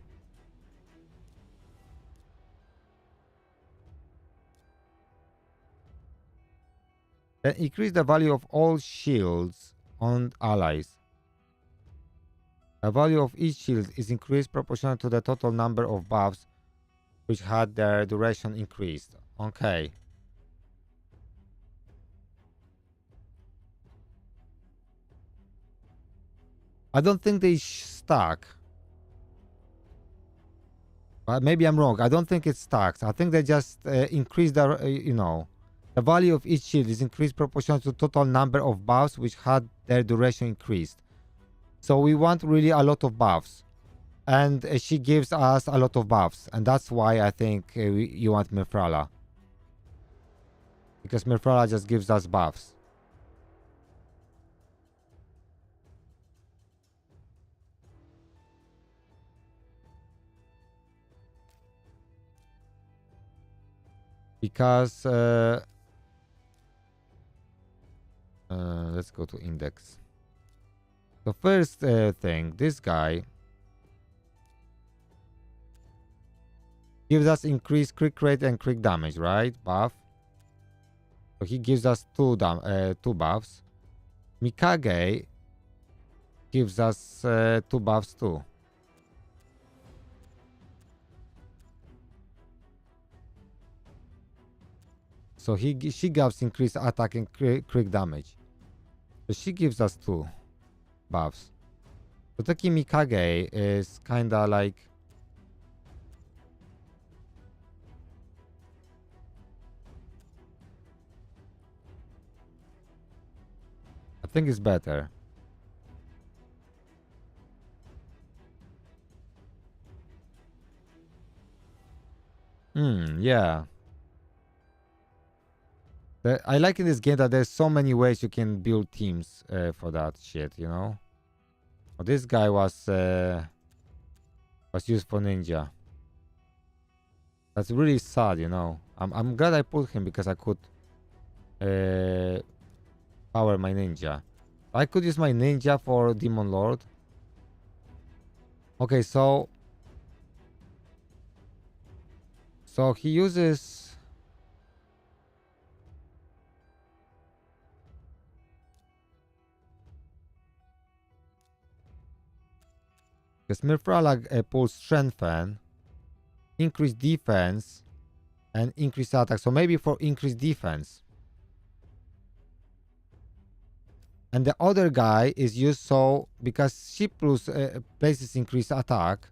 Then increase the value of all shields on allies. The value of each shield is increased proportional to the total number of buffs which had their duration increased. Okay. I don't think they stack. But maybe I'm wrong. I don't think it stacks. I think they just increase the, the value of each shield is increased proportional to total number of buffs which had their duration increased. So we want really a lot of buffs. And she gives us a lot of buffs. And that's why I think you want Mifrala. Because Mifrala just gives us buffs. Because let's go to index. The first thing, this guy gives us increased crit rate and crit damage, right? Buff. So he gives us two buffs. Mikage gives us two buffs too. So she gives increased attack and crit damage. So she gives us two buffs. Toteki Mikage is kinda like... I think it's better. Yeah. I like in this game that there's so many ways you can build teams for that shit, you know? Well, this guy was used for ninja. That's really sad, you know? I'm glad I put him because I could power my ninja. I could use my ninja for Demon Lord. Okay, so he uses... Because Mirfrala pulls Strengthen, increase defense, and increase attack. So maybe for increased defense. And the other guy is used so because she places increased attack.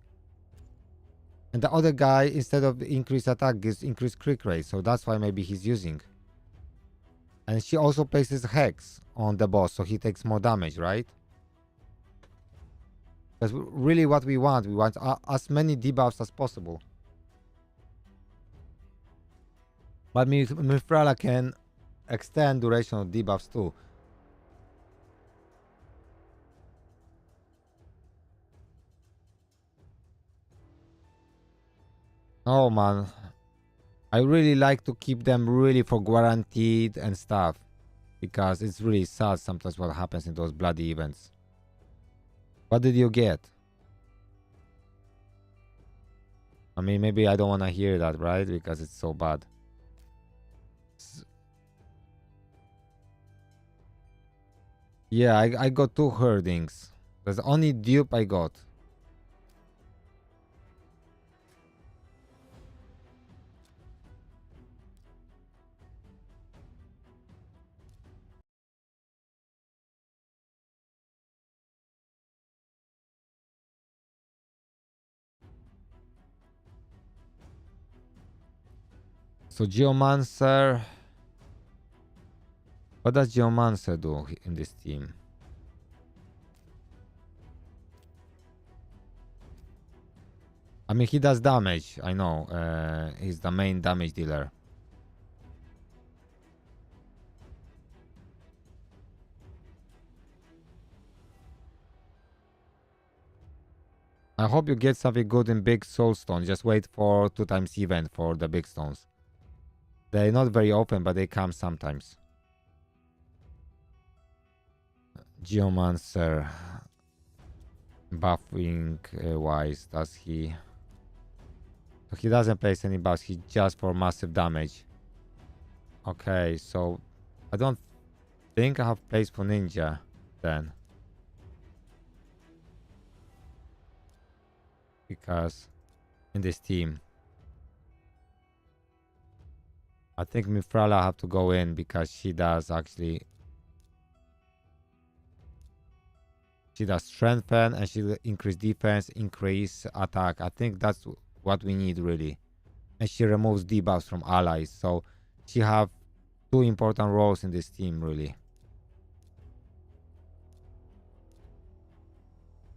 And the other guy, instead of the increased attack, gives increased crit rate. So that's why maybe he's using. And she also places Hex on the boss, so he takes more damage, right? That's really what we want. We want as many debuffs as possible. But Mifrala can extend duration of debuffs too. Oh man, I really like to keep them really for guaranteed and stuff. Because it's really sad sometimes what happens in those bloody events. What did you get? I mean, maybe I don't want to hear that, right? Because it's so bad. Yeah, I got two herdings. That's the only dupe I got. So Geomancer. What does Geomancer do in this team? I mean, he does damage. I know. He's the main damage dealer. I hope you get something good in big soulstone. Just wait for 2 times event for the big stones. They're not very often, but they come sometimes. Geomancer. Buffing wise, does he? So he doesn't place any buffs. He just for massive damage. Okay, so I don't think I have place for ninja then. Because in this team, I think Mifrala have to go in because she does actually. She does strengthen and she increase defense, increase attack. I think that's what we need really. And she removes debuffs from allies. So she have 2 important roles in this team really.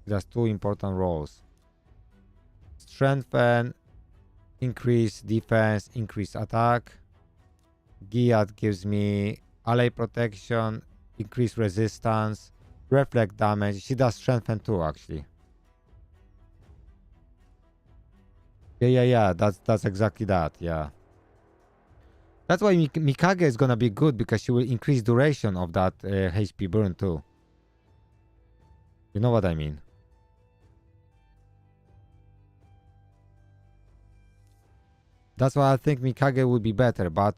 She does 2 important roles. Strengthen, increase defense, increase attack. Giat gives me ally protection, increase resistance, reflect damage. She does strengthen too actually. Yeah. That's exactly that. Yeah. That's why Mikage is gonna be good because she will increase duration of that HP burn too. You know what I mean? That's why I think Mikage would be better, but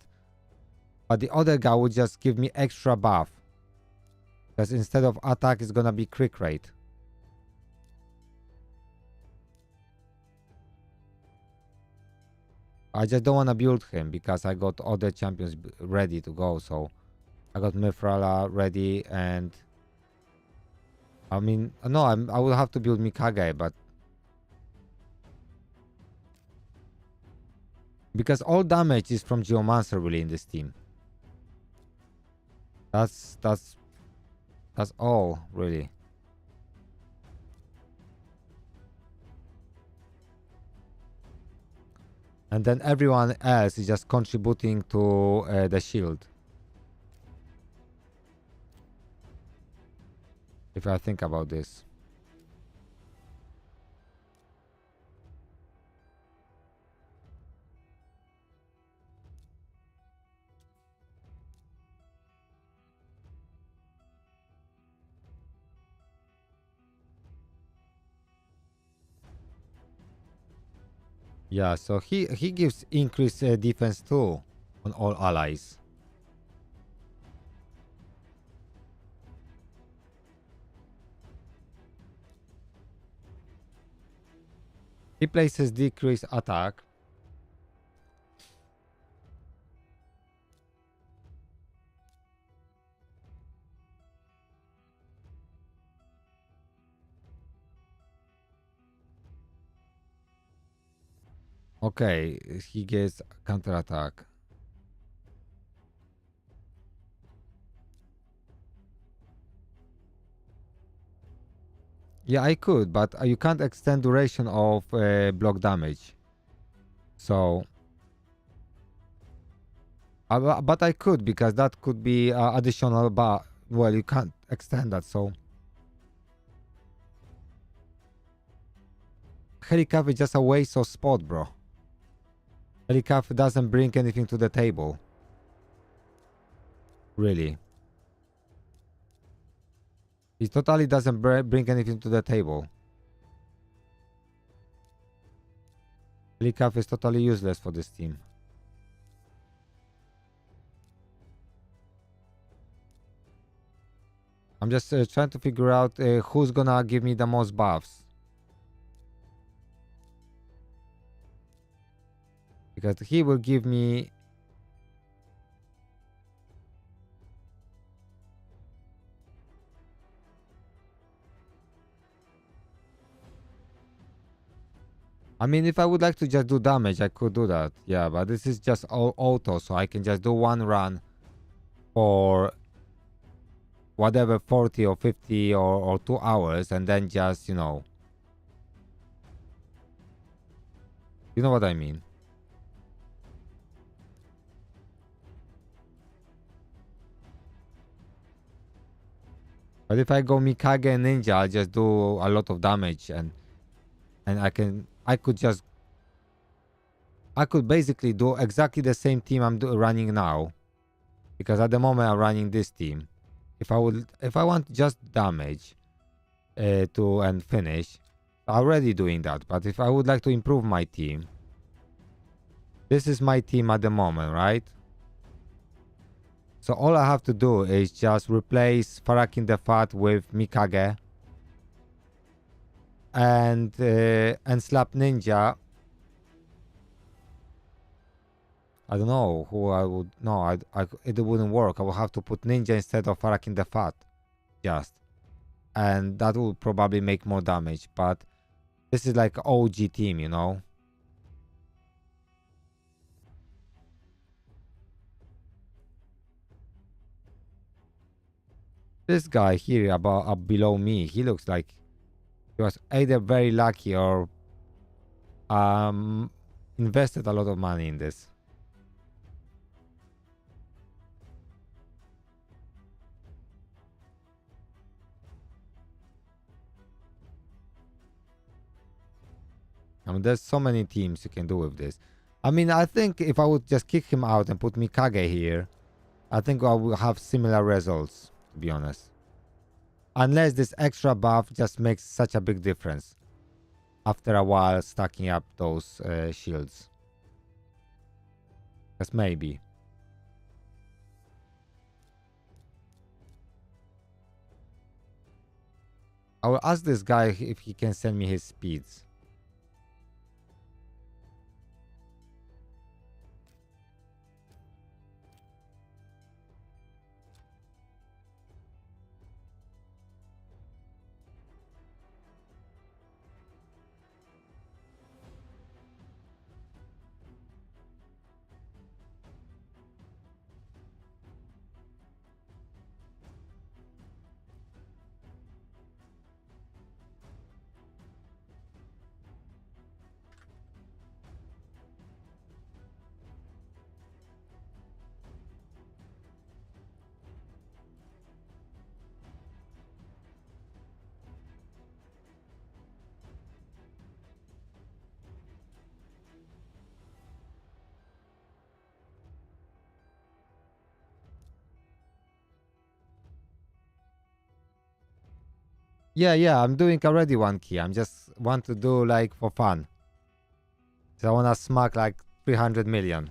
the other guy would just give me extra buff. Because instead of attack, it's gonna be quick rate. I just don't wanna build him because I got other champions ready to go. So I got Mifrala ready, and I mean, no, I will have to build Mikage, but because all damage is from Geomancer really in this team. That's all really. And then everyone else is just contributing to the shield. If I think about this. Yeah, so he gives increased defense too on all allies. He places decreased attack. Okay, he gets counter attack. Yeah, I could, but you can't extend duration of block damage. So, but I could because that could be additional. But well, you can't extend that. So, Helicaf is just a waste of spot, bro. Helicaf doesn't bring anything to the table. Really. He totally doesn't bring anything to the table. Helicaf is totally useless for this team. I'm just trying to figure out who's gonna give me the most buffs. Because he will give me... I mean, if I would like to just do damage, I could do that. Yeah, but this is just all auto, so I can just do one run for whatever 40 or 50 or 2 hours, and then just, you know what I mean. But if I go Mikage and Ninja, I'll just do a lot of damage, and I could basically do exactly the same team I'm running now, because at the moment I'm running this team. If I want just damage to and finish, I'm already doing that. But if I would like to improve my team, this is my team at the moment, right? So all I have to do is just replace Farakin the Fat with Mikage and slap Ninja. I don't know who I would. No, it wouldn't work. I would have to put Ninja instead of Farakin the Fat, just, and that would probably make more damage. But this is like OG team, you know. This guy here up below me, he looks like he was either very lucky or invested a lot of money in this. I mean, there's so many teams you can do with this. I mean, I think if I would just kick him out and put Mikage here, I think I will have similar results, to be honest. Unless this extra buff just makes such a big difference after a while stacking up those shields. Because maybe. I will ask this guy if he can send me his speeds. Yeah, I'm doing already one key. I'm just want to do like for fun. So I want to smack like 300 million.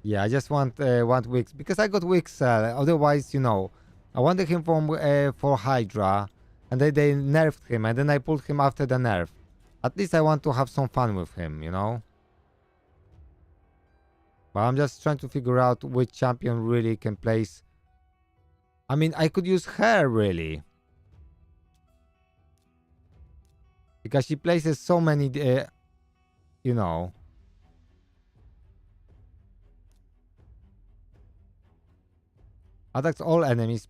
Yeah, I just want Wix because I got Wix. Otherwise, you know, I wanted him from for Hydra, and then they nerfed him, and then I pulled him after the nerf. At least I want to have some fun with him, you know. But I'm just trying to figure out which champion really can place. I mean, I could use her really, because she places so many, you know. Attacks all enemies.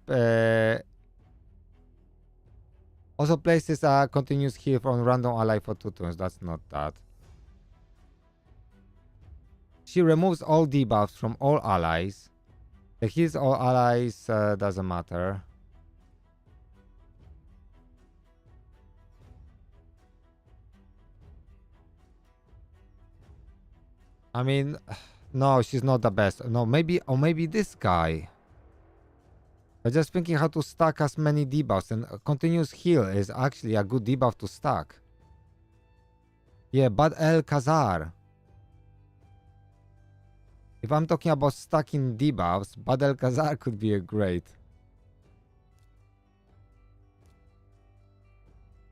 Also places a continuous heal from random ally for 2 turns. That's not that. She removes all debuffs from all allies. The heals all allies doesn't matter. I mean, no, she's not the best. No, maybe, or maybe this guy. I'm just thinking how to stack as many debuffs, and a continuous heal is actually a good debuff to stack. Yeah, but KALR. If I'm talking about stacking debuffs, KALR could be a great.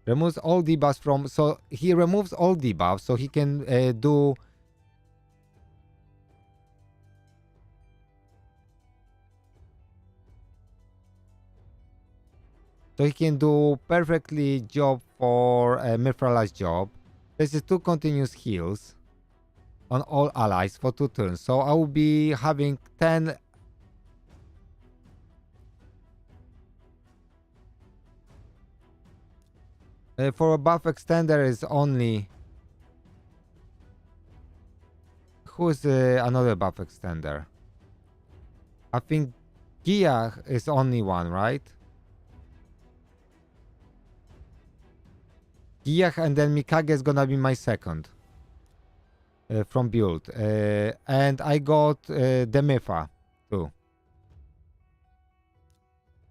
Removes all debuffs from, so he removes all debuffs, so he can do. So he can do perfectly job for Mifrala's job. This is 2 continuous heals. on all allies for 2 turns. So I will be having 10. For a buff extender is only. Who is another buff extender? I think Gia is only one, right? Gia and then Mikage is gonna be my second from build. And I got Demifa too.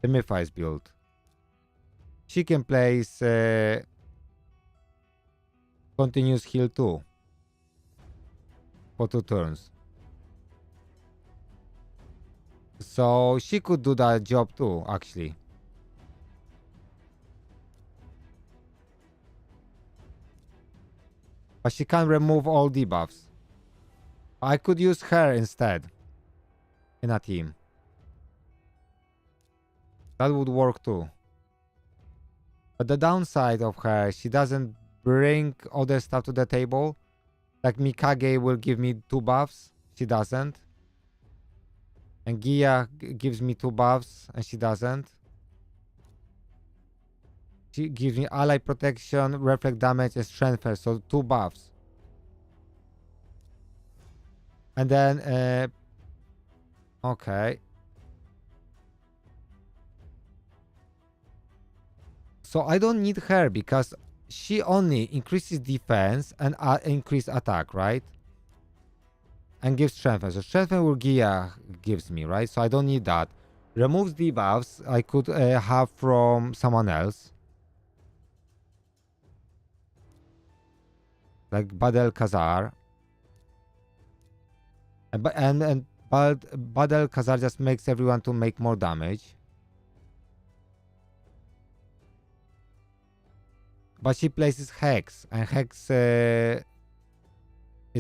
Demifa is built. She can place continuous heal too for 2 turns. So she could do that job too, actually. But she can't remove all debuffs. I could use her instead in a team. That would work too. But the downside of her, she doesn't bring other stuff to the table. Like Mikage will give me 2 buffs. She doesn't. And Gia gives me 2 buffs and she doesn't. She gives me ally protection, reflect damage, and strength first. So 2 buffs. And then okay. So I don't need her because she only increases defense and increase attack, right? And gives strength. So strength will Gia gives me, right? So I don't need that. Removes debuffs I could have from someone else. Like KALR. And KALR just makes everyone to make more damage. But she places Hex, and Hex is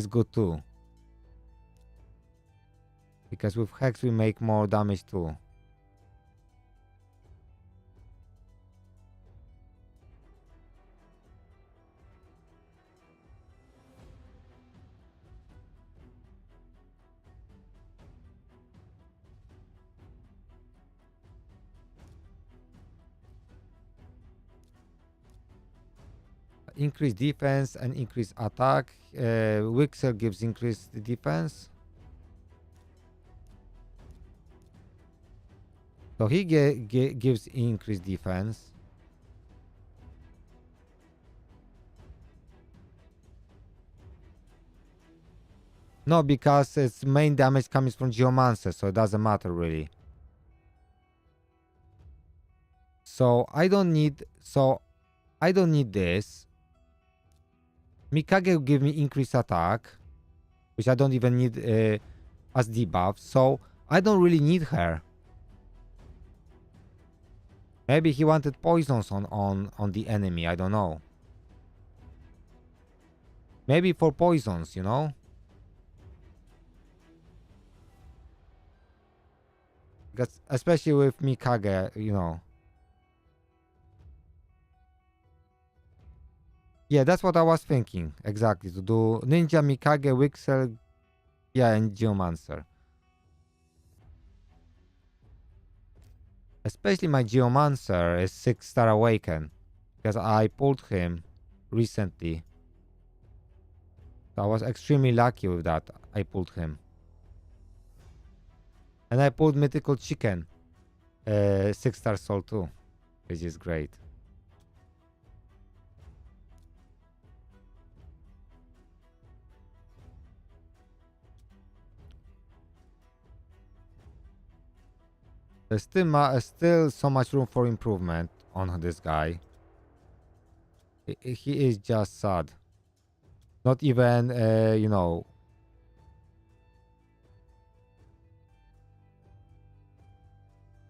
good too. Because with Hex we make more damage too. Increase defense and increase attack. Wixer gives increased defense. So he gives increased defense. No, because its main damage comes from Geomancer, so it doesn't matter really. So I don't need this. Mikage will give me increased attack, which I don't even need as debuff. So I don't really need her. Maybe he wanted poisons on the enemy, I don't know. Maybe for poisons, you know? Because especially with Mikage, you know. Yeah, that's what I was thinking. Exactly. To do Ninja, Mikage, Wixel, yeah, and Geomancer. Especially my Geomancer is 6-star Awaken. Because I pulled him recently. So I was extremely lucky with that. I pulled him. And I pulled Mythical Chicken. 6-star Soul too. Which is great. There's still so much room for improvement on this guy. He is just sad. Not even, you know.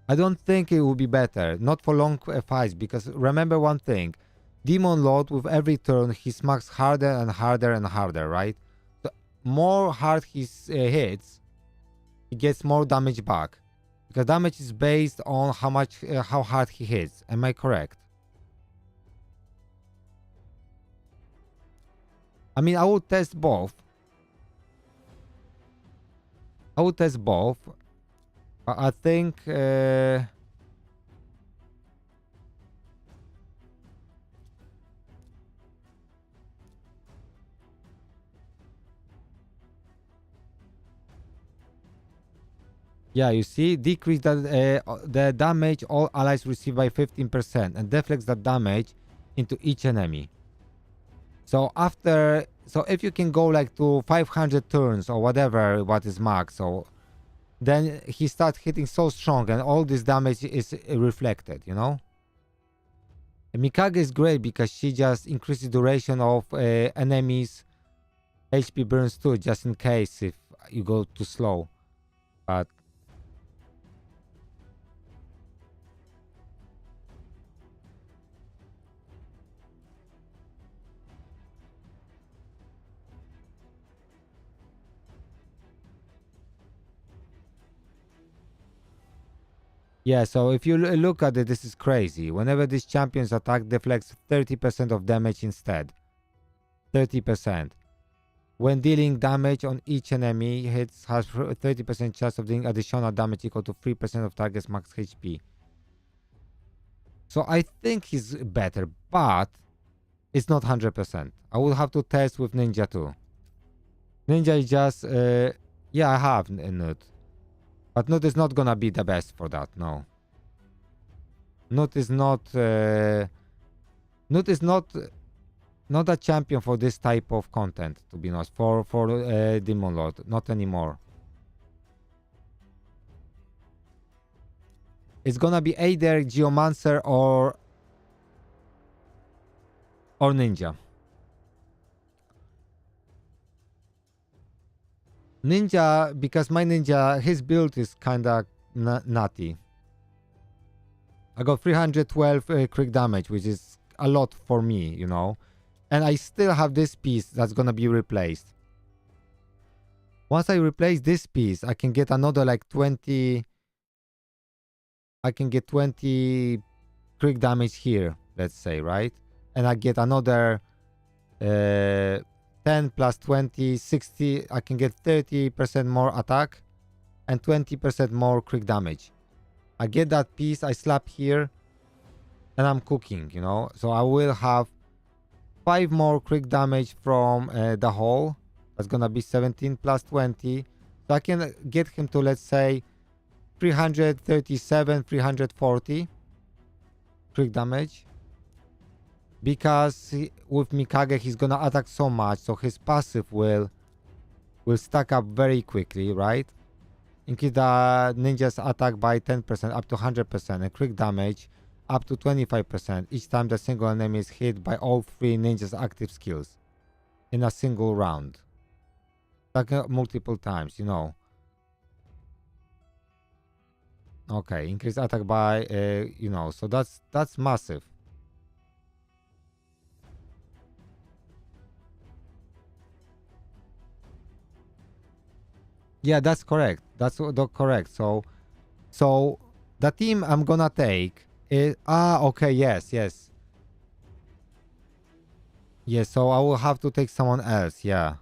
I don't think it will be better. Not for long fights. Because remember one thing. Demon Lord, with every turn, he smacks harder and harder and harder, right? The more hard he hits, he gets more damage back. Because damage is based on how hard he hits. Am I correct? I mean, I will test both. I would test both. I think yeah, you see, decrease the damage all allies receive by 15% and deflects that damage into each enemy. So if you can go like to 500 turns or whatever, what is max, so then he starts hitting so strong and all this damage is reflected, you know. And Mikage is great because she just increases duration of enemies HP burns too, just in case if you go too slow. But yeah, so if you look at it, this is crazy. Whenever this champion's attack deflects 30% of damage instead. 30%. When dealing damage on each enemy, hits has 30% chance of dealing additional damage equal to 3% of target's max HP. So I think he's better, but it's not 100%. I will have to test with Ninja too. Ninja is just... yeah, I have Nut. But Nut is not gonna be the best for that, no. Nut is not... Nut is not a champion for this type of content, to be honest. For Demon Lord, not anymore. It's gonna be either Geomancer or Ninja. Ninja, because my Ninja, his build is kinda nutty. I got 312 crit damage, which is a lot for me, you know. And I still have this piece that's gonna be replaced. Once I replace this piece, I can get another like 20... I can get 20 crit damage here, let's say, right? And I get another 10 plus 20, 60. I can get 30% more attack and 20% more crit damage. I get that piece, I slap here, and I'm cooking, you know? So I will have 5 more crit damage from the hole. That's gonna be 17 plus 20. So I can get him to, let's say, 337, 340 crit damage. Because with Mikage, he's gonna attack so much, so his passive will stack up very quickly, right? Increase the ninja's attack by 10%, up to 100%, and crit damage up to 25% each time the single enemy is hit by all 3 ninja's active skills in a single round. Like multiple times, you know. Okay, increase attack by, you know, so that's massive. Yeah, that's correct. That's correct. So the team I'm gonna take is okay, yes. Yes, so I will have to take someone else, yeah.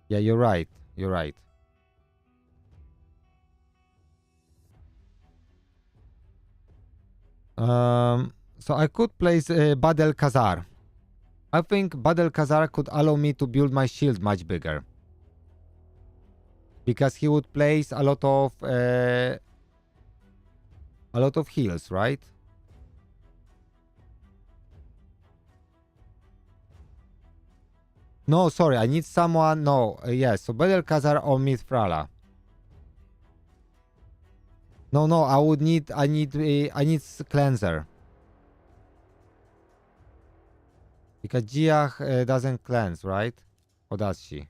Yeah, you're right. You're right. So I could place Badel Khazar. I think Badel Khazar could allow me to build my shield much bigger. Because he would place a lot of heals, right? No, sorry, I need someone. No, yes. So Badel Khazar or Mithrala. No, I need cleanser. Because Jiah doesn't cleanse, right? Or does she?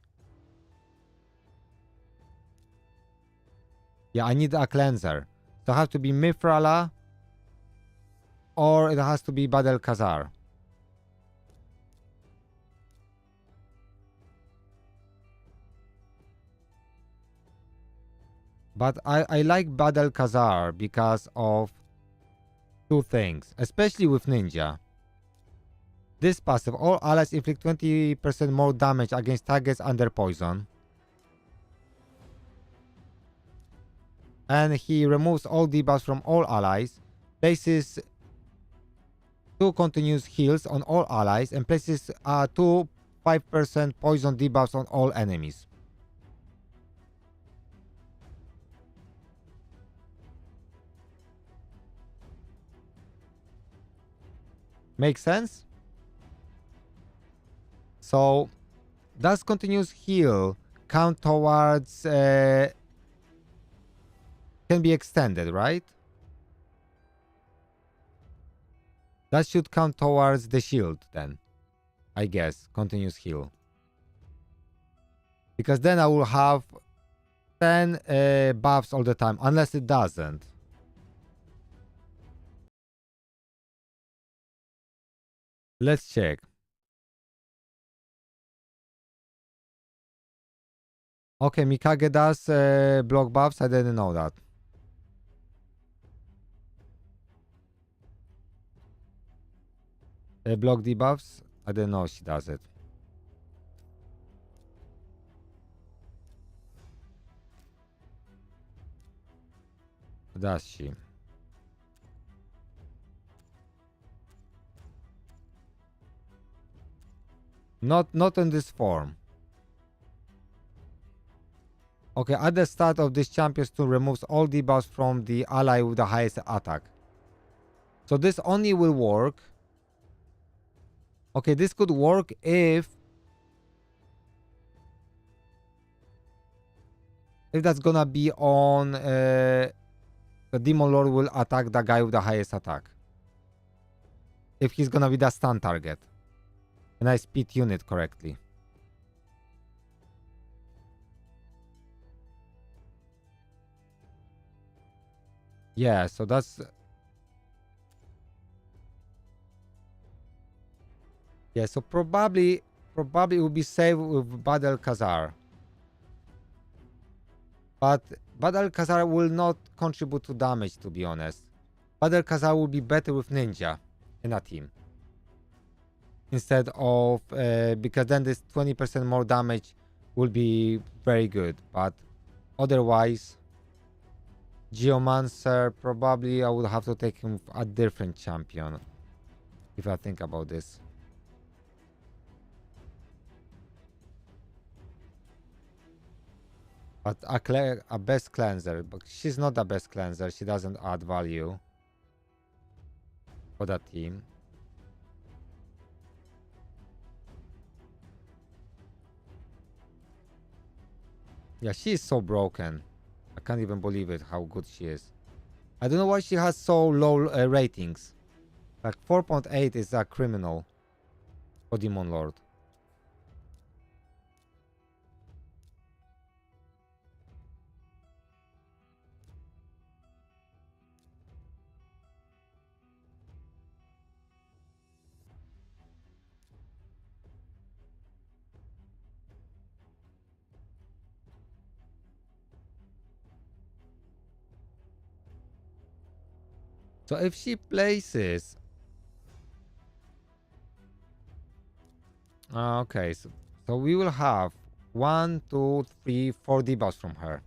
Yeah, I need a cleanser. So it has to be Mithrala or it has to be Badel Khazar. But I like Badel Khazar because of 2 things, especially with Ninja. This passive, all allies inflict 20% more damage against targets under poison. And he removes all debuffs from all allies, places 2 continuous heals on all allies, and places 2 5% poison debuffs on all enemies. Make sense? So does continuous heal count towards can be extended, right? That should count towards the shield then, I guess, continuous heal. Because then I will have 10 buffs all the time, unless it doesn't. Let's check. Okay, Mikage does block buffs. I didn't know that. Block debuffs. I didn't know she does it. Does she? Not in this form. Okay, at the start of this champion's turn, removes all debuffs from the ally with the highest attack. So this only will work. Okay, this could work if that's gonna be on the Demon Lord will attack the guy with the highest attack. If he's gonna be the stun target. And I speed unit correctly. Yeah, so that's... Yeah, so probably it will be safe with Battle KALR. But Battle KALR will not contribute to damage, to be honest. Battle KALR will be better with Ninja in a team. Instead of... because then this 20% more damage will be very good. But otherwise... Geomancer, probably I would have to take him a different champion. If I think about this. But a best cleanser, but she's not the best cleanser. She doesn't add value for that team. Yeah, she is so broken. I can't even believe it, how good she is. I don't know why she has so low ratings. Like 4.8 is a criminal for Demon Lord. So if she places... okay, so we will have 1, 2, 3, 4 debuffs from her.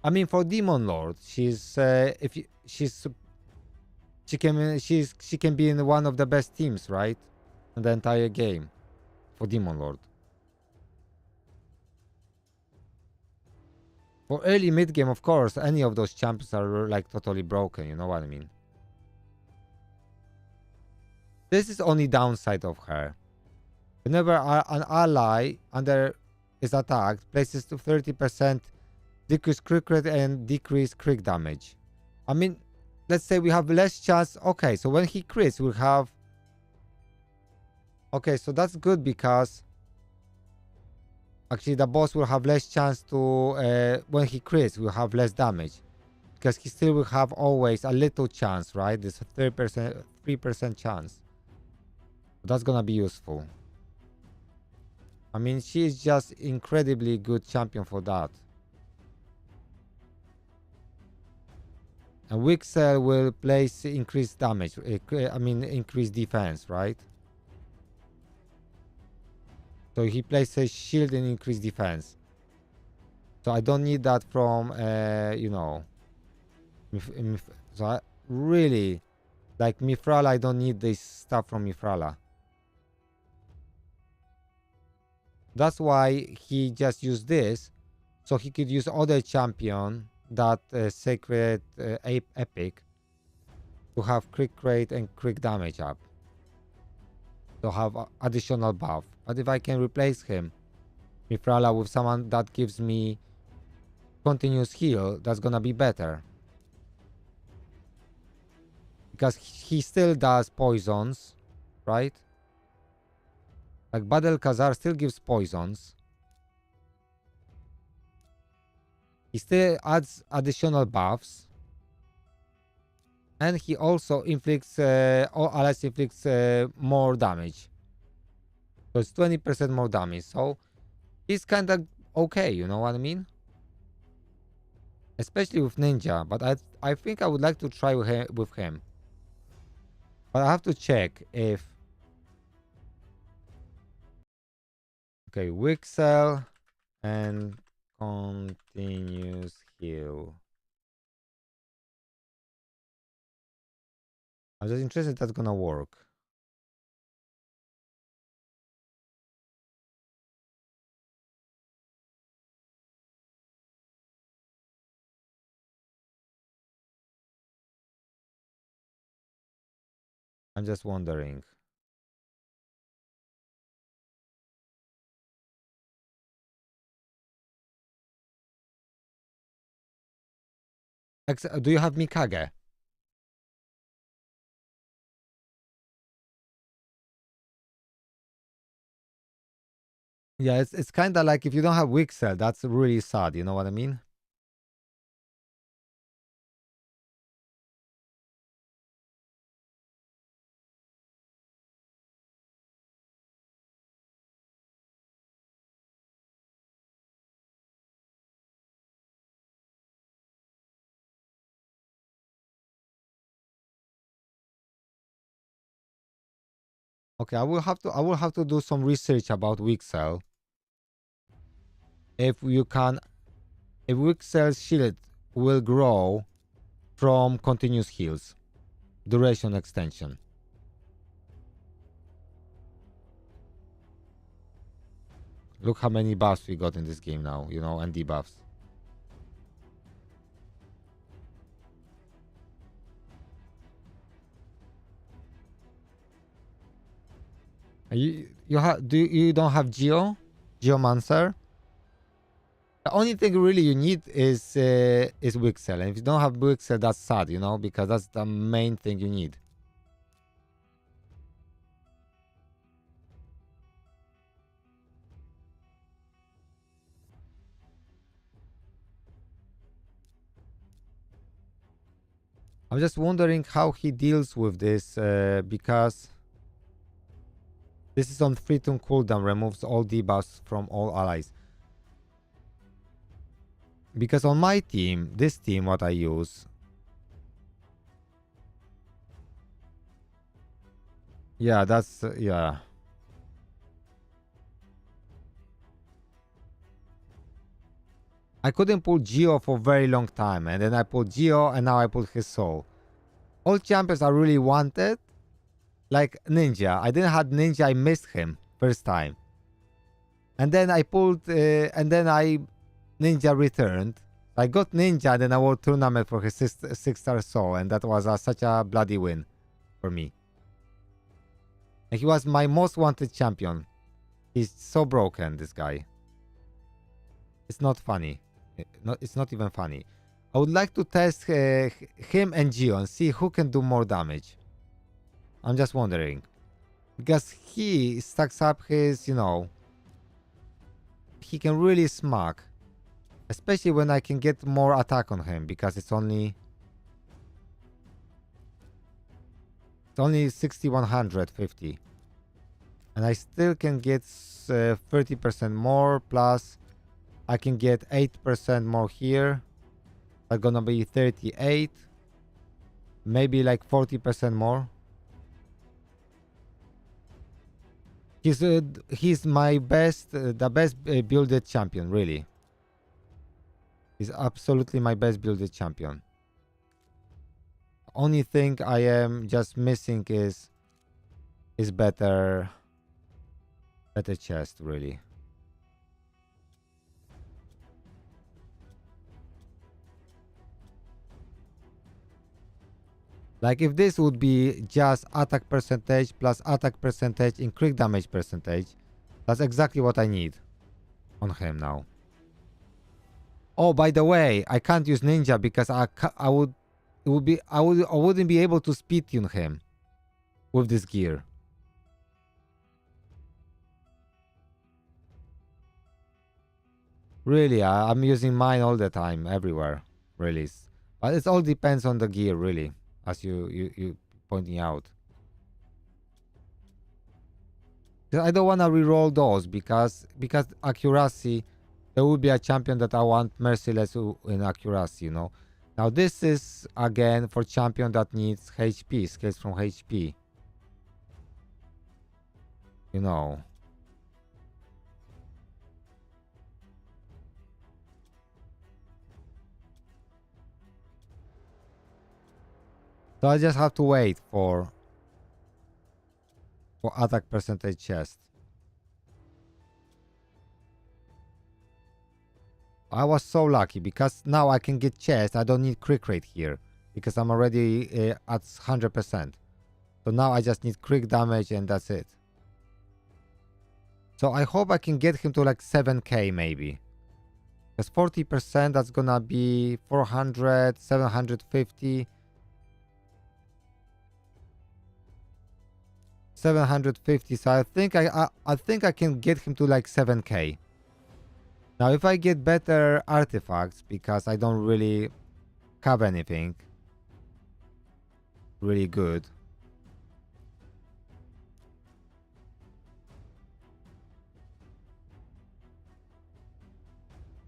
I mean, for Demon Lord, she's she can be in one of the best teams, right? In the entire game for Demon Lord. For early mid game, of course, any of those champions are like totally broken. You know what I mean? This is only downside of her. Whenever an ally under is attacked, places to 30% decrease crit rate and decrease crit damage. I mean, let's say we have less chance. Okay, so when he crits, we'll have... Okay, so that's good because... Actually, the boss will have less chance to... when he crits, will have less damage. Because he still will have always a little chance, right? This 3% chance. That's gonna be useful. I mean, she is just incredibly good champion for that. And weak cell will place increased damage. I mean, increased defense, right? So he places shield and increased defense. So I don't need that from, you know. So I really, like Mifrala, I don't need this stuff from Mifrala. That's why he just used this. So he could use other champion, that sacred epic, to have quick rate and quick damage up. To have additional buff. But if I can replace him, Mifrala, with someone that gives me continuous heal, that's gonna be better. Because he still does poisons, right? Like KALR still gives poisons. He still adds additional buffs. And he also inflicts, all allies inflicts more damage. So it's 20% more damage. So he's kind of okay, you know what I mean? Especially with Ninja. But I think I would like to try with him. But I have to check if... Okay, weak cell and continuous heal. I'm just interested if that's gonna work. I'm just wondering. Do you have Mikage? Yeah, it's kind of like if you don't have weak cell, that's really sad. You know what I mean? Okay, I will have to do some research about weak cell. If you can, if weak cell shield will grow from continuous heals, duration extension. Look how many buffs we got in this game now, you know, and debuffs. You don't have Geomancer? The only thing really you need is weak cell, and if you don't have weak cell, that's sad, you know, because that's the main thing you need. I'm just wondering how he deals with this, because this is on 3-turn cooldown, removes all debuffs from all allies. Because on my team, this team, what I use... Yeah, that's... yeah. I couldn't pull Geo for a very long time, and then I pulled Geo, and now I pulled his soul. All champions are really wanted. Like Ninja. I didn't have Ninja, I missed him first time. And then I pulled... and then Ninja returned. I got Ninja, and then I won tournament for his 6-star soul, and that was such a bloody win for me. And he was my most wanted champion. He's so broken, this guy. It's not funny. It's not even funny. I would like to test him and Geo and see who can do more damage. I'm just wondering. Because he stacks up his, you know... He can really smack. Especially when I can get more attack on him, because it's only 6150. And I still can get 30% more, plus I can get 8% more here. That's gonna be 38. maybe like 40% more. He's my best, the best builded champion, really. He's absolutely my best builded champion. Only thing I am just missing is better chest, really. Like if this would be just attack percentage plus attack percentage in crit damage percentage, that's exactly what I need on him now. Oh, by the way, I can't use ninja because I wouldn't be able to speed tune him with this gear. Really, I'm using mine all the time, everywhere, really. But it all depends on the gear, really, as you pointing out. I don't want to reroll those because accuracy, there will be a champion that I want merciless in accuracy, you know. Now this is again for champion that needs HP, skills from HP. You know. So I just have to wait for attack percentage chest. I was so lucky because now I can get chest. I don't need crit rate here because I'm already at 100%. So now I just need crit damage and that's it. So I hope I can get him to like 7k maybe. Because 40%, that's gonna be 400, 750. 750. So I think I think I can get him to like 7k. Now if I get better artifacts, because I don't really have anything really good.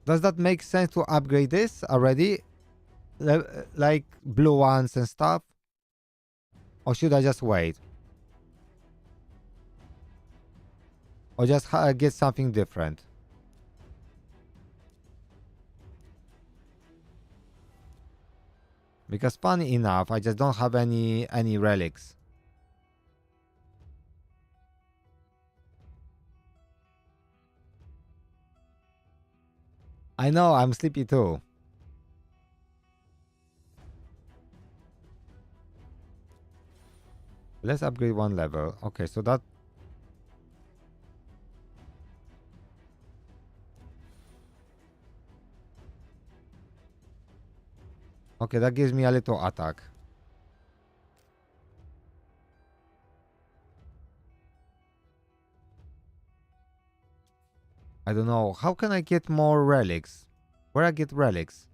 Does that make sense to upgrade this already? Like blue ones and stuff? Or should I just wait? Or just get something different? Because funny enough, I just don't have any relics. I know, I'm sleepy too. Let's upgrade one level. Okay, so that... Okay, that gives me a little attack. I don't know. How can I get more relics? Where I get relics?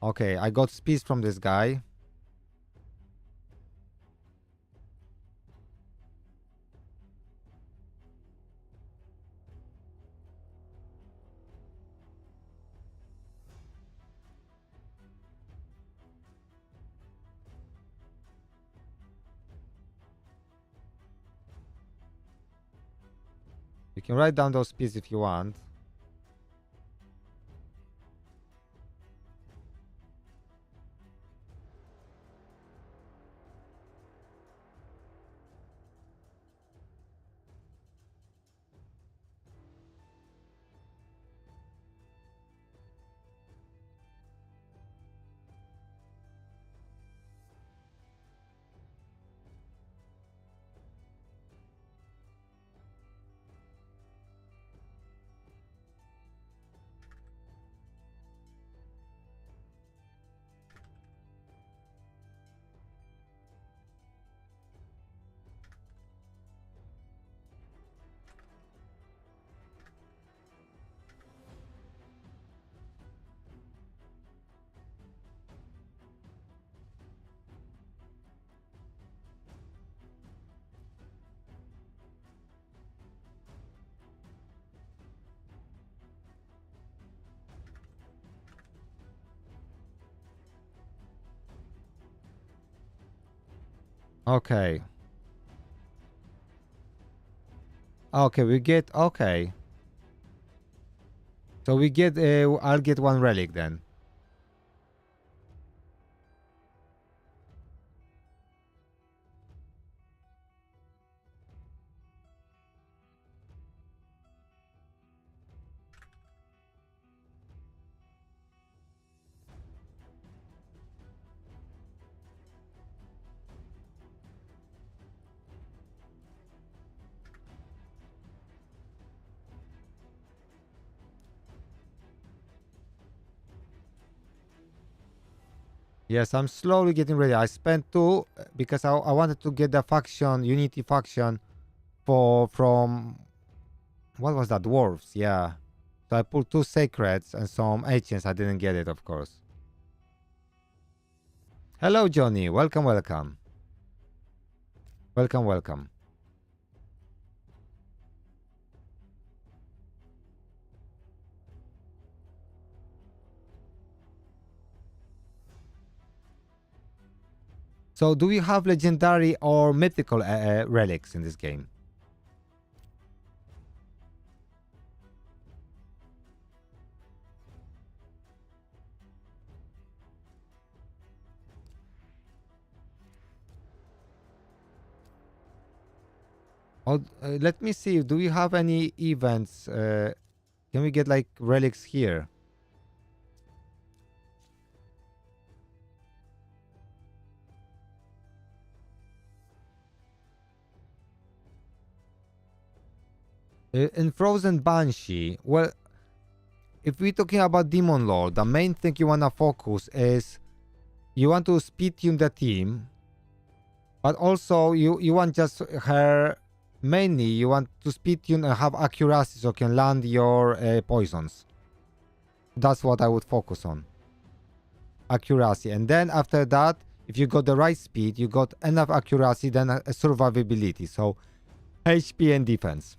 Okay, I got speed from this guy. You can write down those speeds if you want. Okay. Okay, we get... Okay. So we get... I'll get one relic then. Yes, I'm slowly getting ready. I spent 2 because I wanted to get the faction, Unity faction from... What was that? Dwarves, yeah. So I pulled 2 Sacreds and some Ancients. I didn't get it, of course. Hello, Johnny. Welcome, welcome. Welcome, welcome. So do we have legendary or mythical relics in this game? Oh, let me see. Do we have any events? Can we get like relics here? In Frozen Banshee, well, if we're talking about Demon Lord, the main thing you want to focus is you want to speed tune the team, but also you want just her, mainly you want to speed tune and have accuracy so you can land your poisons. That's what I would focus on. Accuracy. And then after that, if you got the right speed, you got enough accuracy, then a survivability. So HP and defense.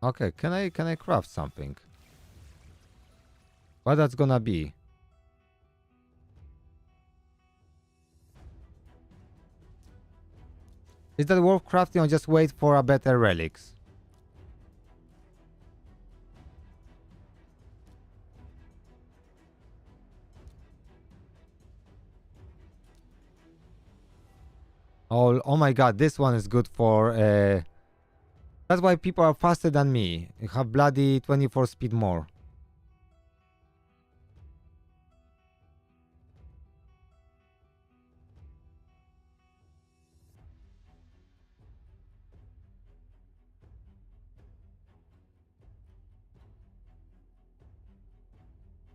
Okay, can I craft something? What that's gonna be? Is that worth crafting or just wait for a better relics? Oh my god, this one is good for... that's why people are faster than me. You have bloody 24 speed more.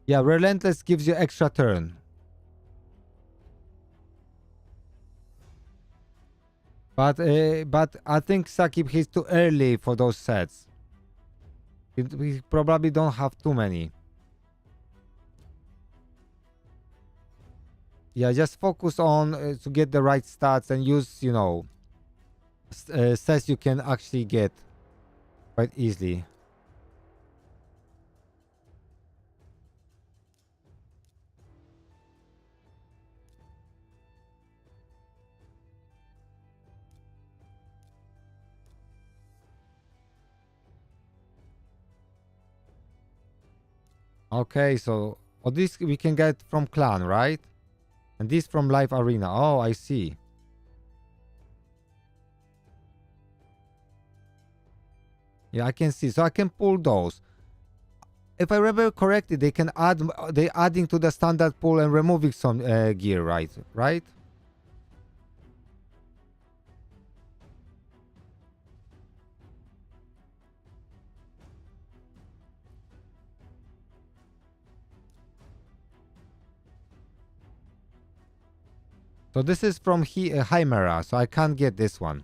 Yeah, Relentless gives you extra turn. But I think Sakib he's too early for those sets. We probably don't have too many. Yeah, just focus on to get the right stats and use, you know, sets you can actually get quite easily. Okay, so this we can get from clan, right? And this from live arena. Oh, I see. Yeah, I can see. So I can pull those. If I remember correctly, they can add. They adding to the standard pool and removing some gear, right? Right? So this is from Chimera, so I can't get this one.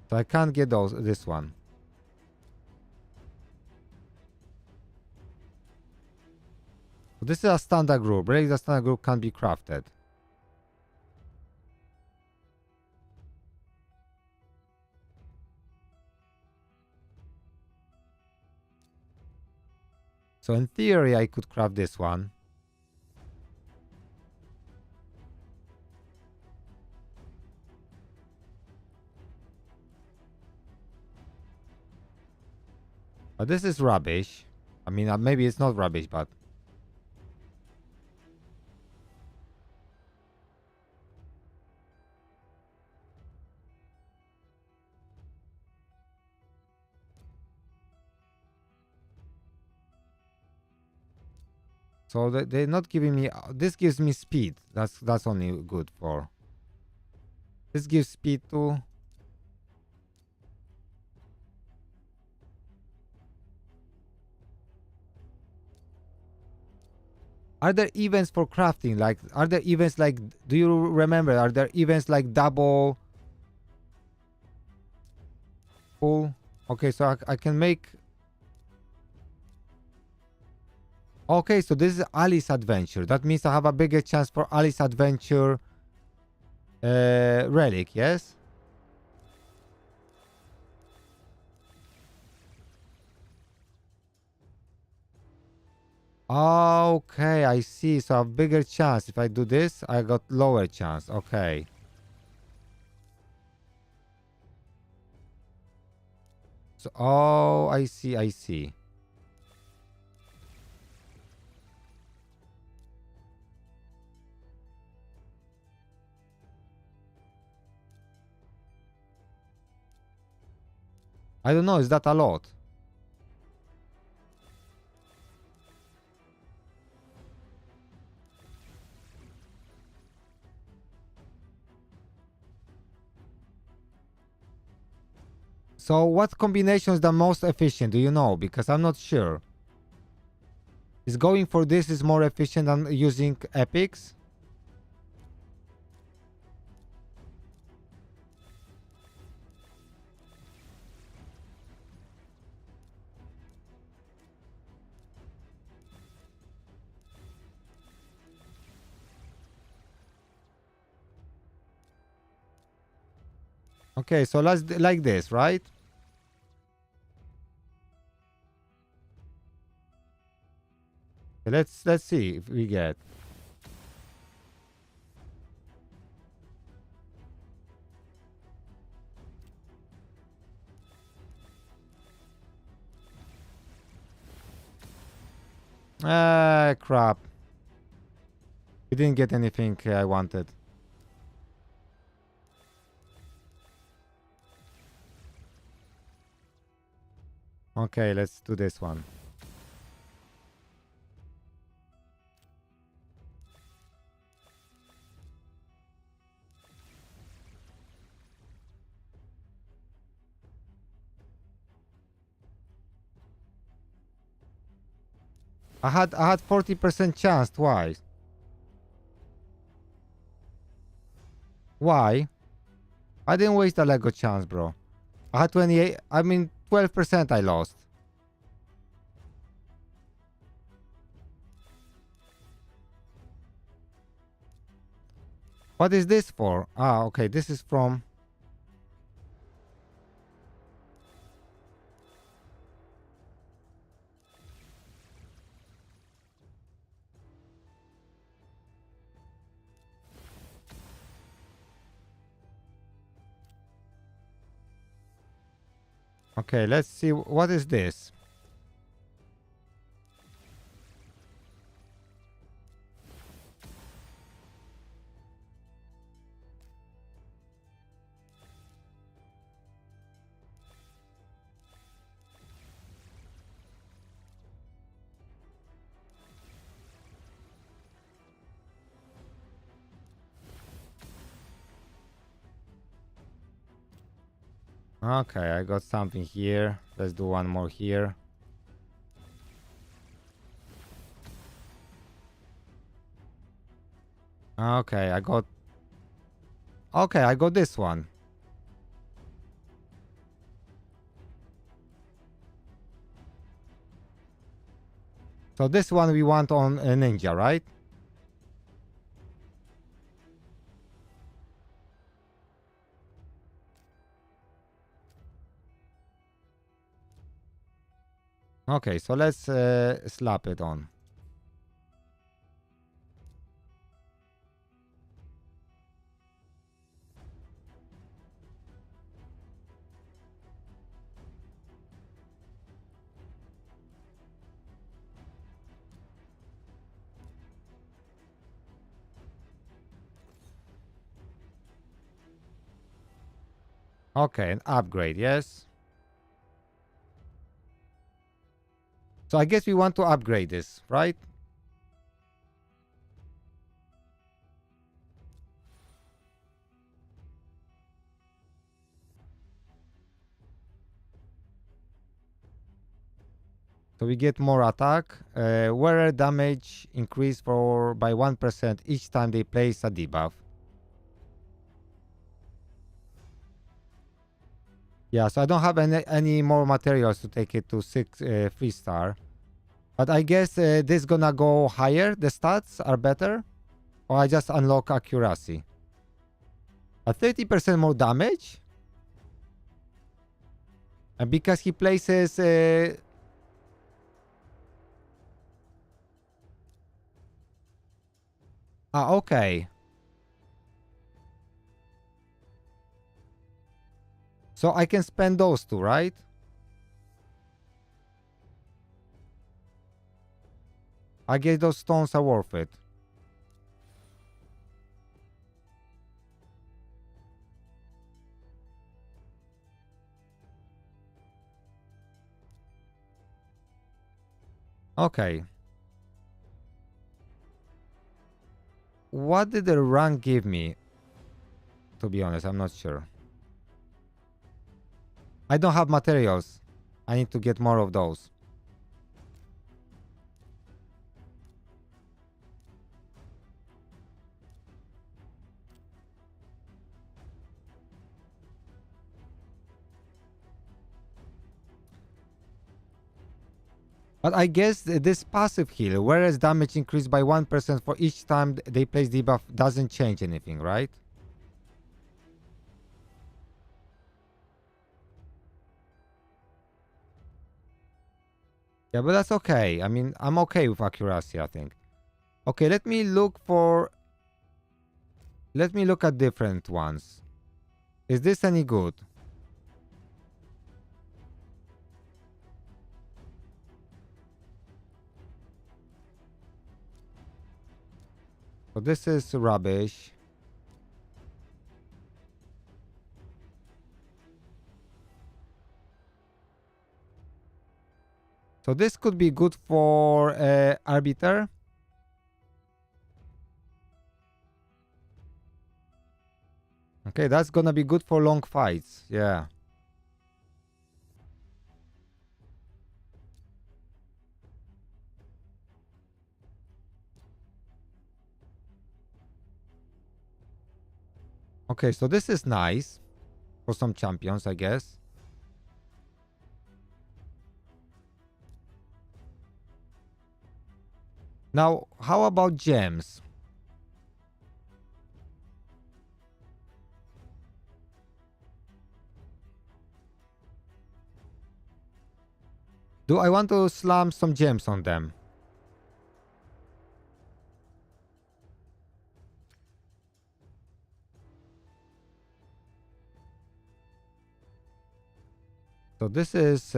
So I can't get this one. So this is a standard group. Really, the standard group can be crafted. So in theory, I could craft this one. But this is rubbish. I mean, maybe it's not rubbish, but... So they're not giving me... This gives me speed. That's only good for... This gives speed too. Are there events for crafting? Like, are there events like... Do you remember? Are there events like double... Full? Okay, so I can make... Okay, so this is Alice Adventure. That means I have a bigger chance for Alice Adventure relic, yes? Okay, I see. So I have bigger chance. If I do this, I got lower chance. Okay. So, oh, I see, I see. I don't know, is that a lot? So what combination is the most efficient? Do you know? Because I'm not sure. Is going for this is more efficient than using epics? Okay, so let's like this, right? Let's see if we get. Ah, crap. We didn't get anything I wanted. Okay, let's do this one. I had 40% chance twice. Why? I didn't waste a Lego chance, bro. I had 28. I mean 12% I lost. What is this for? Ah, okay. This is from... Okay, let's see. What is this? Okay, I got something here. Let's do one more here. Okay, I got... Okay, I got this one. So this one we want on a ninja, right? Okay, so let's slap it on. Okay, an upgrade, yes. So I guess we want to upgrade this, right? So we get more attack. Wearer damage increased by 1% each time they place a debuff. Yeah, so I don't have any more materials to take it to 3-star. But I guess this gonna go higher. The stats are better. Or I just unlock accuracy. A 30% more damage? And because he places... okay. So I can spend those two, right? I guess those stones are worth it. Okay. What did the rank give me? To be honest, I'm not sure. I don't have materials. I need to get more of those. But I guess this passive heal, whereas damage increased by 1% for each time they place debuff, doesn't change anything, right? Yeah, but that's okay. I mean, I'm okay with accuracy, I think. Okay, let me look at different ones. Is this any good? So this is rubbish. So this could be good for Arbiter. Okay, that's gonna be good for long fights. Yeah. Okay, so this is nice for some champions, I guess. Now, how about gems? Do I want to slam some gems on them? So this is...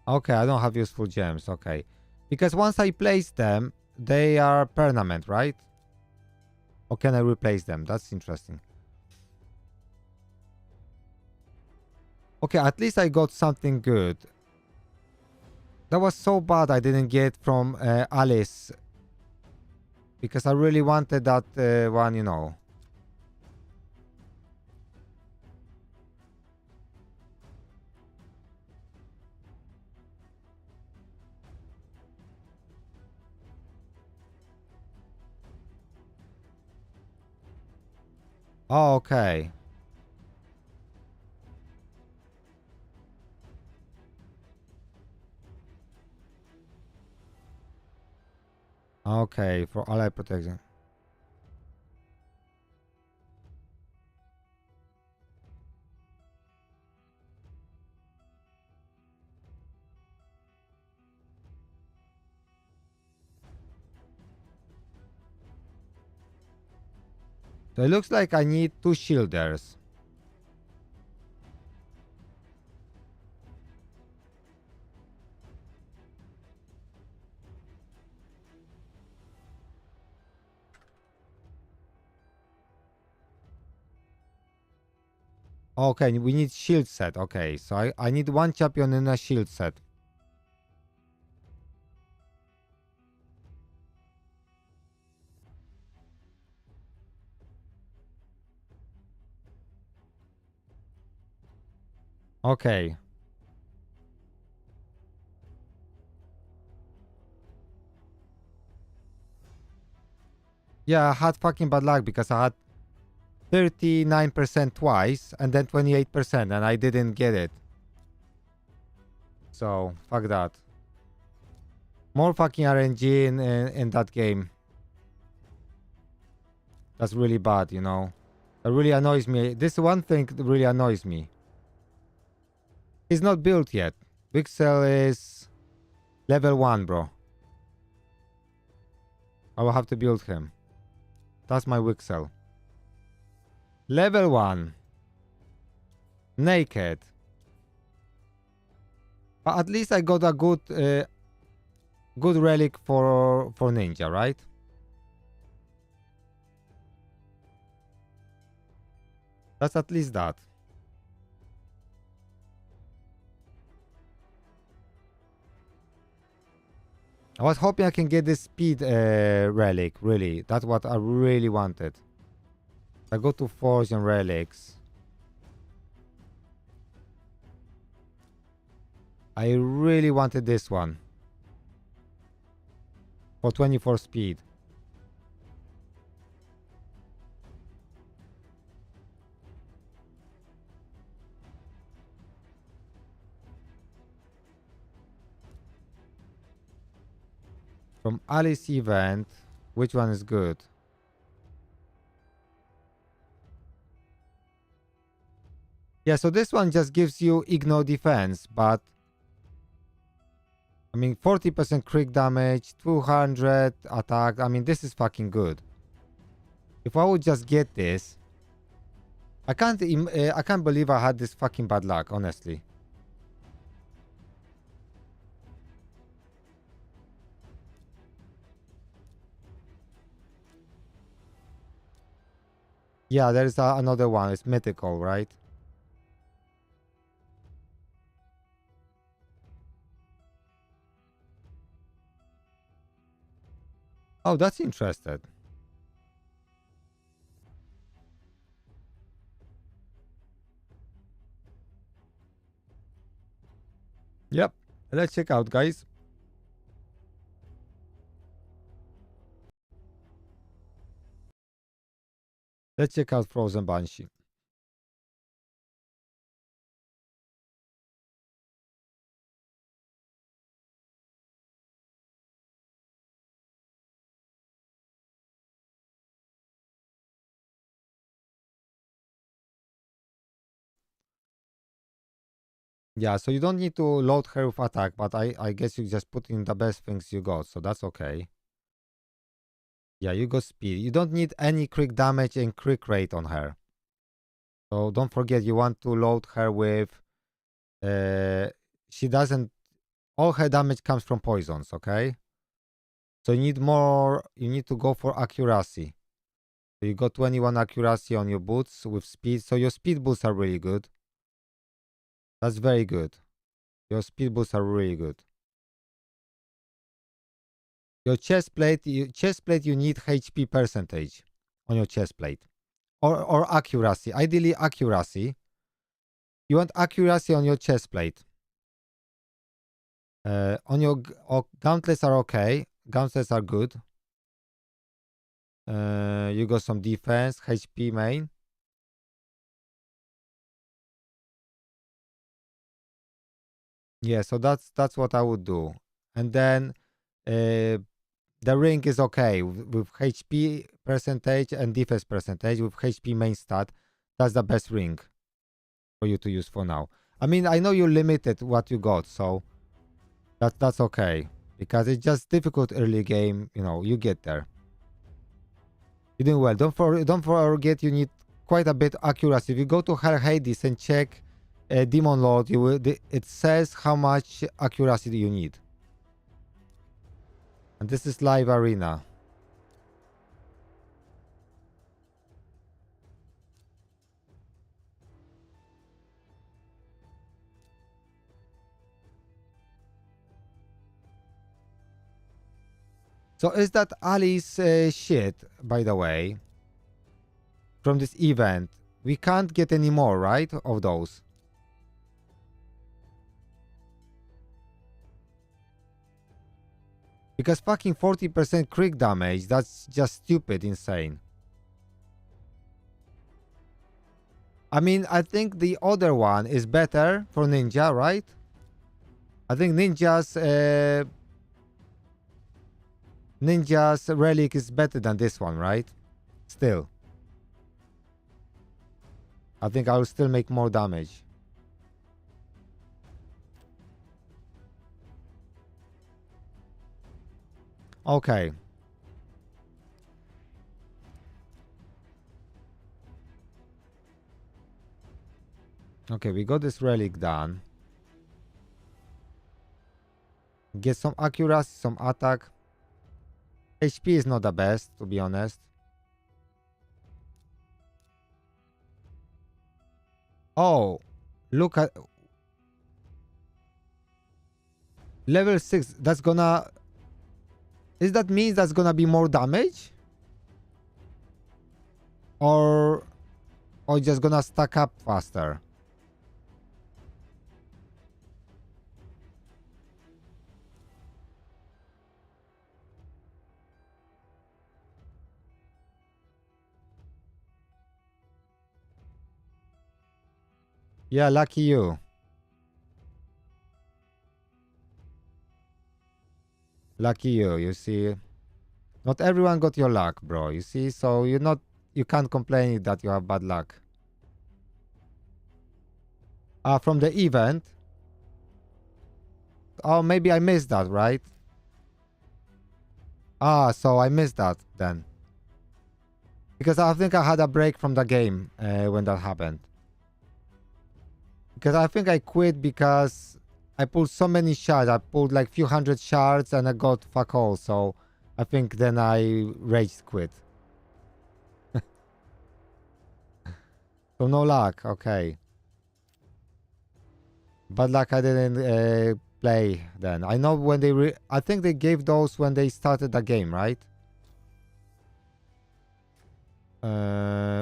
okay, I don't have useful gems. Okay. Because once I place them, they are permanent, right? Or can I replace them? That's interesting. Okay, at least I got something good. That was so bad I didn't get from Alice. Because I really wanted that one, you know. Oh, okay. Okay, for ally protection. So it looks like I need 2 shielders. Okay, we need shield set. Okay, so I need 1 champion in a shield set. Okay. Yeah, I had fucking bad luck because I had 39% twice and then 28% and I didn't get it. So, fuck that. More fucking RNG in that game. That's really bad, you know. That really annoys me. This one thing that really annoys me. He's not built yet. Vixel is level 1, bro. I will have to build him. That's my Vixel. Level 1. Naked. But at least I got a good relic for ninja, right? That's at least that. I was hoping I can get this speed relic, really. That's what I really wanted. I go to Forge and relics. I really wanted this one. For 24 speed. From Alice event, which one is good? Yeah, so this one just gives you ignore defense, but I mean 40% crit damage, 200 attack. I mean this is fucking good. If I would just get this, I can't believe I had this fucking bad luck, honestly. Yeah, there is another one. It's mythical, right? Oh, that's interesting. Yep. Let's check out, guys. Let's check out Frozen Banshee. Yeah, so you don't need to load her with attack, but I guess you just put in the best things you got, so that's okay. Yeah, you got speed. You don't need any crit damage and crit rate on her. So don't forget you want to load her with she doesn't all her damage comes from poisons, okay? So you need to go for accuracy. So you got 21 accuracy on your boots with speed. So your speed boots are really good. That's very good. Your speed boosts are really good. Your chest plate, you need HP percentage on your chest plate. Or accuracy. Ideally accuracy. You want accuracy on your chest plate. On your gauntlets are okay. Gauntlets are good. You got some defense, HP main. Yeah, so that's what I would do. And then the ring is okay with HP percentage and defense percentage with HP main stat. That's the best ring for you to use for now. I mean, I know you're limited what you got, so that's okay because it's just difficult early game. You know, you get there. You're doing well. Don't forget you need quite a bit accuracy. If you go to Hell Hades and check Demon Lord, you will. It says how much accuracy do you need. And this is live arena. So is that Ali's shit, by the way, from this event? We can't get any more, right, of those? Because fucking 40% crit damage, that's just stupid insane. I mean, I think the other one is better for Ninja, right? I think Ninja's relic is better than this one, right? Still. I think I'll still make more damage. Okay. Okay, we got this relic done. Get some accuracy, some attack. HP is not the best, to be honest. Oh, look at level 6. That's gonna... Is that means that's gonna be more damage? Or just gonna stack up faster? Yeah, lucky you. Lucky you, you see. Not everyone got your luck, bro. You see, so you can't complain that you have bad luck. From the event. Oh, maybe I missed that, right? So I missed that then. Because I think I had a break from the game when that happened. Because I think I quit because I pulled so many shards. I pulled like few hundred shards and I got fuck all. So I think then I rage quit. So no luck. Okay. But like I didn't play then. I know when I think they gave those when they started the game, right?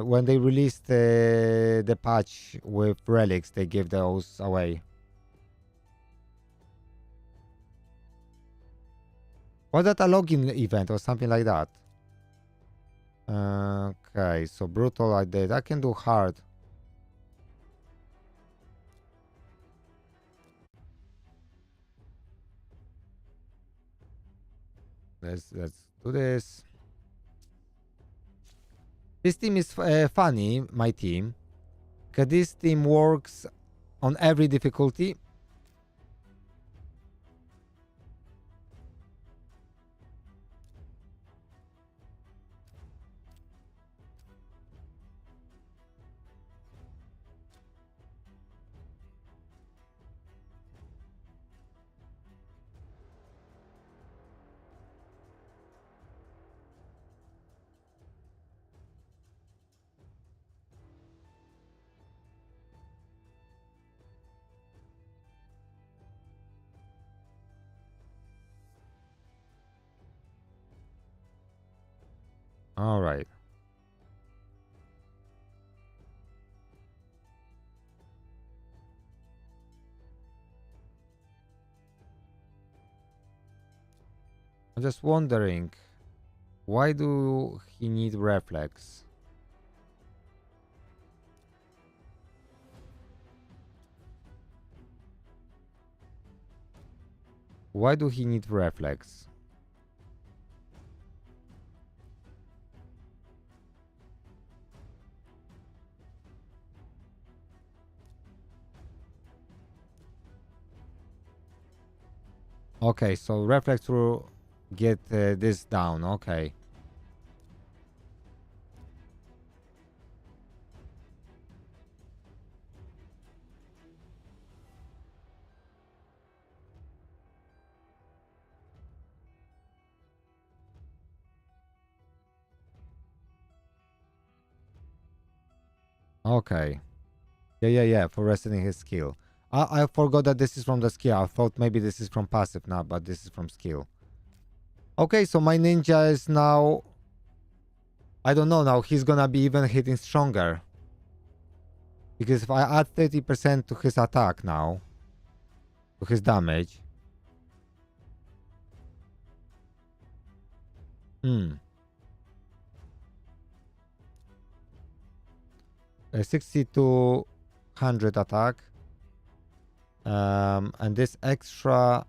When they released the patch with relics, they gave those away. Was that a login event or something like that? Okay, so brutal I did. I can do hard. Let's do this. This team is funny, my team, because this team works on every difficulty. All right. I'm just wondering, why do he need reflex? Why do he need reflex? Okay, so reflex will get this down. Okay. Okay. Yeah. For resetting his skill. I forgot that this is from the skill. I thought maybe this is from passive now, but this is from skill. Okay, so my ninja is now... I don't know now. He's gonna be even hitting stronger. Because if I add 30% to his attack now, to his damage... 60 to 100 attack. And this extra...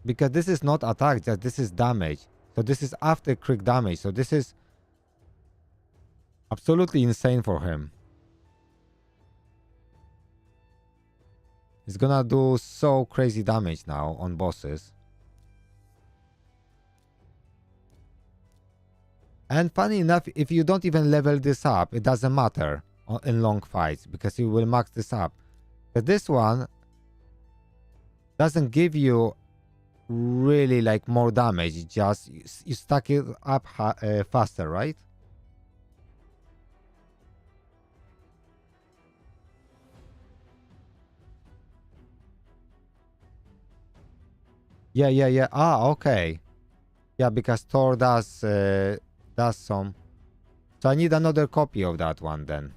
Because this is not attack, just this is damage. So this is after crit damage. So this is absolutely insane for him. He's gonna do so crazy damage now on bosses. And funny enough, if you don't even level this up, it doesn't matter in long fights because you will max this up. But this one doesn't give you really like more damage. It just you stack it up faster, right? Yeah. Ah, okay. Yeah, because Thor does some. So I need another copy of that one then.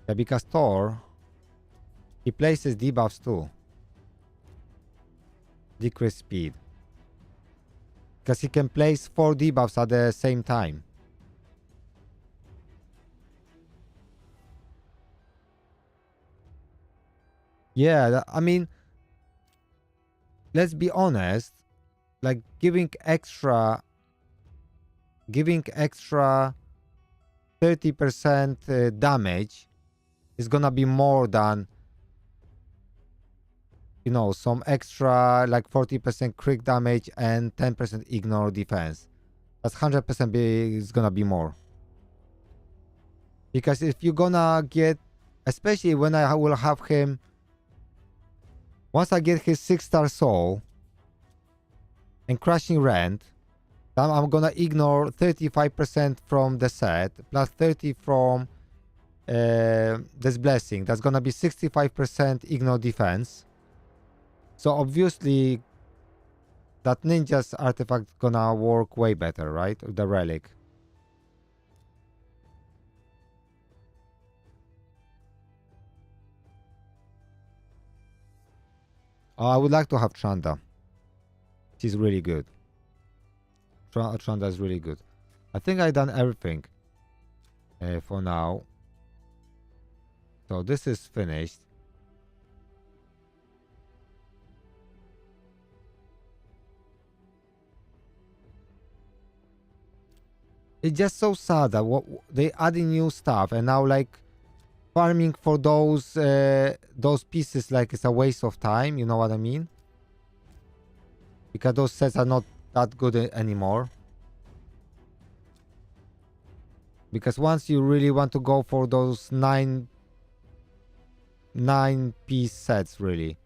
Yeah, because Thor, he places debuffs too. Decrease speed. Because he can place 4 debuffs at the same time. Yeah, I mean, let's be honest. Like giving extra 30% damage is gonna be more than, you know, some extra like 40% crit damage and 10% ignore defense. That's 100% is gonna be more. Because if you're gonna get, especially when I will have him, once I get his 6-star soul and crushing rent, then I'm gonna ignore 35% from the set plus 30 from this blessing. That's gonna be 65% ignore defense. So obviously that ninja's artifact gonna work way better, right? The relic. Oh, I would like to have Tranda. She's really good. Tranda is really good. I think I've done everything for now. So this is finished. It's just so sad that they adding new stuff and now like farming for those pieces like it's a waste of time. You know what I mean? Because those sets are not that good anymore. Because once you really want to go for those 9 piece sets, really,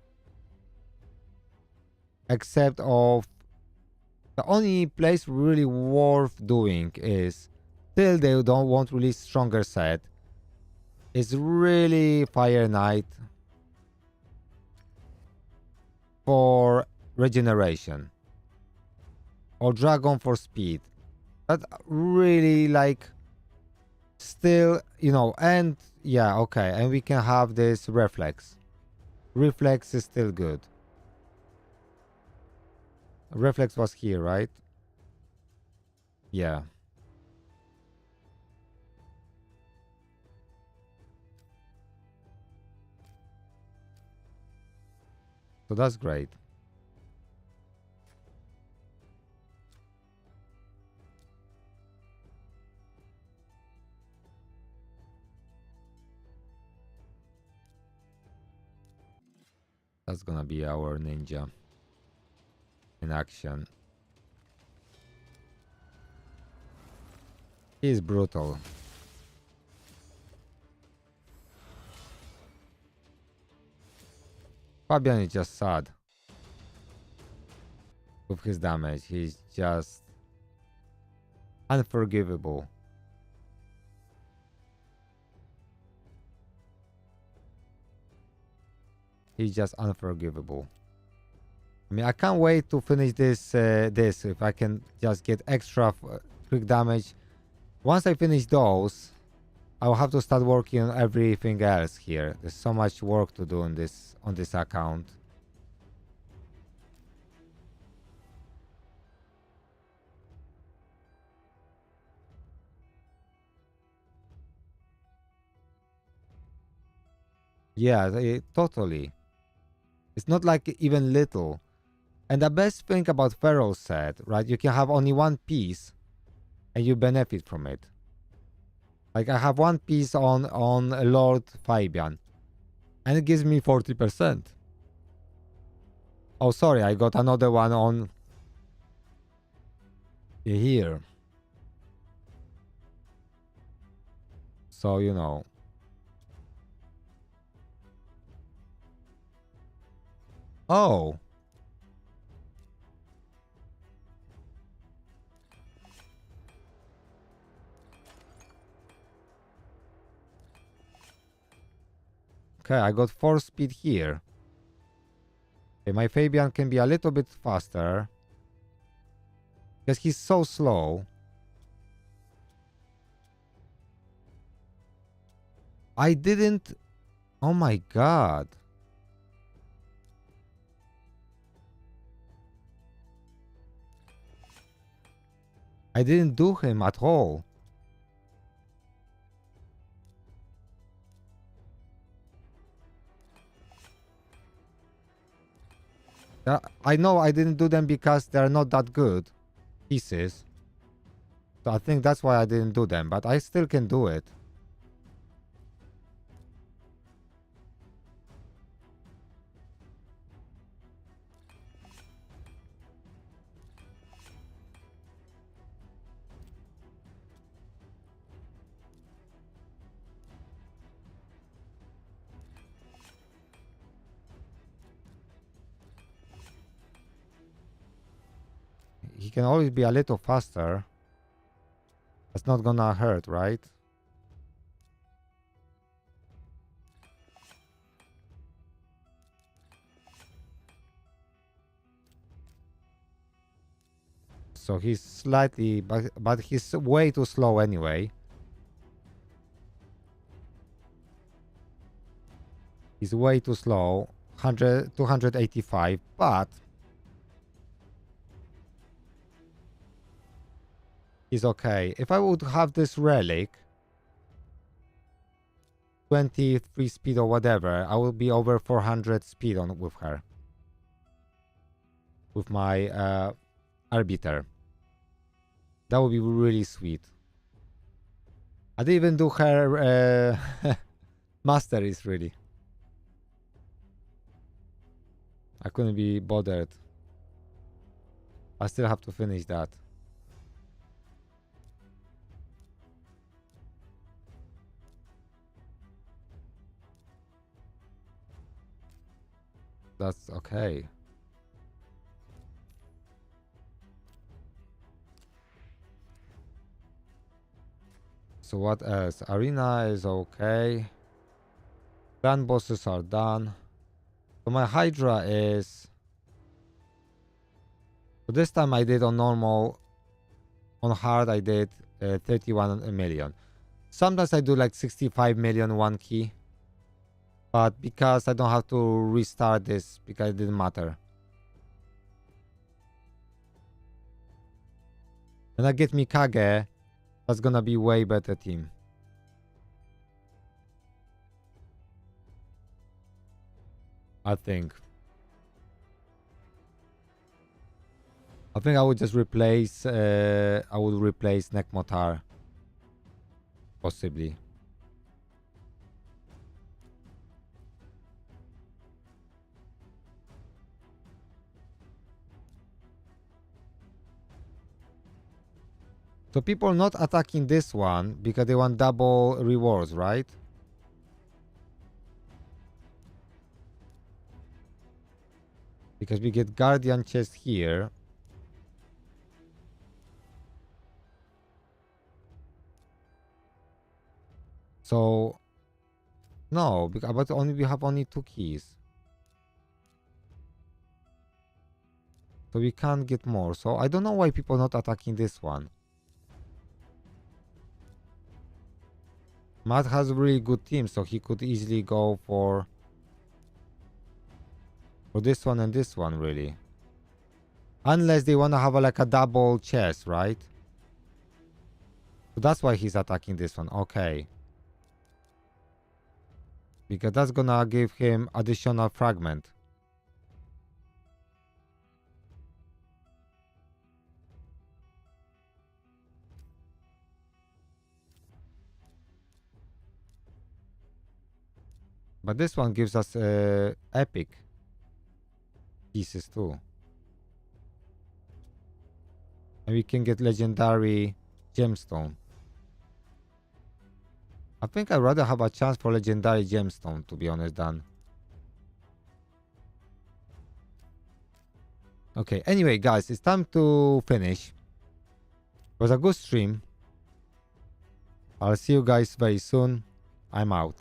except of the only place really worth doing is till they don't want release stronger set is really Fire Knight for regeneration or Dragon for speed. That really like still, you know, and yeah, okay, and we can have this reflex. Reflex is still good. Reflex was here, right? Yeah. So that's great. That's gonna be our ninja in action. He's brutal. Fabian is just sad with his damage. He's just unforgivable. He's just unforgivable. I mean, I can't wait to finish this. If I can just get extra quick damage. Once I finish those, I'll have to start working on everything else here. There's so much work to do on this account. Yeah, totally. It's not like even little. And the best thing about Pharaoh's set, right? You can have only one piece, and you benefit from it. Like I have one piece on Lord Fabian, and it gives me 40%. Oh, sorry, I got another one on here. So, you know. Oh. Okay, I got 4 speed here. Okay, my Fabian can be a little bit faster. Because he's so slow. I didn't... Oh my god. I didn't do him at all. I know I didn't do them because they're not that good pieces. So I think that's why I didn't do them. But I still can do it. He can always be a little faster. That's not gonna hurt, right? So he's slightly, but he's way too slow anyway. He's way too slow. 285, but he's okay. If I would have this relic, 23 speed or whatever, I will be over 400 speed on with her. With my arbiter. That would be really sweet. I didn't even do her masteries really. I couldn't be bothered. I still have to finish that. That's okay. So what else? Arena is okay. Clan bosses are done. So my Hydra is... So this time I did on normal. On hard I did 31 million. Sometimes I do like 65 million one key. But because I don't have to restart this, because it didn't matter. And I get Mikage, that's gonna be way better team. I think. I think I would just replace. I would replace Nekmotar, possibly. So people not attacking this one because they want double rewards, right? Because we get guardian chest here. So no, but only we have only 2 keys. So we can't get more. So I don't know why people not attacking this one. Matt has a really good team, so he could easily go for this one and this one, really. Unless they want to have like a double chest, right? So that's why he's attacking this one. Okay. Because that's gonna give him additional fragment. But this one gives us epic pieces too. And we can get legendary gemstone. I think I'd rather have a chance for legendary gemstone, to be honest, than... Okay, anyway, guys, it's time to finish. It was a good stream. I'll see you guys very soon. I'm out.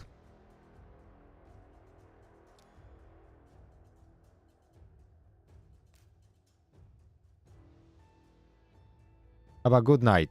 Have a good night.